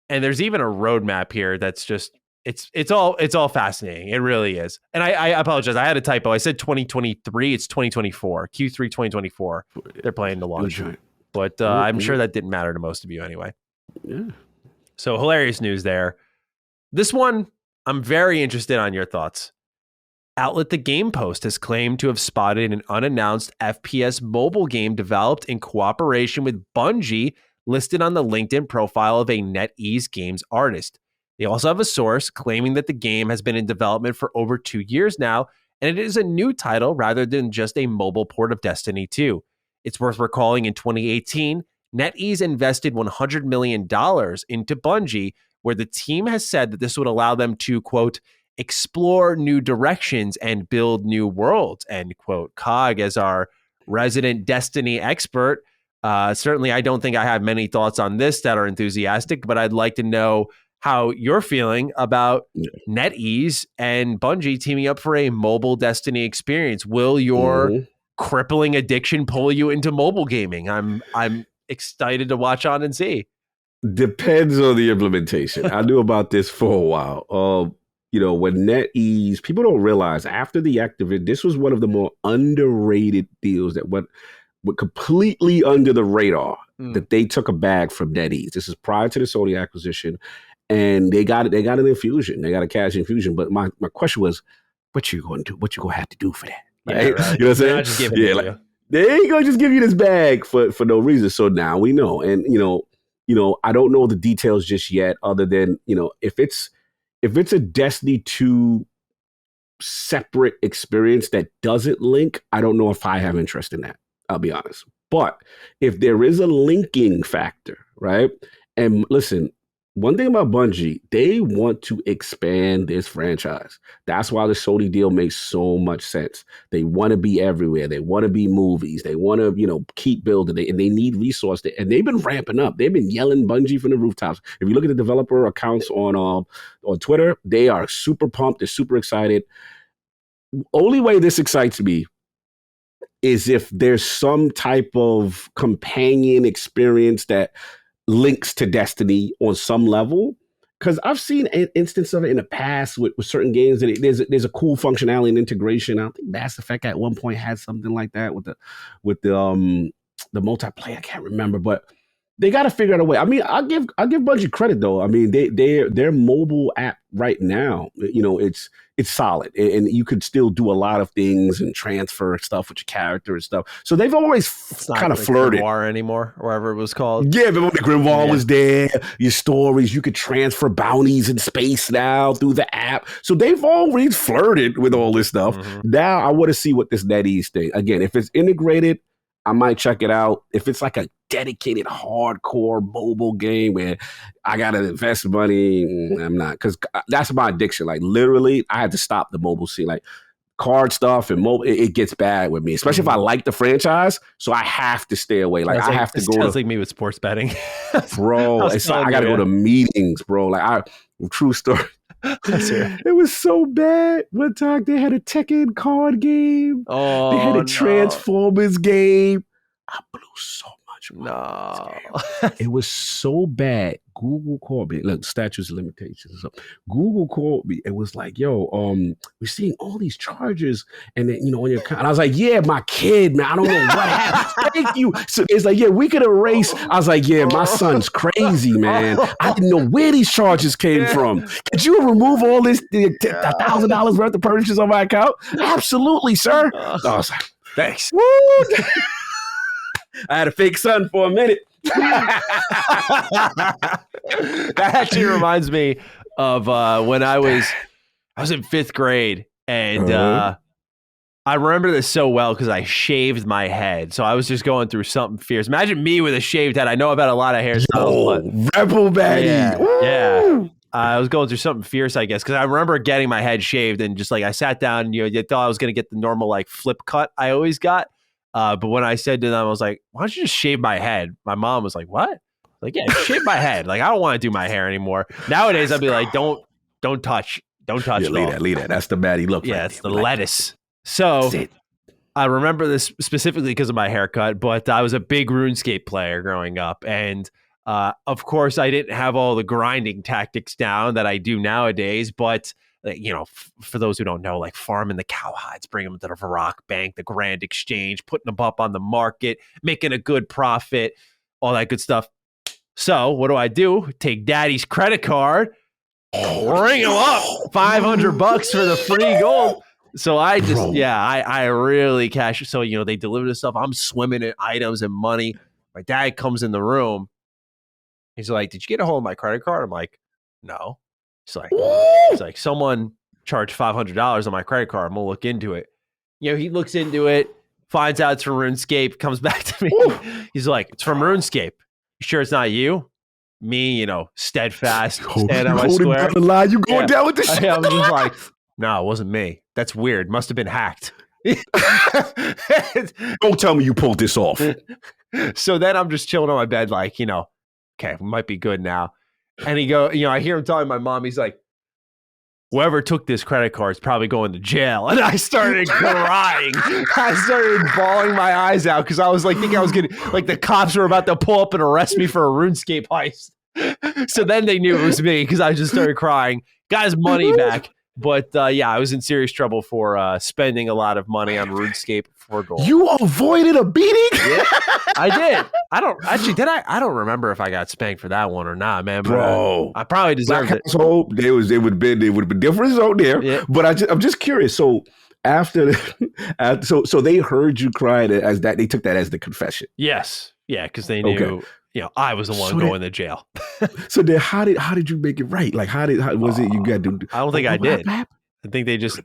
there's even a roadmap here that's just it's all fascinating. It really is. And I apologize, I had a typo. I said 2023. It's 2024. Q3 2024. They're planning to launch. But I'm sure that didn't matter to most of you anyway. Yeah. So hilarious news there. This one, I'm very interested on your thoughts. Outlet The Game Post has claimed to have spotted an unannounced FPS mobile game developed in cooperation with Bungie, listed on the LinkedIn profile of a NetEase Games artist. They also have a source claiming that the game has been in development for over 2 years now, and it is a new title rather than just a mobile port of Destiny 2. It's worth recalling in 2018, NetEase invested $100 million into Bungie, where the team has said that this would allow them to, quote, explore new directions and build new worlds, end quote. Cog, as our resident Destiny expert, certainly, I don't think I have many thoughts on this that are enthusiastic, but I'd like to know how you're feeling about NetEase and Bungie teaming up for a mobile Destiny experience. Will your crippling addiction pull you into mobile gaming? I'm excited to watch on and see. Depends on the implementation. I knew about this for a while. When NetEase, people don't realize after the Activision, this was one of the more underrated deals that went completely under the radar, that they took a bag from NetEase. This is prior to the Sony acquisition, and they got an infusion. They got a cash infusion. But my question was, what you going to do? What you going to have to do for that? Right? Yeah, right. You know what I'm saying? They ain't going to just give you this bag for no reason. So now we know. And, I don't know the details just yet, other than, if it's a Destiny 2 separate experience that doesn't link, I don't know if I have interest in that. I'll be honest. But if there is a linking factor, right? And listen, one thing about Bungie, they want to expand this franchise. That's why the Sony deal makes so much sense. They want to be everywhere. They want to be movies. They want to, keep building it, and they need resources. And they've been ramping up. They've been yelling Bungie from the rooftops. If you look at the developer accounts on Twitter, they are super pumped. They're super excited. Only way this excites me is if there's some type of companion experience that links to Destiny on some level, because I've seen an instance of it in the past with certain games that there's a cool functionality and integration. I don't think Mass Effect at one point had something like that with the multiplayer. I can't remember, but they got to figure out a way. I mean, I'll give Bungie credit though. I mean, their mobile app right now, it's solid, and you could still do a lot of things and transfer stuff with your character and stuff. So they've always kind of flirted. Grimoire anymore, or whatever it was called. Yeah, but when the Grimoire was there, your stories, you could transfer bounties in space now through the app. So they've always flirted with all this stuff. Mm-hmm. Now I want to see what this NetEase thing. Again, if it's integrated, I might check it out. If it's like a dedicated hardcore mobile game where I got to invest money, I'm not, because that's my addiction. Like literally, I had to stop the mobile scene. Like card stuff and mobile, it gets bad with me, especially if I like the franchise. So I have to stay away. Like I have to go. Sounds like me with sports betting, bro. It's like I got to go to meetings, bro. Like true story. It was so bad. One time they had a Tekken card game. Oh, they had a Transformers game. I blew so much money. No. It was so bad. Google called me. Look, statutes of limitations. So Google called me. It was like, yo, we're seeing all these charges, and then on your account. And I was like, yeah, my kid, man. I don't know what happened. Thank you. So it's like, yeah, we could erase. I was like, yeah, my son's crazy, man. I didn't know where these charges came from. Could you remove all this $1,000 worth of purchases on my account? Absolutely, sir. I was like, thanks. Woo! I had a fake son for a minute. That actually reminds me of when I was in 5th grade, and I remember this so well because I shaved my head. So I was just going through something fierce. Imagine me with a shaved head. I know I've had a lot of hairstyles, but rebel baddie. Yeah. I was going through something fierce, I guess, because I remember getting my head shaved and just like I sat down and you thought I was going to get the normal like flip cut I always got. But when I said to them, I was like, why don't you just shave my head? My mom was like, what? Like, yeah, shave my head. Like, I don't want to do my hair anymore. Nowadays, I'd be like, don't touch. Don't touch it. Leave that. That's the baddie look. Yeah, it's the lettuce. So I remember this specifically because of my haircut, but I was a big RuneScape player growing up. And of course, I didn't have all the grinding tactics down that I do nowadays, but for those who don't know, like farming the cowhides, bringing them to the Varrock Bank, the Grand Exchange, putting them up on the market, making a good profit, all that good stuff. So what do? Take daddy's credit card, ring him up, $500 for the free gold. So I just, I really cash it. So, they deliver this stuff. I'm swimming in items and money. My dad comes in the room. He's like, did you get a hold of my credit card? I'm like, no. It's like someone charged $500 on my credit card. I'm gonna look into it. He looks into it, finds out it's from RuneScape, comes back to me. He's like, it's from RuneScape. You sure it's not you? Me, steadfast, stand on my square. You going down with this shit? I'm just like, no, it wasn't me. That's weird. Must have been hacked. Don't tell me you pulled this off. So then I'm just chilling on my bed, like, okay, we might be good now. And he go, I hear him telling my mom, he's like, whoever took this credit card is probably going to jail. And I started crying. I started bawling my eyes out because I was like, thinking I was getting, like the cops were about to pull up and arrest me for a RuneScape heist. So then they knew it was me because I just started crying. Got his money back. But I was in serious trouble for spending a lot of money on RuneScape for gold. You avoided a beating? Yeah, I did. I don't remember if I got spanked for that one or not, man. Bro, I probably deserved it. So it would have been different zone there. Yeah. But I'm just curious. So so they heard you crying as that. They took that as the confession. Yes. Yeah, because they knew. Okay. I was the one going to jail. So then how did you make it right? Like how was it you got to I don't think I did. I think they just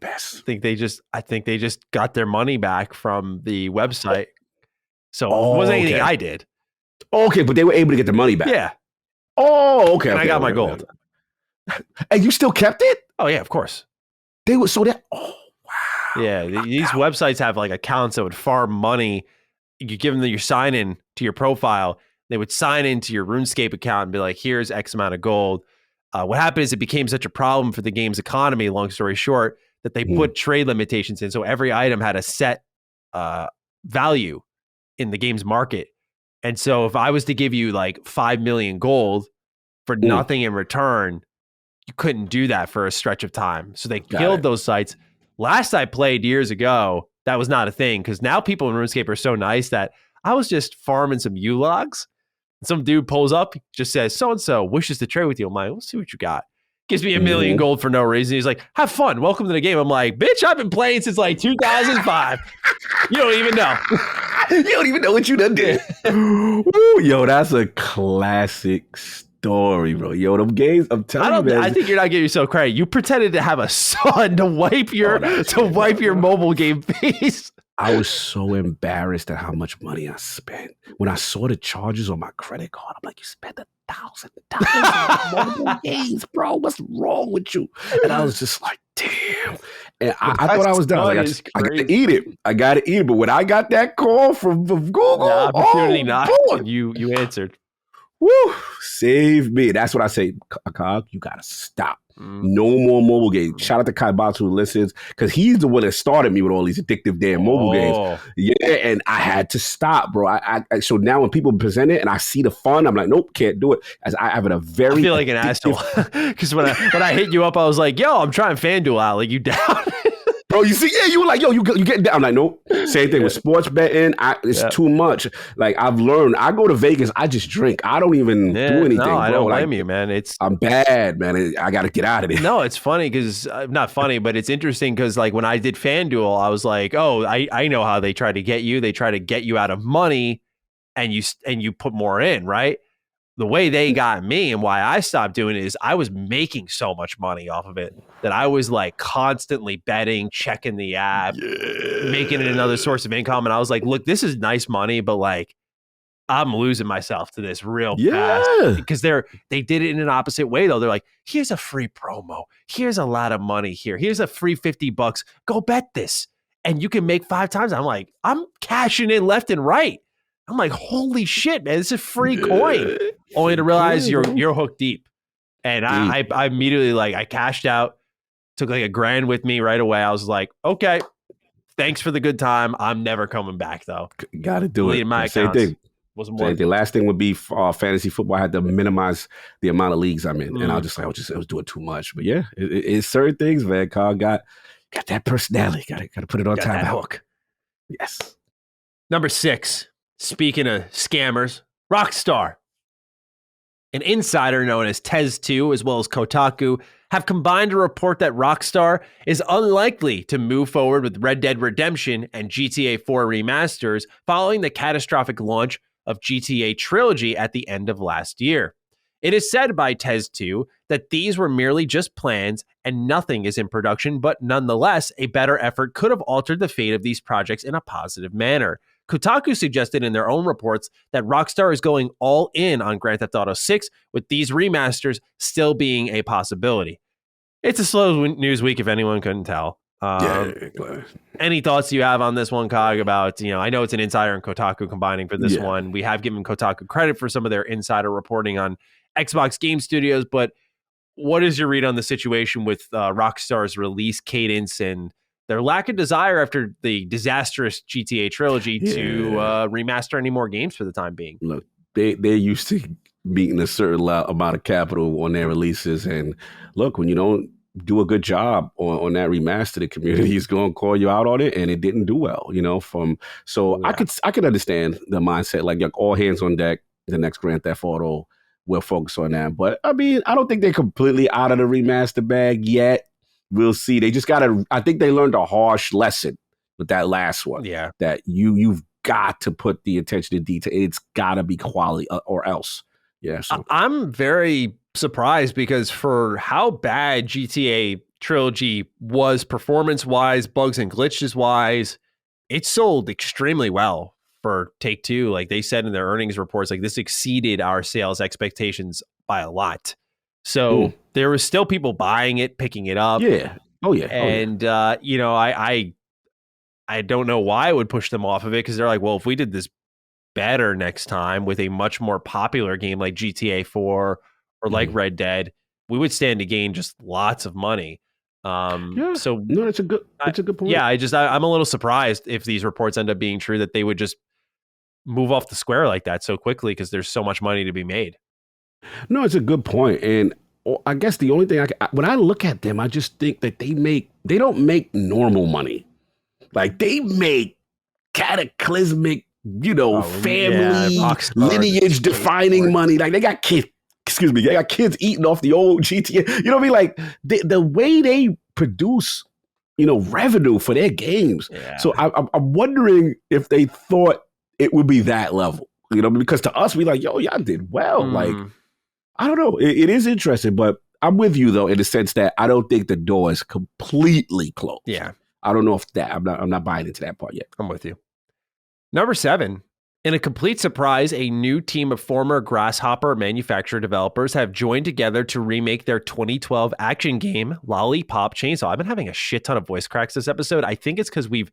I think they just got their money back from the website. So it wasn't anything I did. Okay, but they were able to get the money back. Yeah. Oh, okay. And I got my gold. And you still kept it? Oh yeah, of course. They were so that. Oh wow. Yeah, these websites have like accounts that would farm money. You give them your sign in to your profile. They would sign into your RuneScape account and be like, "Here's X amount of gold." What happened is it became such a problem for the game's economy. Long story short, that they put trade limitations in, so every item had a set value in the game's market. And so if I was to give you like 5 million gold for nothing in return, you couldn't do that for a stretch of time. So they killed those sites. Last I played years ago, that was not a thing, because now people in RuneScape are so nice that I was just farming some U-logs. Some dude pulls up, just says, so-and-so wishes to trade with you. I'm like, let's see what you got. Gives me 1 million gold for no reason. He's like, have fun. Welcome to the game. I'm like, bitch, I've been playing since like 2005. You don't even know. You don't even know what you done did. Ooh, yo, that's a classic story, bro. Yo, them games, I'm telling you, man. I think you're not giving yourself credit. You pretended to have a son to wipe your mobile game face. I was so embarrassed at how much money I spent. When I saw the charges on my credit card, I'm like, you spent $1,000 on mobile games, bro. What's wrong with you? And I was just like, damn. And I thought I was done. I was like, I got to eat it. I got to eat it. But when I got that call from Google, opportunity knocked, you answered. Woo, save me. That's what I say. Cog, you got to stop. No more mobile games. Shout out to Kai Batu who listens, because he's the one that started me with all these addictive damn mobile games. Yeah, and I had to stop, bro. So now when people present it and I see the fun, I'm like, nope, can't do it. As I have a very I feel like an asshole, because when I hit you up, I was like, yo, I'm trying FanDuel out. Like, you down? Bro, you see, you were like, yo, you get down. I'm like, nope. Same thing with sports betting. It's too much. Like, I've learned. I go to Vegas, I just drink. I don't even do anything. No, I don't blame you, man. I'm bad, man. I got to get out of there. No, it's funny because not funny, but it's interesting because like when I did FanDuel, I was like, oh, I know how they try to get you. They try to get you out of money, and you put more in, right? The way they got me and why I stopped doing it is I was making so much money off of it that I was like constantly betting, checking the app, making it another source of income. And I was like, look, this is nice money, but like I'm losing myself to this real fast, because they did it in an opposite way though. They're like, here's a free promo. Here's a lot of money here. Here's a free $50. Go bet this. And you can make 5 times. I'm like, I'm cashing in left and right. I'm like, holy shit, man, this is free coin. Only to realize you're hooked deep. And I immediately, like, I cashed out, took like $1,000 with me right away. I was like, okay, thanks for the good time. I'm never coming back though. Got to do it. My Same thing. The last thing would be fantasy football. I had to minimize the amount of leagues I'm in. And I was just like, I was doing too much. But yeah, it's certain things, man. Cog got that personality. Got to put it on time. Hook. Yes. Number 6. Speaking of scammers, Rockstar. An insider known as Tez2, as well as Kotaku, have combined to report that Rockstar is unlikely to move forward with Red Dead Redemption and GTA 4 remasters following the catastrophic launch of GTA Trilogy at the end of last year. It is said by Tez2 that these were merely just plans and nothing is in production, but nonetheless, a better effort could have altered the fate of these projects in a positive manner. Kotaku suggested in their own reports that Rockstar is going all in on Grand Theft Auto 6, with these remasters still being a possibility. It's a slow news week, if anyone couldn't tell. Any thoughts you have on this one, Cog, about, I know it's an insider and Kotaku combining for this one. We have given Kotaku credit for some of their insider reporting on Xbox Game Studios, but what is your read on the situation with Rockstar's release cadence and their lack of desire after the disastrous GTA trilogy to remaster any more games for the time being? Look, they're used to meeting a certain amount of capital on their releases. And look, when you don't do a good job on that remaster, the community is going to call you out on it, and it didn't do well, I could understand the mindset, like all hands on deck, the next Grand Theft Auto, we'll focus on that. But I mean, I don't think they're completely out of the remaster bag yet. We'll see. They just I think they learned a harsh lesson with that last one. Yeah. That you've got to put the attention to detail. It's got to be quality or else. Yeah. So I'm very surprised because for how bad GTA Trilogy was performance-wise, bugs and glitches wise, it sold extremely well for Take-Two. Like they said in their earnings reports, like this exceeded our sales expectations by a lot. So there was still people buying it, picking it up. Yeah. Oh yeah. And you know, I don't know why I would push them off of it because they're like, well, if we did this better next time with a much more popular game like GTA 4 or like Red Dead, we would stand to gain just lots of money. So no, it's a good point. Yeah, I'm a little surprised if these reports end up being true that they would just move off the square like that so quickly because there's so much money to be made. No, it's a good point. And I guess the only thing when I look at them, I just think that they don't make normal money. Like they make cataclysmic, family lineage defining money. Like they got kids. Excuse me, they got kids eating off the old GTA. You know what I mean? Like the way they produce, revenue for their games. Yeah. So I'm wondering if they thought it would be that level. Because to us, we like, yo, y'all did well. Like, I don't know. It is interesting, but I'm with you though in the sense that I don't think the door is completely closed. Yeah. I don't know if that I'm not buying into that part yet. I'm with you. Number 7, in a complete surprise, a new team of former Grasshopper manufacturer developers have joined together to remake their 2012 action game, Lollipop Chainsaw. I've been having a shit ton of voice cracks this episode. I think it's because we've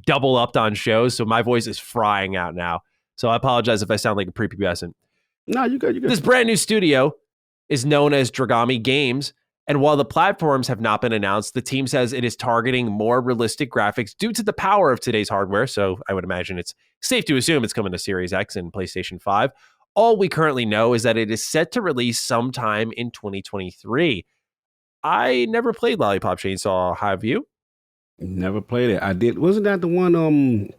double upped on shows, so my voice is frying out now. So I apologize if I sound like a prepubescent. No, you good. This brand new studio is known as Dragami Games. And while the platforms have not been announced, the team says it is targeting more realistic graphics due to the power of today's hardware. So I would imagine it's safe to assume it's coming to Series X and PlayStation 5. All we currently know is that it is set to release sometime in 2023. I never played Lollipop Chainsaw. Have you? Never played it. I did. Wasn't that the one?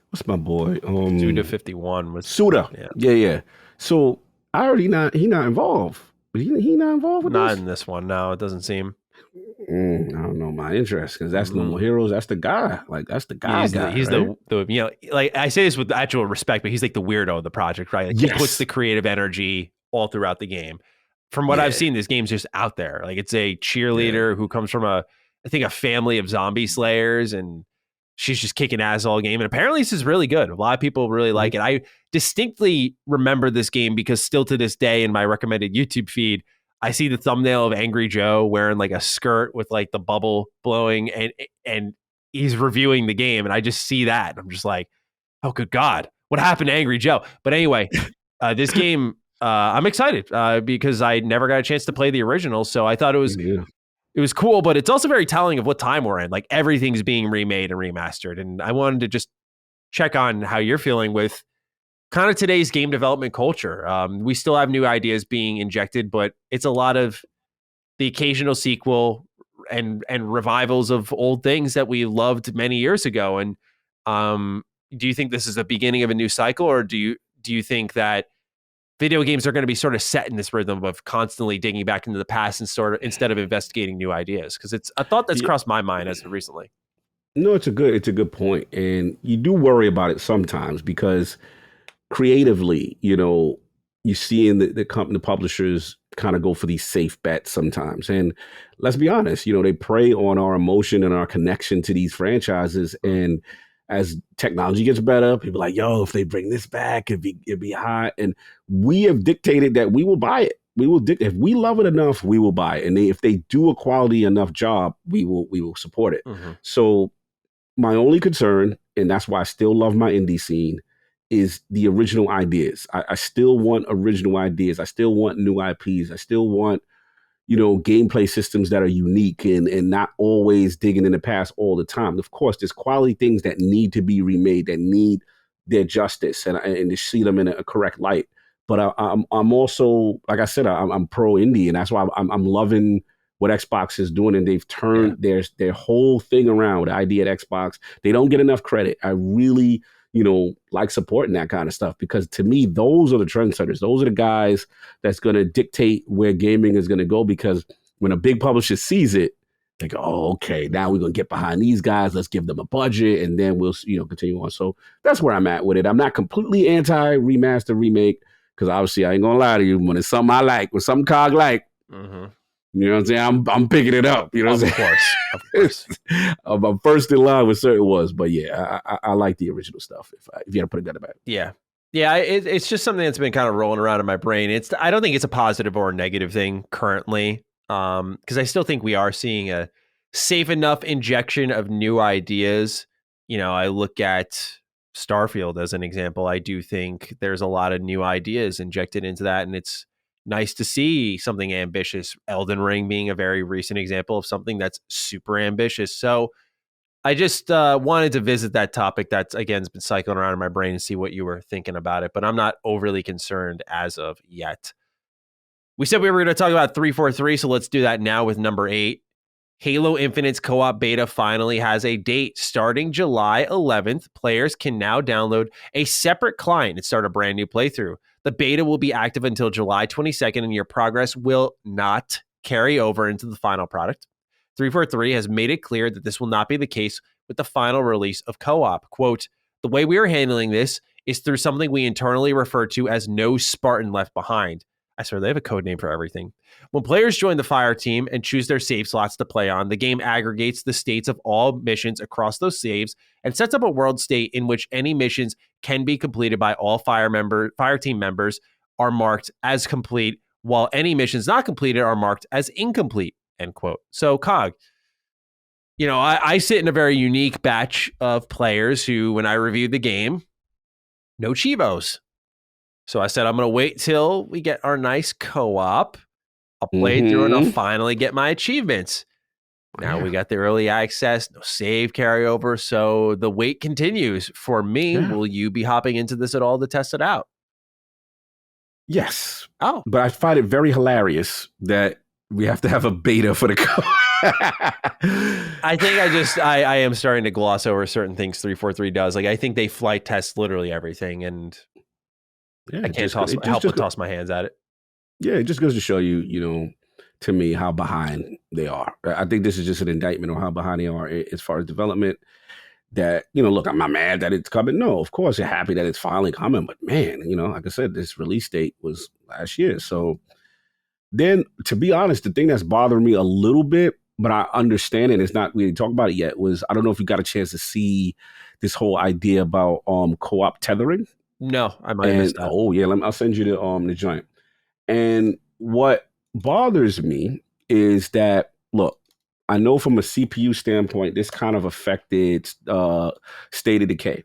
What's my boy? Suda 51 was Suda. Yeah. So I already he not involved. But he not involved with not this? In this one. No, it doesn't seem. I don't know my interest because that's No More Heroes. That's the guy. Like that's the guy. He's right? the like I say this with actual respect, but he's like the weirdo of the project, right? Like He puts the creative energy all throughout the game. From what I've seen, this game's just out there. Like it's a cheerleader who comes from I think a family of zombie slayers, and she's just kicking ass all game. And apparently this is really good. A lot of people really like it. I distinctly remember this game because still to this day in my recommended YouTube feed, I see the thumbnail of Angry Joe wearing like a skirt with like the bubble blowing and he's reviewing the game. And I just see that. I'm just like, oh, good God, what happened to Angry Joe? But anyway, this game, I'm excited because I never got a chance to play the original. So I thought it was cool, but it's also very telling of what time we're in. Like everything's being remade and remastered. And I wanted to just check on how you're feeling with kind of today's game development culture. We still have new ideas being injected, but it's a lot of the occasional sequel and revivals of old things that we loved many years ago. And do you think this is the beginning of a new cycle, or do you think that video games are going to be sort of set in this rhythm of constantly digging back into the past and sort of instead of investigating new ideas? Because it's a thought that's crossed my mind as of recently. No, it's a good point, and you do worry about it sometimes because creatively, you see in the company, the publishers kind of go for these safe bets sometimes. And let's be honest, they prey on our emotion and our connection to these franchises. And as technology gets better, people are like, yo, if they bring this back, it'd be hot. And we have dictated that we will buy it. If we love it enough, we will buy it. And if they do a quality enough job, we will support it. Mm-hmm. So my only concern, and that's why I still love my indie scene, is the original ideas. I still want original ideas. I still want new IPs. I still want, gameplay systems that are unique and not always digging in the past all the time. Of course, there's quality things that need to be remade, that need their justice and to see them in a correct light. But I'm also, like I said, I'm pro indie, and that's why I'm loving what Xbox is doing, and they've turned their whole thing around with the idea at Xbox. They don't get enough credit. I really like supporting that kind of stuff because to me, those are the trendsetters. Those are the guys that's going to dictate where gaming is going to go, because when a big publisher sees it, They go, oh, okay, now we're gonna get behind these guys. Let's give them a budget, and then we'll continue on. So that's where I'm at with it. I'm not completely anti remaster remake because obviously I ain't gonna lie to you. When it's something I like, when something Cog like, you know what I'm saying? I'm picking it up. You know what I'm saying? Of course. I'm first in line with certain ones, but yeah, I like the original stuff. If you had to put it that back, yeah. It's just something that's been kind of rolling around in my brain. I don't think it's a positive or a negative thing currently, because I still think we are seeing a safe enough injection of new ideas. I look at Starfield as an example. I do think there's a lot of new ideas injected into that, and it's nice to see something ambitious. Elden Ring being a very recent example of something that's super ambitious. So I just wanted to visit that topic that's, again, has been cycling around in my brain and see what you were thinking about it, but I'm not overly concerned as of yet. We said we were going to talk about 343, so let's do that now with number 8. Halo Infinite's co-op beta finally has a date. Starting July 11th, players can now download a separate client and start a brand new playthrough. The beta will be active until July 22nd, and your progress will not carry over into the final product. 343 has made it clear that this will not be the case with the final release of co-op. Quote, the way we are handling this is through something we internally refer to as no Spartan left behind. I swear they have a code name for everything. When players join the fire team and choose their save slots to play on, the game aggregates the states of all missions across those saves and sets up a world state in which any missions can be completed by all fire team members are marked as complete, while any missions not completed are marked as incomplete, end quote. So, Cog, I sit in a very unique batch of players who, when I reviewed the game, no Chivos. So I said, I'm going to wait till we get our nice co-op. I'll play through and I'll finally get my achievements. Now we got the early access, no save carryover. So the wait continues. For me, will you be hopping into this at all to test it out? Yes. Oh. But I find it very hilarious that we have to have a beta for the co-op. I think I am starting to gloss over certain things 343 does. Like, I think they flight test literally everything, and I can't help but toss my hands at it. Yeah, it just goes to show you, to me, how behind they are. I think this is just an indictment on how behind they are as far as development. That, look, I'm not mad that it's coming. No, of course, you're happy that it's finally coming. But man, like I said, this release date was last year. So then, to be honest, the thing that's bothering me a little bit, but I understand it, it's not really talked about it yet, was I don't know if you got a chance to see this whole idea about co-op tethering. No, I might have missed that. Oh yeah, I'll send you the joint. And what bothers me is that, look, I know from a CPU standpoint, this kind of affected State of Decay.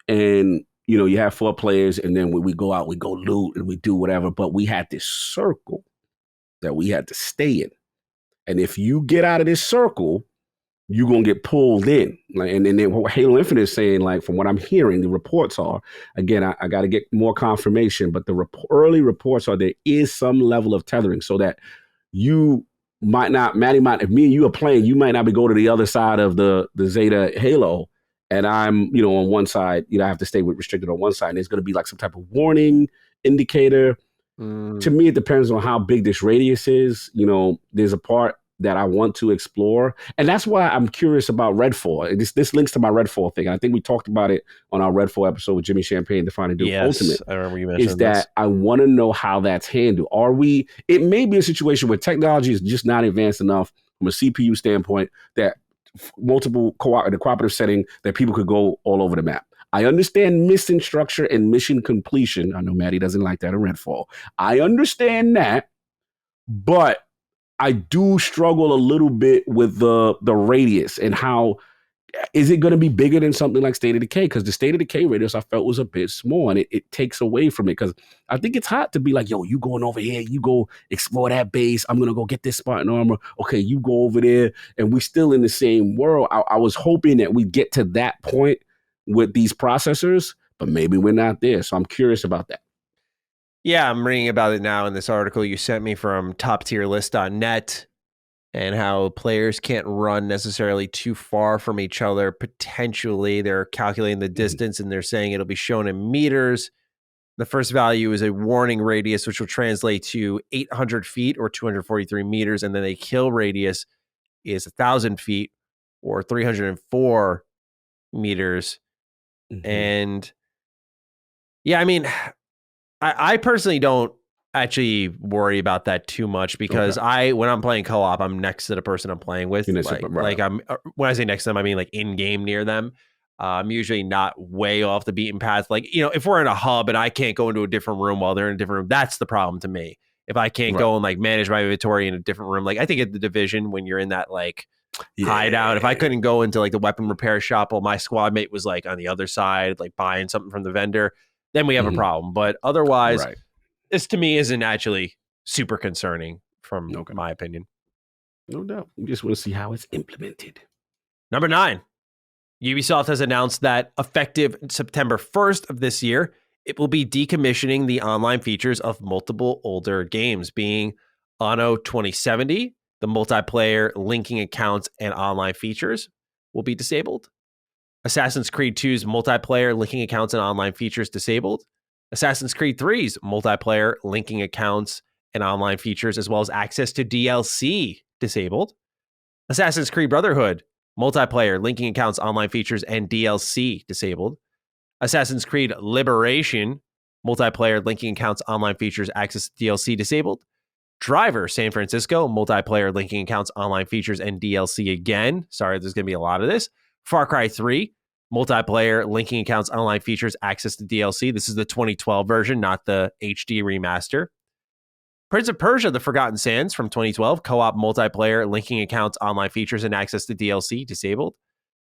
And, you have 4 players, and then when we go out, we go loot and we do whatever. But we had this circle that we had to stay in. And if you get out of this circle, you're going to get pulled in. And then what Halo Infinite is saying, like, from what I'm hearing, the reports are, again, I got to get more confirmation, but the early reports are there is some level of tethering so that you might not, Matty might, if me and you are playing, you might not be going to the other side of the Zeta Halo, and I'm, on one side, I have to stay with restricted on one side, and there's going to be like some type of warning indicator. To me, it depends on how big this radius is. There's a part that I want to explore. And that's why I'm curious about Redfall. This links to my Redfall thing. I think we talked about it on our Redfall episode with Jimmy Champagne, Defining Duke Ultimate. I remember you mentioned is that this. I want to know how that's handled. It may be a situation where technology is just not advanced enough from a CPU standpoint that multiple in a cooperative setting that people could go all over the map. I understand mission structure and mission completion. I know Matty doesn't like that in Redfall. I understand that, but I do struggle a little bit with the radius and how is it going to be bigger than something like State of Decay? Because the State of Decay radius I felt was a bit small, and it takes away from it. Because I think it's hot to be like, yo, you going over here, you go explore that base. I'm going to go get this Spartan armor. Okay, you go over there, and we still in the same world. I was hoping that we get to that point with these processors, but maybe we're not there. So I'm curious about that. Yeah, I'm reading about it now in this article you sent me from toptierlist.net, and how players can't run necessarily too far from each other. Potentially, they're calculating the distance, and they're saying it'll be shown in meters. The first value is a warning radius, which will translate to 800 feet or 243 meters, and then a kill radius is 1,000 feet or 304 meters. Mhm. And yeah, I mean, I personally don't actually worry about that too much because when I'm playing co-op, I'm next to the person I'm playing with. Like I'm when I say next to them, I mean like in game near them. I'm usually not way off the beaten path. Like, if we're in a hub and I can't go into a different room while they're in a different room, that's the problem to me. If I can't go and like manage my inventory in a different room, like I think at the Division when you're in that like hideout, if I couldn't go into like the weapon repair shop while my squad mate was like on the other side, like buying something from the vendor, then we have a problem. But otherwise, this to me isn't actually super concerning from my opinion. No doubt. You just want to see how it's implemented. Number 9, Ubisoft has announced that effective September 1st of this year, it will be decommissioning the online features of multiple older games, being Anno 2070, the multiplayer linking accounts and online features will be disabled. Assassin's Creed 2's multiplayer linking accounts and online features disabled. Assassin's Creed 3's multiplayer linking accounts and online features, as well as access to DLC, disabled. Assassin's Creed Brotherhood, multiplayer linking accounts, online features, and DLC, disabled. Assassin's Creed Liberation, multiplayer linking accounts, online features, access to DLC, disabled. Driver San Francisco, multiplayer linking accounts, online features, and DLC again. Sorry, there's going to be a lot of this. Far Cry 3, multiplayer linking accounts, online features, access to DLC. This is the 2012 version, not the HD remaster. Prince of Persia, The Forgotten Sands from 2012, co-op multiplayer linking accounts, online features, and access to DLC, disabled.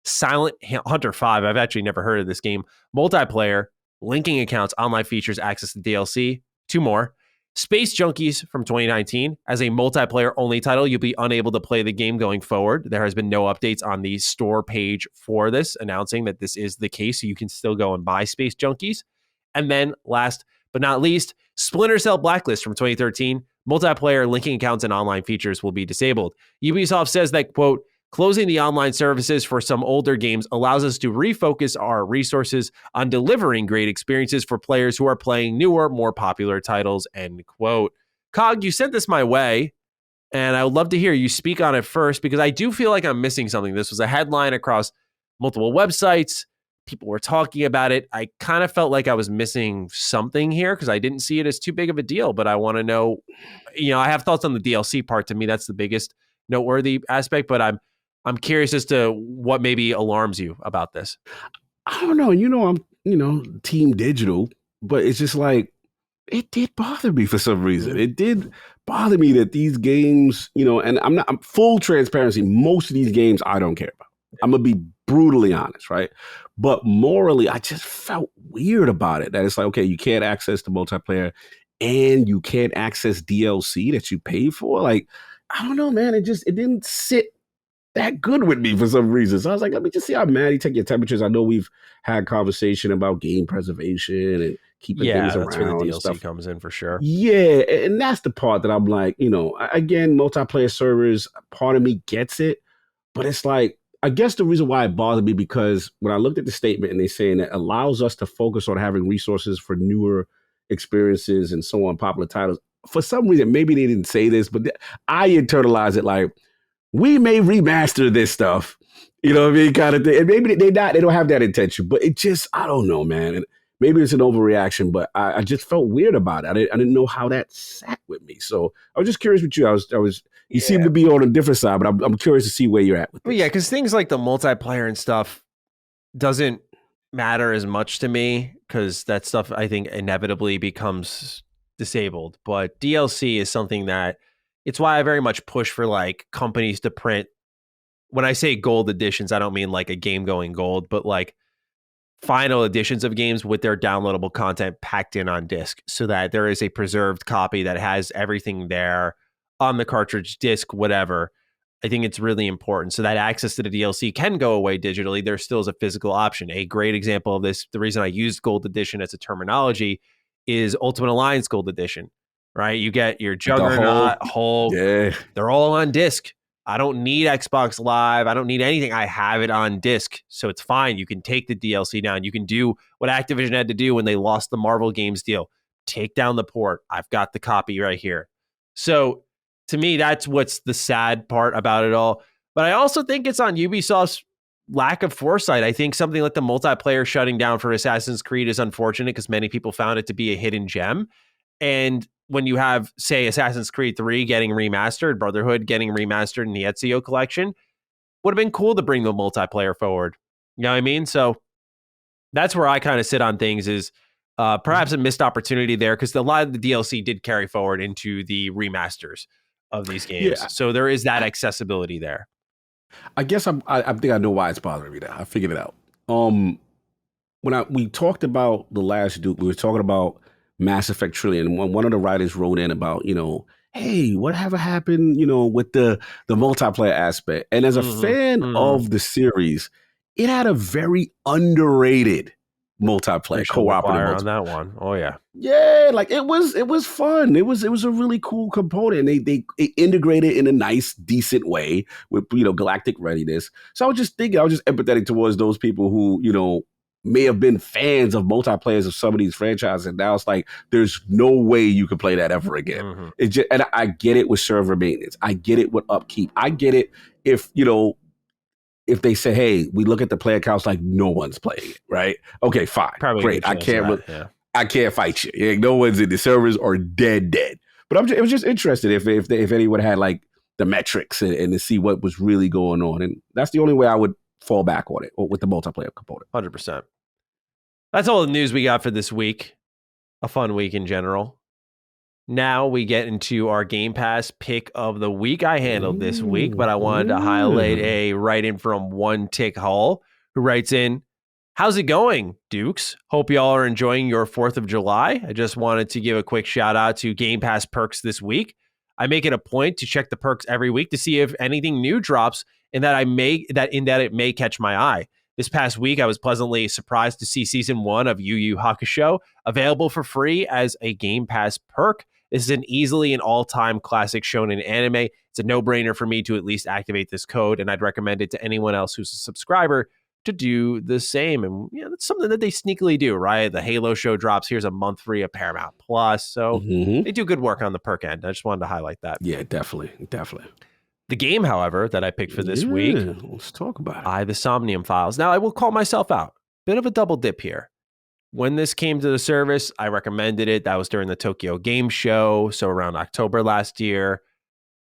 Silent Hunter 5, I've actually never heard of this game. Multiplayer, linking accounts, online features, access to DLC. 2 more. Space Junkies from 2019. As a multiplayer-only title, you'll be unable to play the game going forward. There has been no updates on the store page for this, announcing that this is the case, so you can still go and buy Space Junkies. And then, last but not least, Splinter Cell Blacklist from 2013. Multiplayer linking accounts and online features will be disabled. Ubisoft says that, quote, closing the online services for some older games allows us to refocus our resources on delivering great experiences for players who are playing newer, more popular titles, end quote. Cog, you sent this my way, and I would love to hear you speak on it first because I do feel like I'm missing something. This was a headline across multiple websites. People were talking about it. I kind of felt like I was missing something here because I didn't see it as too big of a deal, but I want to know, I have thoughts on the DLC part. To me, that's the biggest noteworthy aspect, but I'm curious as to what maybe alarms you about this. I don't know. I'm, team digital, but it's just like, it did bother me for some reason. It did bother me that these games, and I'm full transparency. Most of these games I don't care about. I'm going to be brutally honest, right? But morally, I just felt weird about it. That it's like, okay, you can't access the multiplayer and you can't access DLC that you paid for. Like, I don't know, man. It didn't sit that good with me for some reason. So I was like, let me just see how Matty take your temperatures. I know we've had conversation about game preservation and keeping things around. That's where the DLC stuff comes in for sure. Yeah, and that's the part that I'm like, again, multiplayer servers, part of me gets it, but it's like, I guess the reason why it bothered me because when I looked at the statement and they're saying that allows us to focus on having resources for newer experiences and so on, popular titles. For some reason, maybe they didn't say this, but I internalize it like, we may remaster this stuff, you know what I mean, kind of thing. And maybe they don't have that intention, but it just, I don't know, man. And maybe it's an overreaction, but I just felt weird about it. I didn't know how that sat with me. So I was just curious with you. You seem to be on a different side, but I'm curious to see where you're at with this. Well, yeah, because things like the multiplayer and stuff doesn't matter as much to me because that stuff I think inevitably becomes disabled. But DLC is something that it's why I very much push for like companies to print. When I say gold editions, I don't mean like a game going gold, but like final editions of games with their downloadable content packed in on disc so that there is a preserved copy that has everything there on the cartridge, disc, whatever. I think it's really important so that access to the DLC can go away digitally. There still is a physical option. A great example of this, the reason I used Gold Edition as a terminology is Ultimate Alliance Gold Edition, right? You get your Juggernaut, Hulk. Yeah. They're all on disc. I don't need Xbox Live. I don't need anything. I have it on disc, so it's fine. You can take the DLC down. You can do what Activision had to do when they lost the Marvel Games deal. Take down the port. I've got the copy right here. So to me, that's what's the sad part about it all. But I also think it's on Ubisoft's lack of foresight. I think something like the multiplayer shutting down for Assassin's Creed is unfortunate because many people found it to be a hidden gem. And when you have, say, Assassin's Creed 3 getting remastered, Brotherhood getting remastered in the Ezio collection, would have been cool to bring the multiplayer forward. You know what I mean? So that's where I kind of sit on things is perhaps a missed opportunity there because a lot of the DLC did carry forward into the remasters of these games. Yeah, So there is that accessibility there. I guess I think I know why it's bothering me now. I figured it out. When we talked about the last Duke, we were talking about Mass Effect Trillion. And one of the writers wrote in about, hey, whatever happened, with the multiplayer aspect. And as a fan of the series, it had a very underrated multiplayer, cooperative multiplayer on that one. Oh yeah. Yeah, like it was fun. It was a really cool component. They integrated in a nice, decent way with galactic readiness. So I was just empathetic towards those people who may have been fans of multiplayers of some of these franchises, and now it's like there's no way you can play that ever again. It just, and I get it with server maintenance. I get it with upkeep. I get it if if they say, hey, we look at the player counts like no one's playing it, right? Okay, fine, probably great. I can't fight you. Yeah, no one's in the servers are dead. But it was just interested if anyone had like the metrics and to see what was really going on, and that's the only way I would fall back on it with the multiplayer component. 100%. That's all the news we got for this week. A fun week in general. Now we get into our Game Pass pick of the week. I handled this week, but I wanted to highlight a write-in from One Tick Hull, who writes in, how's it going, Dukes? Hope y'all are enjoying your 4th of July. I just wanted to give a quick shout out to Game Pass perks this week. I make it a point to check the perks every week to see if anything new drops and that it may catch my eye. This past week, I was pleasantly surprised to see Season 1 of Yu Yu Hakusho available for free as a Game Pass perk. This is an easily an all-time classic shonen anime. It's a no-brainer for me to at least activate this code, and I'd recommend it to anyone else who's a subscriber to do the same. And that's something that they sneakily do, right? The Halo show drops. Here's a month free of Paramount Plus. So they do good work on the perk end. I just wanted to highlight that. Yeah, definitely. The game, however, that I picked for this week, let's talk about it. The Somnium Files. Now, I will call myself out. Bit of a double dip here. When this came to the service, I recommended it. That was during the Tokyo Game Show, so around October last year.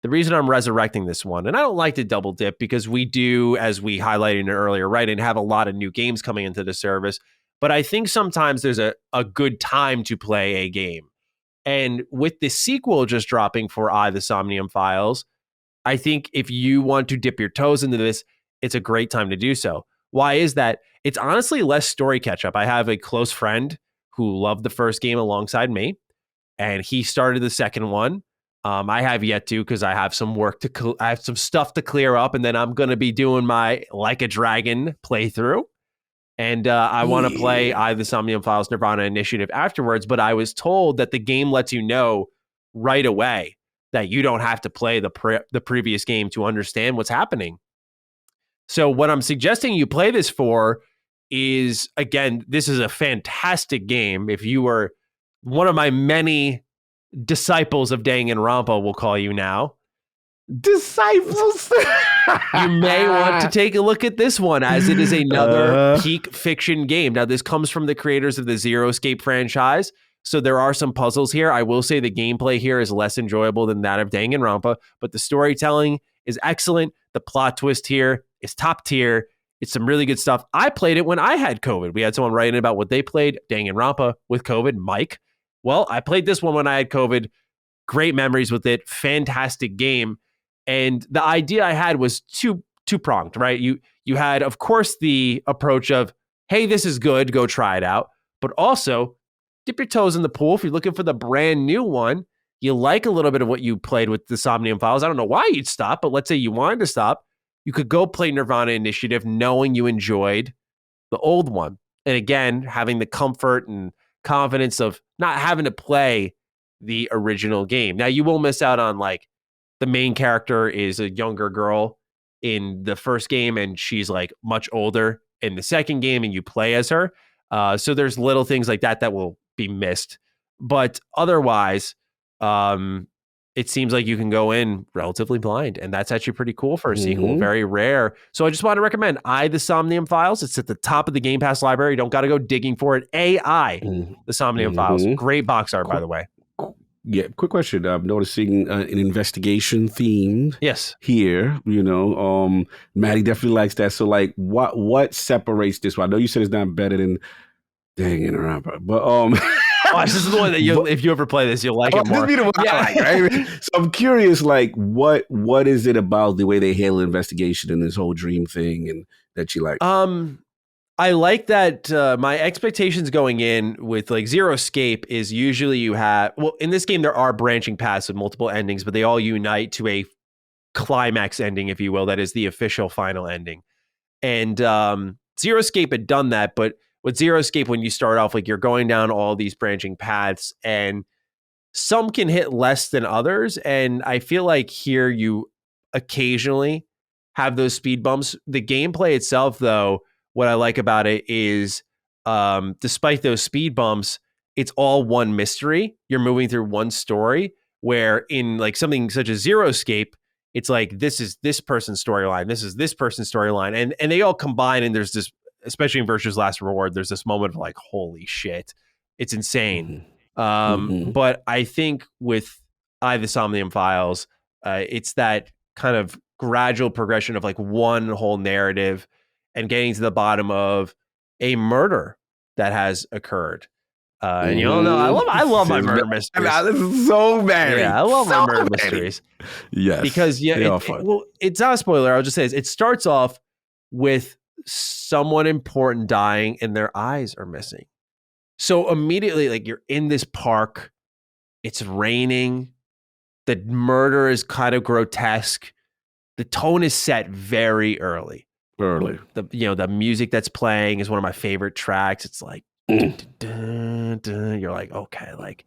The reason I'm resurrecting this one, and I don't like to double dip because we do, as we highlighted in earlier, right, and have a lot of new games coming into the service. But I think sometimes there's a good time to play a game. And with the sequel just dropping for the Somnium Files, I think if you want to dip your toes into this, it's a great time to do so. Why is that? It's honestly less story catch-up. I have a close friend who loved the first game alongside me, and he started the second one. I have yet to because I have some I have some stuff to clear up, and then I'm going to be doing my Like a Dragon playthrough. And I want to play the Somnium Files Nirvana Initiative afterwards, but I was told that the game lets you know right away that you don't have to play the previous game to understand what's happening. So what I'm suggesting you play this for is, again, this is a fantastic game. If you were one of my many disciples of Danganronpa, we'll call you now. Disciples. You may want to take a look at this one, as it is another peak fiction game. Now, this comes from the creators of the Zero Escape franchise, so there are some puzzles here. I will say the gameplay here is less enjoyable than that of Danganronpa, but the storytelling is excellent. The plot twist here is top tier. It's some really good stuff. I played it when I had COVID. We had someone writing about what they played, Danganronpa with COVID, Mike. Well, I played this one when I had COVID. Great memories with it. Fantastic game. And the idea I had was two-pronged, right? You had, of course, the approach of, hey, this is good, go try it out. But also, dip your toes in the pool. If you're looking for the brand new one, you like a little bit of what you played with the Somnium Files. I don't know why you'd stop, but let's say you wanted to stop. You could go play Nirvana Initiative knowing you enjoyed the old one. And again, having the comfort and confidence of not having to play the original game. Now, you will miss out on, like, the main character is a younger girl in the first game, and she's like much older in the second game, and you play as her. So there's little things like that will be missed. But otherwise, it seems like you can go in relatively blind, and that's actually pretty cool for a sequel. Mhm. Very rare. So I just want to recommend The Somnium Files. It's at the top of the Game Pass library. You don't got to go digging for it. The Somnium Files. Mhm. Great box art, by the way. Yeah, quick question. I'm noticing an investigation theme Yes. here. Matty definitely likes that. So, like, what separates this one? I know you said it's not better than Danganronpa, but Watch, this is the one that if you ever play this, you'll like it more. This be the one I like, right? So I'm curious, like, what is it about the way they handle investigation and this whole dream thing, and that you like? I like that my expectations going in with like Zero Escape is usually you have, well, in this game, there are branching paths with multiple endings, but they all unite to a climax ending, if you will. That is the official final ending. And Zero Escape had done that, but with Zero Escape, when you start off, like you're going down all these branching paths and some can hit less than others. And I feel like here you occasionally have those speed bumps. The gameplay itself, though, what I like about it is despite those speed bumps, it's all one mystery. You're moving through one story, where in like something such as Zero Escape, it's like this is this person's storyline, this is this person's storyline, and they all combine, and there's this, especially in Virtue's Last Reward, there's this moment of like, holy shit, it's insane. But I think with The Somnium Files, it's that kind of gradual progression of like one whole narrative and getting to the bottom of a murder that has occurred. And you all know, I love my murder mysteries. This is so bad. Yeah, I love my murder mysteries. Yes, because it's not a spoiler. I'll just say it starts off with someone important dying and their eyes are missing. So immediately, like, you're in this park, it's raining, the murder is kind of grotesque. The tone is set very early. The music that's playing is one of my favorite tracks. It's like, dun, dun. You're like, okay, like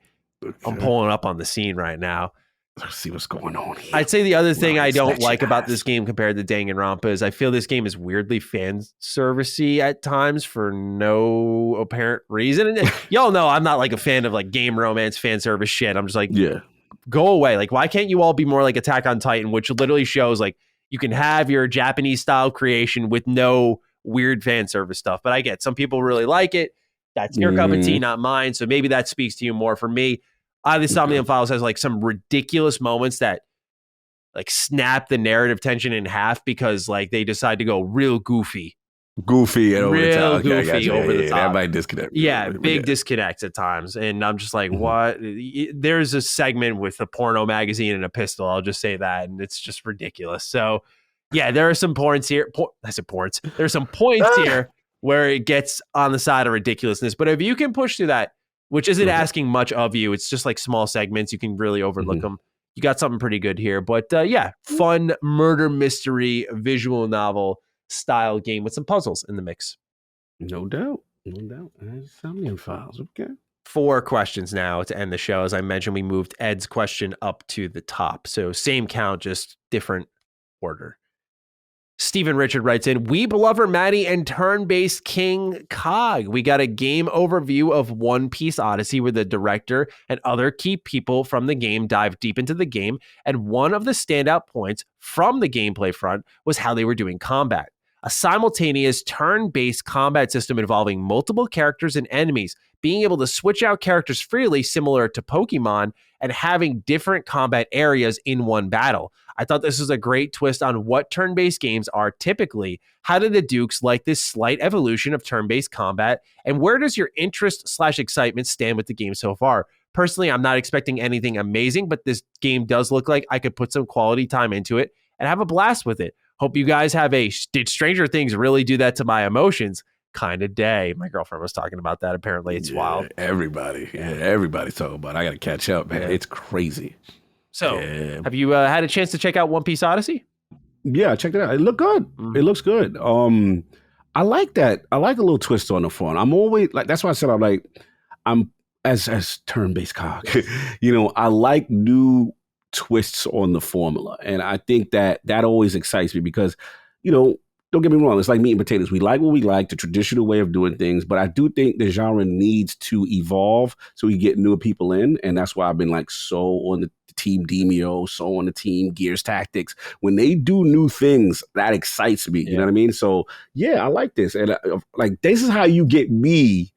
I'm pulling up on the scene right now. Let's see what's going on here. I'd say the other thing I don't like about this game compared to Danganronpa is I feel this game is weirdly fan servicey at times for no apparent reason. And y'all know I'm not like a fan of like game romance fan service shit. I'm just like, go away. Like, why can't you all be more like Attack on Titan, which literally shows like you can have your Japanese style creation with no weird fan service stuff. But I get some people really like it. That's your cup of tea, not mine. So maybe that speaks to you more. For me, The Somnium Files has like some ridiculous moments that like snap the narrative tension in half because like they decide to go real goofy over the top. That might disconnect. Big disconnects at times. And I'm just like, what? There's a segment with a porno magazine and a pistol. I'll just say that. And it's just ridiculous. So yeah, there are some points here. There's some points here where it gets on the side of ridiculousness. But if you can push through that, which isn't asking much of you, it's just like small segments, you can really overlook them. You got something pretty good here. But fun murder mystery visual novel style game with some puzzles in the mix. No doubt. Somnium Files. Okay. 4 questions now to end the show. As I mentioned, we moved Ed's question up to the top. So same count, just different order. Stephen Richard writes in, Weeb lover Matty and turn-based King Cog. We got a game overview of One Piece Odyssey where the director and other key people from the game dive deep into the game. And one of the standout points from the gameplay front was how they were doing combat. A simultaneous turn-based combat system involving multiple characters and enemies, being able to switch out characters freely, similar to Pokemon, and having different combat areas in one battle. I thought this was a great twist on what turn-based games are typically. How did the Dukes like this slight evolution of turn-based combat? And where does your interest/excitement stand with the game so far? Personally, I'm not expecting anything amazing, but this game does look like I could put some quality time into it and have a blast with it. Hope you guys have a did Stranger Things really do that to my emotions kind of day. My girlfriend was talking about that. Apparently it's wild. Everybody's talking about it. I got to catch up, man. It's crazy. So have you had a chance to check out One Piece Odyssey? Yeah, I checked it out. It looked good. It looks good. I like that. I like a little twist on the phone. I'm always like, that's why I said I'm as turn-based cog. I like new twists on the formula. And I think that always excites me because, don't get me wrong, it's like meat and potatoes. We like what we like, the traditional way of doing things, but I do think the genre needs to evolve so we get newer people in. And that's why I've been like so on the team Demio, so on the team Gears Tactics. When they do new things, that excites me. You know what I mean? So yeah, I like this. And like, this is how you get me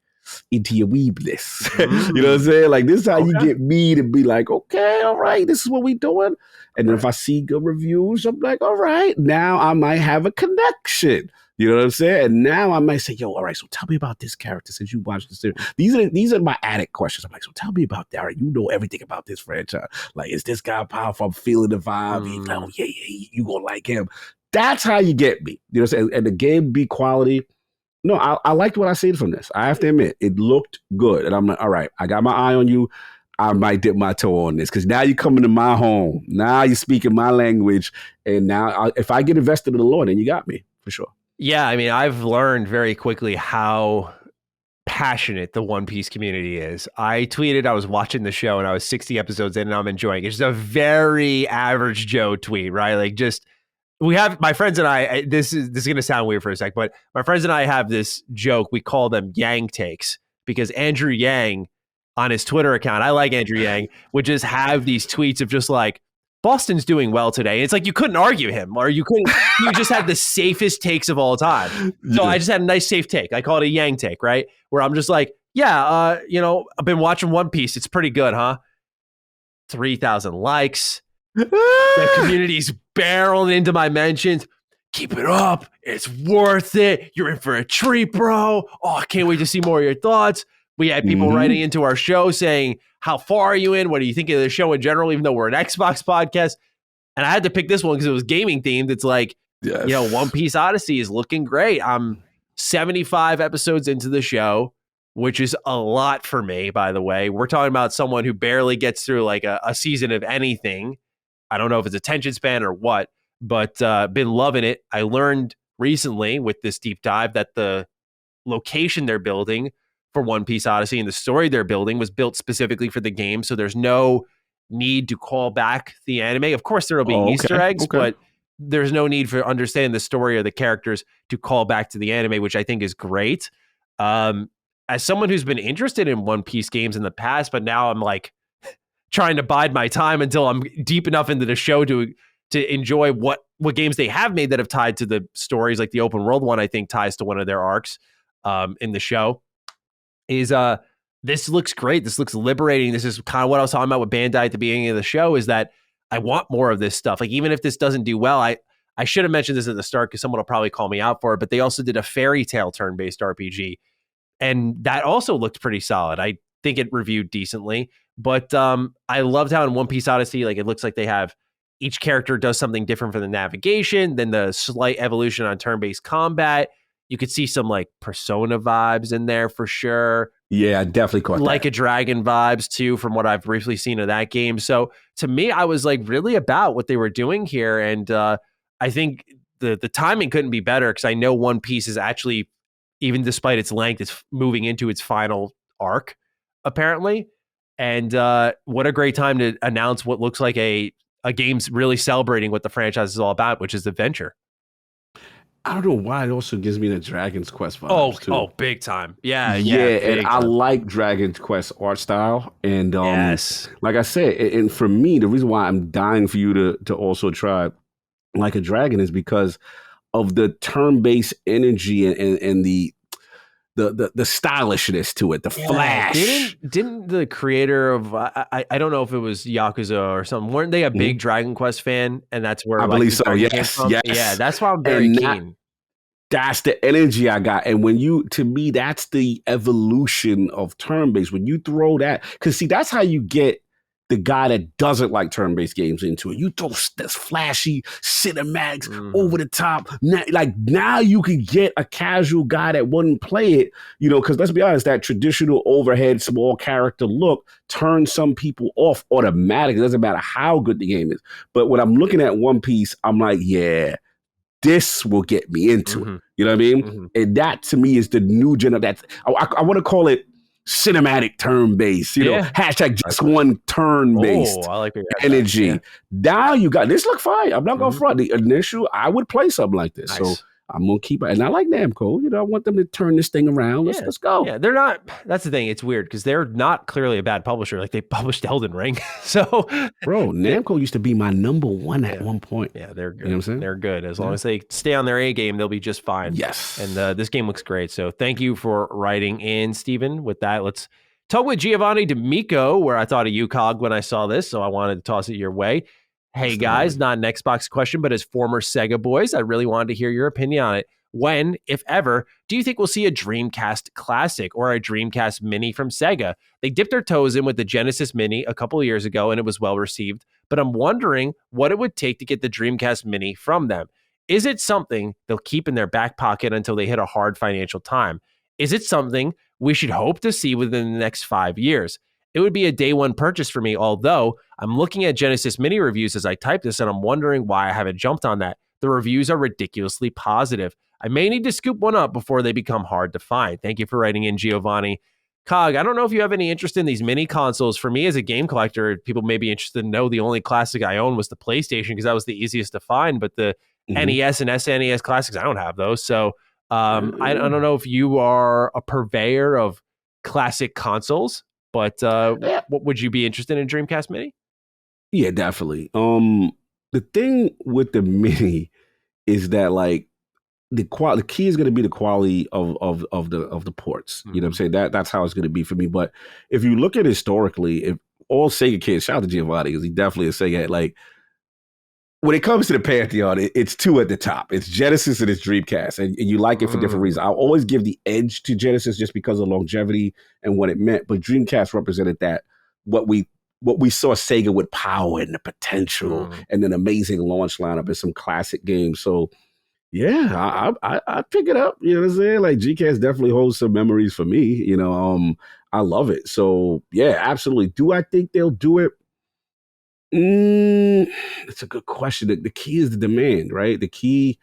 into your weebness. You know what I'm saying? Like, this is how you get me to be like, okay, all right, this is what we doing. And then if I see good reviews, I'm like, all right, now I might have a connection. You know what I'm saying? And now I might say, yo, all right, so tell me about this character since you watched the series. These are my addict questions. I'm like, so tell me about that. All right, you know everything about this franchise. Like, is this guy powerful? I'm feeling the vibe. He's like, oh, yeah, you gonna like him. That's how you get me. You know what I'm saying? And the game be quality. No, I liked what I seen from this. I have to admit, it looked good. And I'm like, all right, I got my eye on you. I might dip my toe on this because now you're coming to my home. Now you're speaking my language. And now if I get invested in the Lord, then you got me for sure. Yeah, I mean, I've learned very quickly how passionate the One Piece community is. I tweeted I was watching the show and I was 60 episodes in and I'm enjoying it. It's just a very average Joe tweet, right? Like just... We have my friends and I. This is going to sound weird for a sec, but my friends and I have this joke. We call them Yang takes because Andrew Yang on his Twitter account, I like Andrew Yang, would just have these tweets of just like Boston's doing well today. And it's like you couldn't argue him, or you couldn't. You just had the safest takes of all time. So I just had a nice safe take. I call it a Yang take, right? Where I'm just like, yeah, I've been watching One Piece. It's pretty good, huh? 3,000 likes. The community's barreling into my mentions. Keep it up. It's worth it. You're in for a treat, bro. Oh, I can't wait to see more of your thoughts. We had people writing into our show saying, how far are you in? What do you think of the show in general, even though we're an Xbox podcast? And I had to pick this one because it was gaming themed. It's like, One Piece Odyssey is looking great. I'm 75 episodes into the show, which is a lot for me, by the way. We're talking about someone who barely gets through like a season of anything. I don't know if it's attention span or what, but been loving it. I learned recently with this deep dive that the location they're building for One Piece Odyssey and the story they're building was built specifically for the game. So there's no need to call back the anime. Of course, there will be Easter eggs, but there's no need for understanding the story or the characters to call back to the anime, which I think is great. As someone who's been interested in One Piece games in the past, but now I'm like, trying to bide my time until I'm deep enough into the show to enjoy what games they have made that have tied to the stories. Like the open world one, I think ties to one of their arcs in the show. Is this looks great. This looks liberating. This is kind of what I was talking about with Bandai at the beginning of the show. Is that I want more of this stuff. Like even if this doesn't do well, I should have mentioned this at the start because someone will probably call me out for it. But they also did a fairy tale turn-based RPG, and that also looked pretty solid. I think it reviewed decently. But I loved how in One Piece Odyssey, like it looks like they have each character does something different for the navigation, then the slight evolution on turn-based combat. You could see some like Persona vibes in there for sure. Yeah, I definitely caught like a Dragon vibes too, from what I've briefly seen of that game. So to me, I was like really about what they were doing here. And I think the timing couldn't be better because I know One Piece is actually, even despite its length, it's moving into its final arc, apparently. And what a great time to announce what looks like a game's really celebrating what the franchise is all about, which is adventure. I don't know why it also gives me the Dragon's Quest vibes too. Oh, big time. Yeah, and I like Dragon's Quest art style. And like I said, and for me, the reason why I'm dying for you to also try Like a Dragon is because of the turn-based energy and the stylishness to it, the flash. Didn't the creator of I don't know if it was Yakuza or something, weren't they a big Dragon Quest fan? And that's where I believe so. Yes. Yeah, that's why I'm very keen. That's the energy I got. And to me, that's the evolution of turn-based. When you throw that, because see, that's how you get the guy that doesn't like turn-based games into it. You throw this flashy cinematics over the top. Now you can get a casual guy that wouldn't play it, because let's be honest, that traditional overhead small character look turns some people off automatically. It doesn't matter how good the game is. But when I'm looking at One Piece, I'm like, yeah, this will get me into it. You know what I mean? And that to me is the new gen of that. I want to call it cinematic turn-based, hashtag just one turn-based I like energy. Now you got this look fine. I'm not going to front. The initial, I would play something like this. Nice. So I'm gonna keep it. And I like Namco. You know, I want them to turn this thing around. Let's go. Yeah, they're not. That's the thing. It's weird because they're not clearly a bad publisher. Like they published Elden Ring, so bro, Namco used to be my number one at one point. Yeah, they're good. You know what I'm saying? They're good. As long as they stay on their A game, they'll be just fine. Yes. And this game looks great. So thank you for writing in, Steven. With that, let's talk with Giovanni D'Amico, where I thought of you, Cog, when I saw this. So I wanted to toss it your way. Hey, guys, not an Xbox question, but as former Sega boys, I really wanted to hear your opinion on it. When, if ever, do you think we'll see a Dreamcast Classic or a Dreamcast Mini from Sega? They dipped their toes in with the Genesis Mini a couple of years ago, and it was well received. But I'm wondering what it would take to get the Dreamcast Mini from them. Is it something they'll keep in their back pocket until they hit a hard financial time? Is it something we should hope to see within the next 5 years? It would be a day one purchase for me, although I'm looking at Genesis Mini reviews as I type this, and I'm wondering why I haven't jumped on that. The reviews are ridiculously positive. I may need to scoop one up before they become hard to find. Thank you for writing in, Giovanni. Cog, I don't know if you have any interest in these mini consoles. For me as a game collector, people may be interested to know the only classic I own was the PlayStation because that was the easiest to find, but the NES and SNES classics, I don't have those. So I don't know if you are a purveyor of classic consoles, but what would you be interested in Dreamcast Mini? Yeah, definitely. The thing with the Mini is that like the key is going to be the quality of the ports. You know what I'm saying? That's how it's going to be for me. But if you look at it historically, if all Sega kids, shout out to Giovanni because he definitely is Sega. Like when it comes to the pantheon, it's two at the top. It's Genesis and it's Dreamcast, and you like it for different reasons. I'll always give the edge to Genesis just because of longevity and what it meant. But Dreamcast represented that what we saw Sega with power and the potential and an amazing launch lineup and some classic games. So. Yeah, I pick it up. You know what I'm saying? Like Gcast definitely holds some memories for me. You know, I love it. So yeah, absolutely. Do I think they'll do it? It's a good question. The key is the demand, right? The key.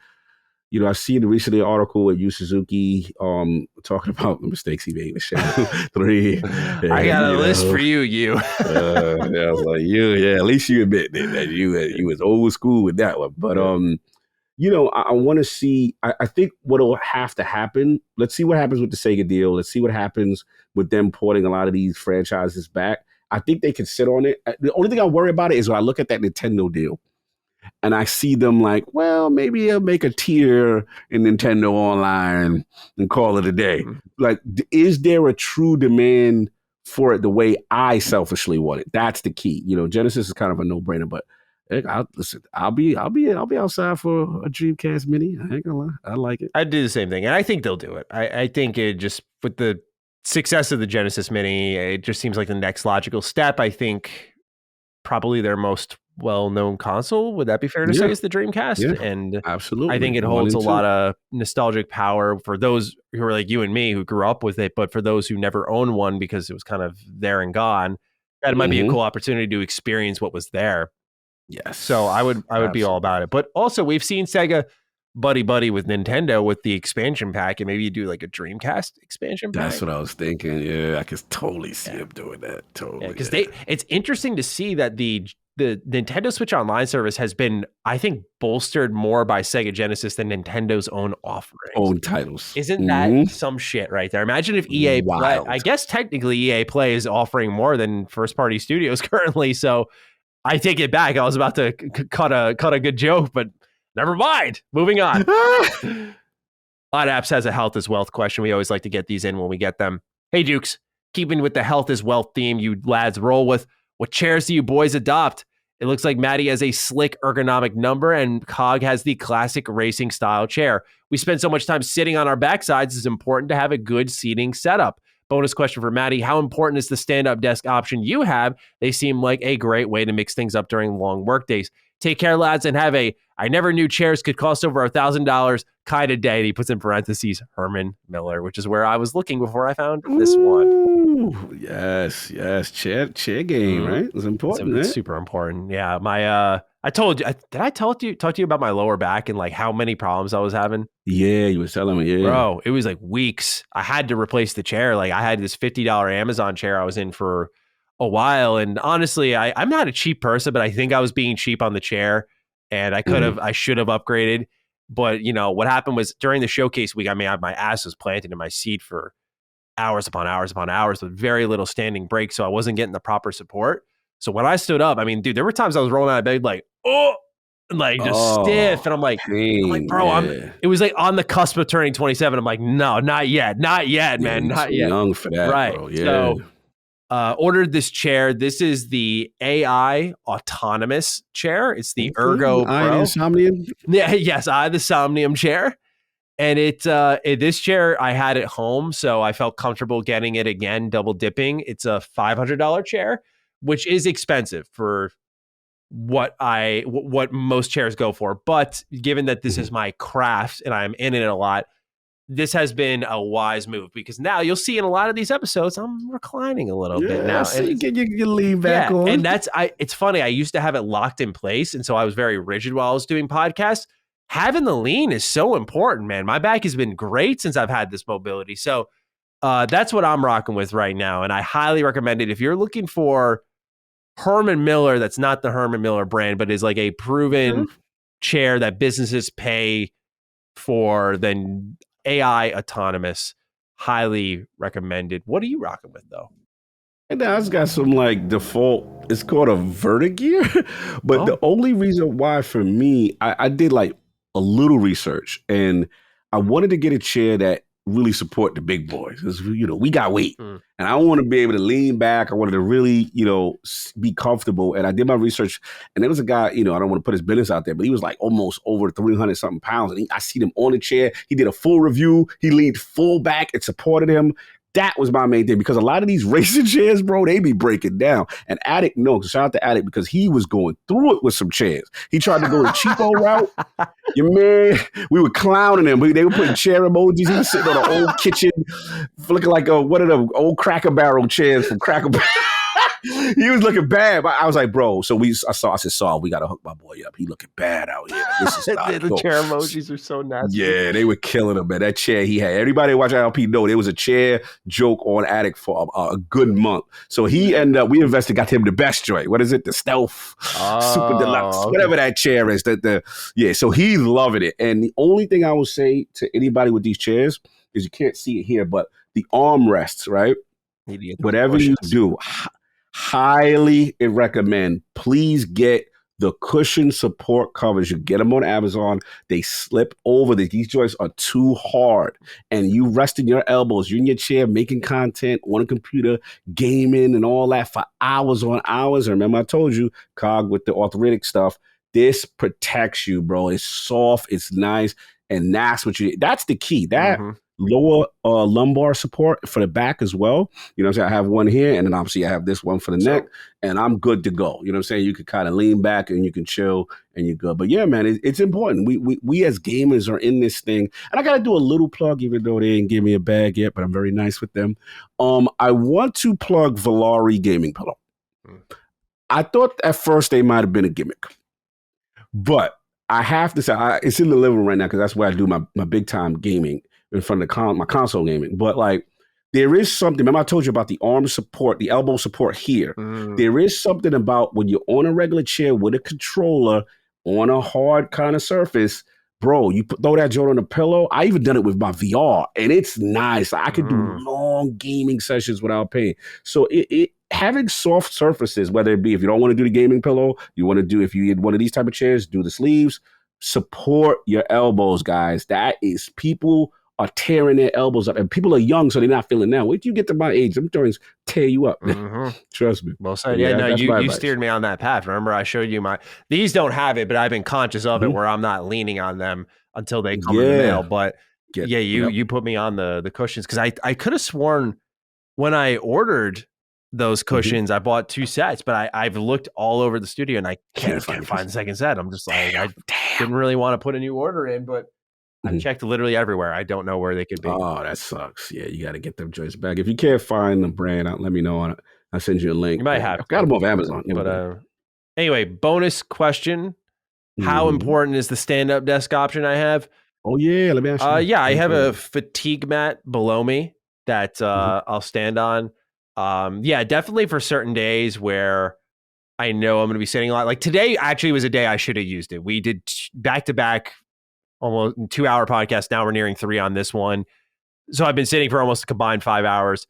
You know, I've seen recently an article with Yu Suzuki talking about the mistakes he made with Shadow 3. I got a list for you, I was like, at least you admit that you was old school with that one. But you know, I want to see, I think what will have to happen, let's see what happens with the Sega deal. Let's see what happens with them porting a lot of these franchises back. I think they can sit on it. The only thing I worry about it is when I look at that Nintendo deal and I see them like, well, maybe I'll make a tier in Nintendo Online and call it a day. Like, is there a true demand for it the way I selfishly want it? That's the key. You know, Genesis is kind of a no-brainer, but I'll be outside for a Dreamcast Mini. I ain't gonna lie, I like it. I'd do the same thing, and I think they'll do it. I think it just with the success of the Genesis Mini, it just seems like the next logical step. I think probably their most well-known console, would that be fair to say, is the Dreamcast? And absolutely, I think it holds a lot of nostalgic power for those who are like you and me who grew up with it, but for those who never owned one because it was kind of there and gone, that might be a cool opportunity to experience what was there. Yes. So I would be all about it. But also we've seen Sega buddy with Nintendo with the expansion pack, and maybe you do like a Dreamcast expansion pack. That's what I was thinking. Yeah, I could totally see them doing that. Totally. Because it's interesting to see that the Nintendo Switch Online service has been, I think, bolstered more by Sega Genesis than Nintendo's own offerings. Own titles. Isn't that some shit right there? Imagine if EA Play, I guess technically EA Play is offering more than first party studios currently. So I take it back. I was about to cut a good joke, but never mind. Moving on. Odd Apps has a health is wealth question. We always like to get these in when we get them. Hey, Dukes, keeping with the health is wealth theme you lads roll with, what chairs do you boys adopt? It looks like Matty has a slick ergonomic number and Cog has the classic racing style chair. We spend so much time sitting on our backsides, it's important to have a good seating setup. Bonus question for Matty. How important is the stand-up desk option you have? They seem like a great way to mix things up during long work days. Take care, lads, and have a I never knew chairs could cost over $1,000 kind of day. And he puts in parentheses Herman Miller, which is where I was looking before I found this one. Yes. Chair game, right? It's important. It's super important. Yeah. My I told you, did I talk to you about my lower back and like how many problems I was having? Yeah, you were telling me. Yeah, bro, it was like weeks. I had to replace the chair. Like I had this $50 Amazon chair I was in for a while, and honestly, I'm not a cheap person, but I think I was being cheap on the chair, and I should have upgraded. But, what happened was during the showcase week, my ass was planted in my seat for hours upon hours upon hours with very little standing break. So I wasn't getting the proper support. So when I stood up, dude, there were times I was rolling out of bed like, oh, like just stiff. And I'm like, bro, it was like on the cusp of turning 27. I'm like, no, not yet, man, not yet. Young for that, right, bro. Yeah. So ordered this chair. This is the AI autonomous chair. It's the Ergo Pro. Somnium? Yeah, yes, the Somnium chair. And this chair I had at home, so I felt comfortable getting it again, double dipping. It's a $500 chair, which is expensive for what most chairs go for. But given that this is my craft and I'm in it a lot, this has been a wise move because now you'll see in a lot of these episodes, I'm reclining a little bit now. So you can lean back on. And it's funny. I used to have it locked in place. And so I was very rigid while I was doing podcasts. Having the lean is so important, man. My back has been great since I've had this mobility. So that's what I'm rocking with right now. And I highly recommend it. If you're looking for Herman Miller, that's not the Herman Miller brand, but is like a proven chair that businesses pay for, then AI autonomous, highly recommended. What are you rocking with though? And now it's got some like default, it's called a Vertigear. But the only reason why for me, I did like a little research and I wanted to get a chair that really support the big boys because we got weight and I want to be able to lean back. I wanted to really be comfortable, and I did my research. And there was a guy, I don't want to put his business out there, but he was like almost over 300 something pounds, and I see him on the chair. He did a full review. He leaned full back. It supported him. That was my main thing because a lot of these racing chairs, bro, they be breaking down. And Attic knows. Shout out to Attic because he was going through it with some chairs. He tried to go the cheapo route. Your man, we were clowning him. They were putting chair emojis. He was sitting on an old kitchen, looking like one of the old Cracker Barrel chairs from Cracker Barrel. He was looking bad. But I was like, bro. So I said, Saul, we got to hook my boy up. He looking bad out here. This is the chair emojis are so nasty. Yeah, they were killing him, man. That chair he had. Everybody watch LP know there was a chair joke on Attic for a good month. So he ended up, we got him the best joint. What is it? The Stealth Super Deluxe, whatever that chair is. So he's loving it. And the only thing I will say to anybody with these chairs is you can't see it here, but the armrests, right? Whatever you do, highly recommend. Please get the cushion support covers. You get them on Amazon. They slip over. These joints are too hard. And you resting your elbows. You're in your chair making content on a computer, gaming and all that for hours on hours. And remember I told you, Cog with the arthritic stuff, this protects you, bro. It's soft. It's nice. And that's the key. That lower lumbar support for the back as well. You know what I'm saying? I have one here, and then obviously I have this one for the neck, and I'm good to go. You know what I'm saying? You can kind of lean back and you can chill and you're good. But yeah, man, it's important. We as gamers are in this thing. And I got to do a little plug, even though they didn't give me a bag yet, but I'm very nice with them. I want to plug Valari Gaming Pillow. I thought at first they might have been a gimmick, but I have to say, it's in the living room right now because that's where I do my big time gaming in front of my console gaming. But like, there is something. Remember I told you about the arm support, the elbow support here. There is something about when you're on a regular chair with a controller on a hard kind of surface, bro, you throw that joint on the pillow. I even done it with my VR, and it's nice. I could do long gaming sessions without pain. So having soft surfaces, whether it be if you don't want to do the gaming pillow, if you get one of these type of chairs, do the sleeves, support your elbows, guys. People are tearing their elbows up, and people are young, so they're not feeling that. Wait till you get to my age, them joints tear you up. Trust me. Well said. Yeah, no, you steered me on that path. Remember, I showed you these don't have it, but I've been conscious of it where I'm not leaning on them until they come in the mail. But you put me on the cushions because I could have sworn when I ordered those cushions, I bought 2 sets, but I've looked all over the studio and I can't find the second set. I'm just like, I didn't really want to put a new order in, but I checked literally everywhere. I don't know where they could be. Oh, that sucks. Yeah, you got to get them joints back. If you can't find the brand, let me know. I'll send you a link. You might have. I've got them off Amazon. But anyway, bonus question. How important is the stand-up desk option I have? Oh, yeah. Let me ask you. I have a fatigue mat below me that I'll stand on. Definitely for certain days where I know I'm going to be sitting a lot. Like today actually was a day I should have used it. We did back-to-back almost 2-hour podcast. Now we're nearing 3 on this one. So I've been sitting for almost a combined 5 hours,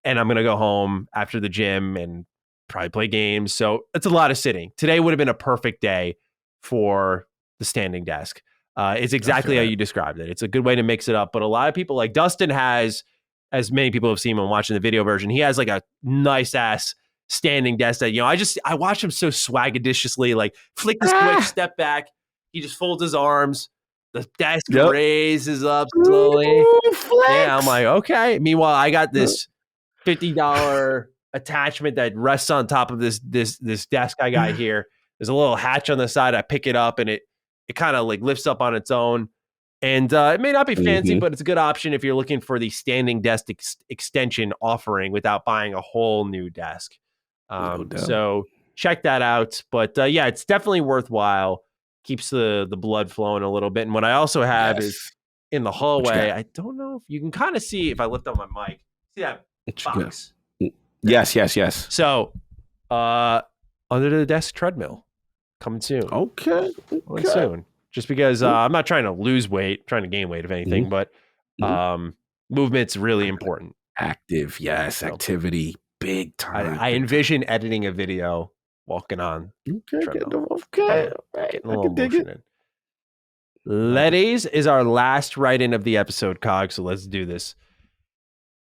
and I'm going to go home after the gym and probably play games. So it's a lot of sitting. Today would have been a perfect day for the standing desk. It's exactly how you described it. It's a good way to mix it up. But a lot of people, like Dustin has, as many people have seen when watching the video version, he has like a nice ass standing desk that, I watch him so swagadiciously, like flick the switch, step back. He just folds his arms. The desk raises up slowly. Ooh, yeah, I'm like, okay. Meanwhile, I got this $50 attachment that rests on top of this desk I got here. There's a little hatch on the side. I pick it up and it kind of like lifts up on its own. And it may not be fancy, but it's a good option if you're looking for the standing desk extension offering without buying a whole new desk. So check that out. But yeah, it's definitely worthwhile. Keeps the blood flowing a little bit. And what I also have is in the hallway. I don't know if you can kind of see if I lift up my mic. See that box? Yes. So under the desk treadmill coming soon. Okay. Coming soon. Just because I'm not trying to lose weight, I'm trying to gain weight if anything, but movement's really important. Active, activity, big time. I envision editing a video walking on. Getting a little motion in. Letties is our last write-in of the episode, Cog, so let's do this.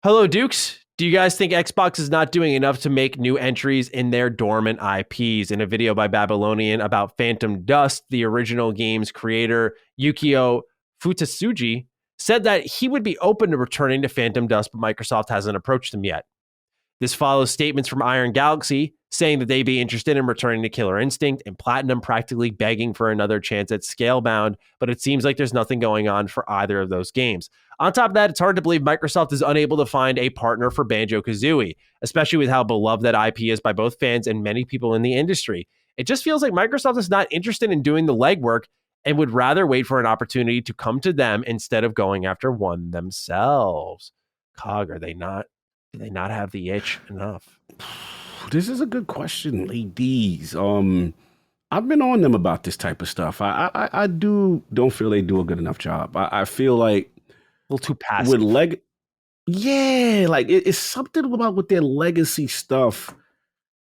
Hello, Dukes. Do you guys think Xbox is not doing enough to make new entries in their dormant IPs? In a video by Babylonian about Phantom Dust, the original game's creator, Yukio Futatsuji, said that he would be open to returning to Phantom Dust, but Microsoft hasn't approached him yet. This follows statements from Iron Galaxy saying that they'd be interested in returning to Killer Instinct, and Platinum practically begging for another chance at Scalebound, but it seems like there's nothing going on for either of those games. On top of that, it's hard to believe Microsoft is unable to find a partner for Banjo-Kazooie, especially with how beloved that IP is by both fans and many people in the industry. It just feels like Microsoft is not interested in doing the legwork and would rather wait for an opportunity to come to them instead of going after one themselves. Cog, do they not have the itch enough? This is a good question, ladies. I've been on them about this type of stuff. I don't feel they do a good enough job. I feel like a little too passive. Like it's something about with their legacy stuff.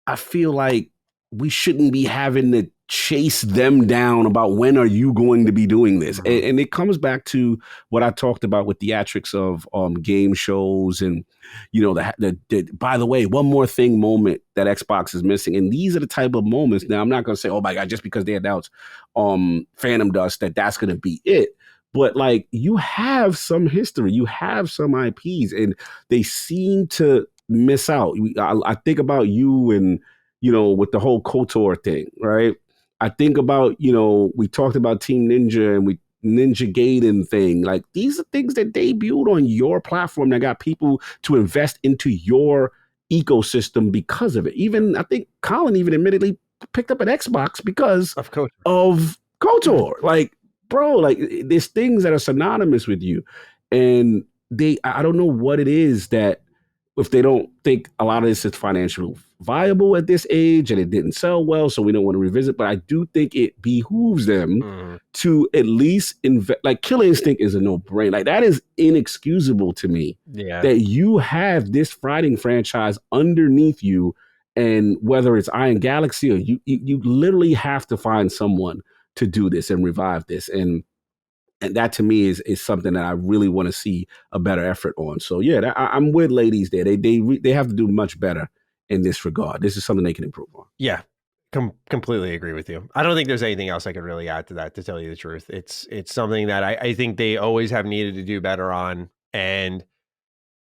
I feel like we shouldn't be having to chase them down about when are you going to be doing this. And it comes back to what I talked about with theatrics of game shows and, the by the way, one more thing moment that Xbox is missing. And these are the type of moments. Now, I'm not going to say, oh my God, just because they announced Phantom Dust, that's going to be it. But like, you have some history, you have some IPs, and they seem to miss out. I think about you and, with the whole KOTOR thing, right? I think about, we talked about Team Ninja and Ninja Gaiden thing. Like, these are things that debuted on your platform that got people to invest into your ecosystem because of it. Even, I think Colin even admittedly picked up an Xbox because of KOTOR. Like, bro, like, there's things that are synonymous with you. And I don't know what it is that, if they don't think a lot of this is financially viable at this age and it didn't sell well, so we don't want to revisit, but I do think it behooves them to at least invest. Like, Killer Instinct is a no-brainer. Like, that is inexcusable to me that you have this fighting franchise underneath you, and whether it's Iron Galaxy or you literally have to find someone to do this and revive this. And that to me is something that I really want to see a better effort on. So yeah, I'm with ladies there. They have to do much better in this regard. This is something they can improve on. Yeah, completely agree with you. I don't think there's anything else I could really add to that, to tell you the truth. It's something that I think they always have needed to do better on. And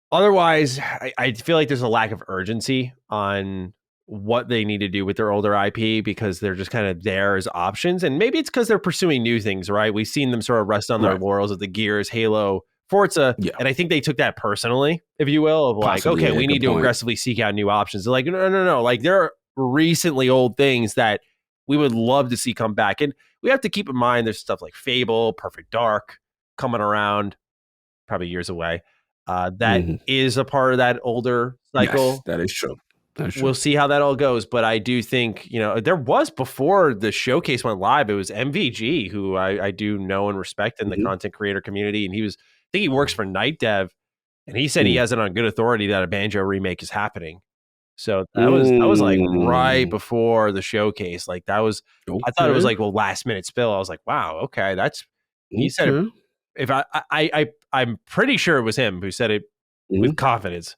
otherwise, I feel like there's a lack of urgency on what they need to do with their older IP, because they're just kind of there as options. And maybe it's because they're pursuing new things, right? We've seen them sort of rest on their laurels with the Gears, Halo, Forza. Yeah. And I think they took that personally, if you will, of like, okay, we need to aggressively seek out new options. They're like, no. Like, there are recently old things that we would love to see come back. And we have to keep in mind there's stuff like Fable, Perfect Dark coming around, probably years away. That is a part of that older cycle. Yes, that is true. we'll see how that all goes. But I do think, there was, before the showcase went live, it was MVG, who I do know and respect in the content creator community. And I think he works for Night Dev. And he said he has it on good authority that a Banjo remake is happening. So that was like right before the showcase. Like that was, I thought it was like, last minute spill. I was like, wow, okay, he said it, if I'm pretty sure it was him who said it with confidence.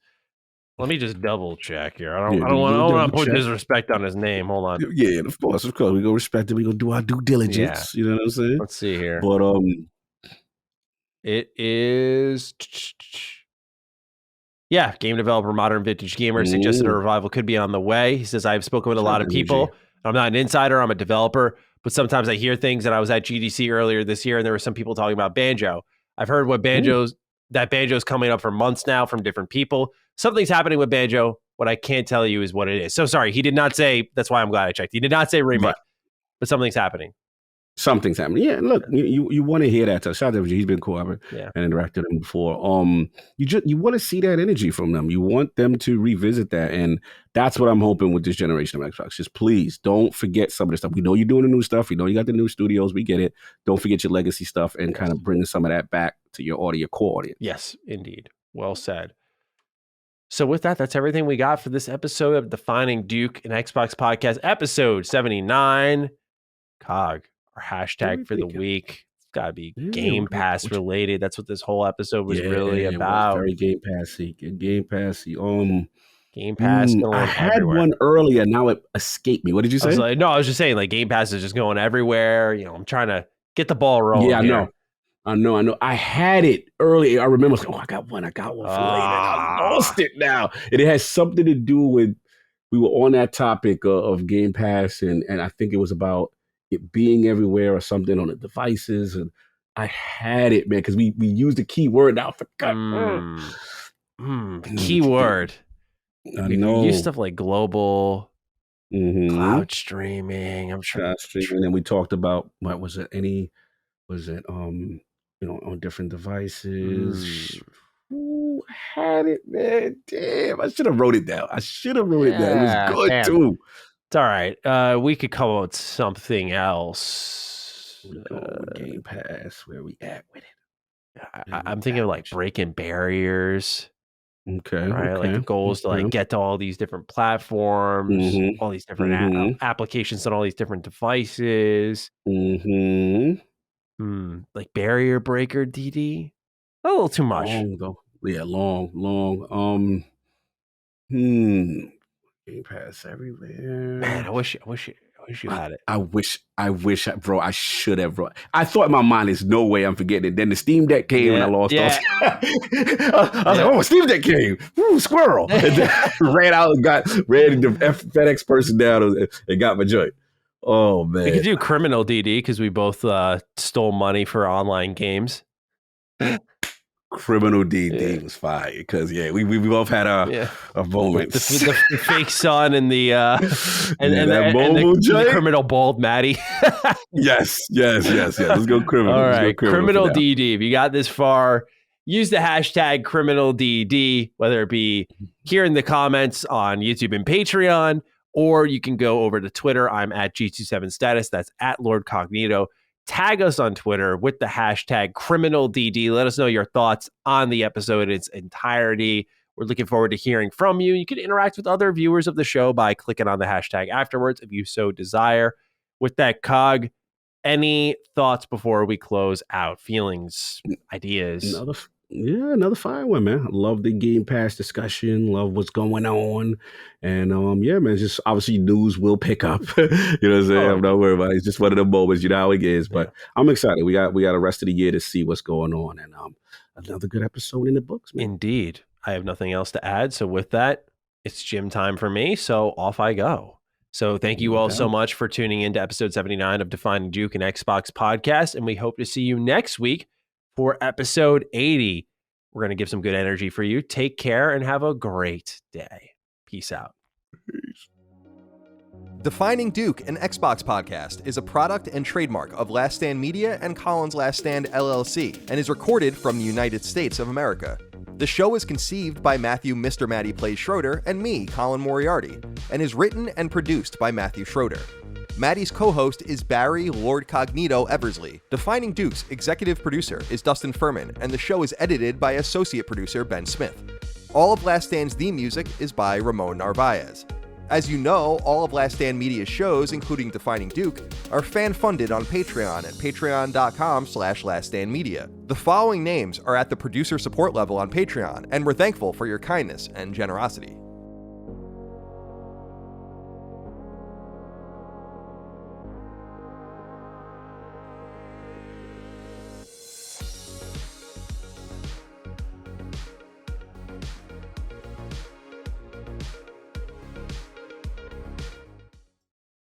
Let me just double check here. I don't want to put disrespect on his name. Hold on. Yeah, of course. We go respect it. We gonna do our due diligence. Yeah. You know what I'm saying? Let's see here. But it is. Yeah, game developer, Modern Vintage Gamer suggested a revival could be on the way. He says, I've spoken with a lot of people. I'm not an insider, I'm a developer, but sometimes I hear things, and I was at GDC earlier this year, and there were some people talking about Banjo. I've heard Banjo's coming up for months now from different people. Something's happening with Banjo. What I can't tell you is what it is. So sorry, he did not say, that's why I'm glad I checked. He did not say remake, but something's happening. Something's happening. Yeah, look, you want to hear that. Shout out to he's been cool. I've interacted with him before. You want to see that energy from them. You want them to revisit that, and that's what I'm hoping with this generation of Xbox. Just please don't forget some of the stuff. We know you're doing the new stuff. We know you got the new studios. We get it. Don't forget your legacy stuff and kind of bringing some of that back to your core audience. Yes, indeed. Well said. So with that, that's everything we got for this episode of Defining Duke and Xbox Podcast, episode 79. Cog. Hashtag for the week. It's got to be Game Pass related. That's what this whole episode was really about. Very Game Passy. Game Passy. Game Pass. I had everywhere. One earlier. Now it escaped me. What did you say? I was just saying, like, Game Pass is just going everywhere. I'm trying to get the ball rolling. Yeah, I know. I had it earlier. I remember. I got one for later. I lost it now. And it has something to do with. We were on that topic of Game Pass, and I think it was about it being everywhere or something on the devices, and I had it, man, because we used the keyword. Now I forgot. Keyword. I know. We use stuff like global cloud streaming. I'm sure. Cloud streaming, and we talked about what was it? On different devices. Ooh, I had it, man. Damn, I should have wrote it down. It was good too. It's all right. We could come up with something else. Game Pass, where we at with it? I'm thinking of like breaking barriers. Okay. Right. Okay. Like the goal is to like get to all these different platforms, all these different applications on all these different devices. Like barrier breaker, DD. A little too much. Long though. Yeah, long. Game Pass everywhere. Man, I wish you had it. I wish, bro. I should have, bro. I thought in my mind, there's no way I'm forgetting it. Then the Steam Deck came and I lost all. I was like, oh, Steam Deck came. Ooh, squirrel. And then ran out and ran the FedEx person down and got my joint. Oh, man. We could do criminal DD because we both stole money for online games. Criminal DD was fire because we both had our moments. The fake son and the the criminal bald Matty. yes. Let's go criminal. All right, criminal DD. If you got this far, use the hashtag criminal DD, whether it be here in the comments on YouTube and Patreon, or you can go over to Twitter. I'm at G27status. That's at Lord Cognito. Tag us on Twitter with the hashtag criminalDD. Let us know your thoughts on the episode in its entirety. We're looking forward to hearing from you. You can interact with other viewers of the show by clicking on the hashtag afterwards if you so desire. With that, Cog, any thoughts before we close out? Feelings, ideas? Another fine one, man. I love the Game Pass discussion. Love what's going on. And man, just obviously news will pick up. You know what I'm saying? I'm not worried about it. It's just one of the moments, you know how it is. But I'm excited. We got the rest of the year to see what's going on. And another good episode in the books, man. Indeed. I have nothing else to add. So with that, it's gym time for me. So off I go. So thank you all so much for tuning in to episode 79 of Defining Duke and Xbox Podcast. And we hope to see you next week for episode 80. We're going to give some good energy for you. Take care and have a great day. Peace out. Defining Duke, an Xbox podcast, is a product and trademark of Last Stand Media and Collins Last Stand LLC and is recorded from the United States of America. The show is conceived by Matthew Mr. Matty Plays Schroeder and me, Colin Moriarty, and is written and produced by Matthew Schroeder. Matty's co-host is Barry Lord Cognito Eversley. Defining Duke's executive producer is Dustin Furman, and the show is edited by associate producer Ben Smith. All of Last Stand's theme music is by Ramon Narvaez. As you know, all of Last Stand Media's shows, including Defining Duke, are fan-funded on Patreon at patreon.com/laststandmedia. The following names are at the producer support level on Patreon, and we're thankful for your kindness and generosity.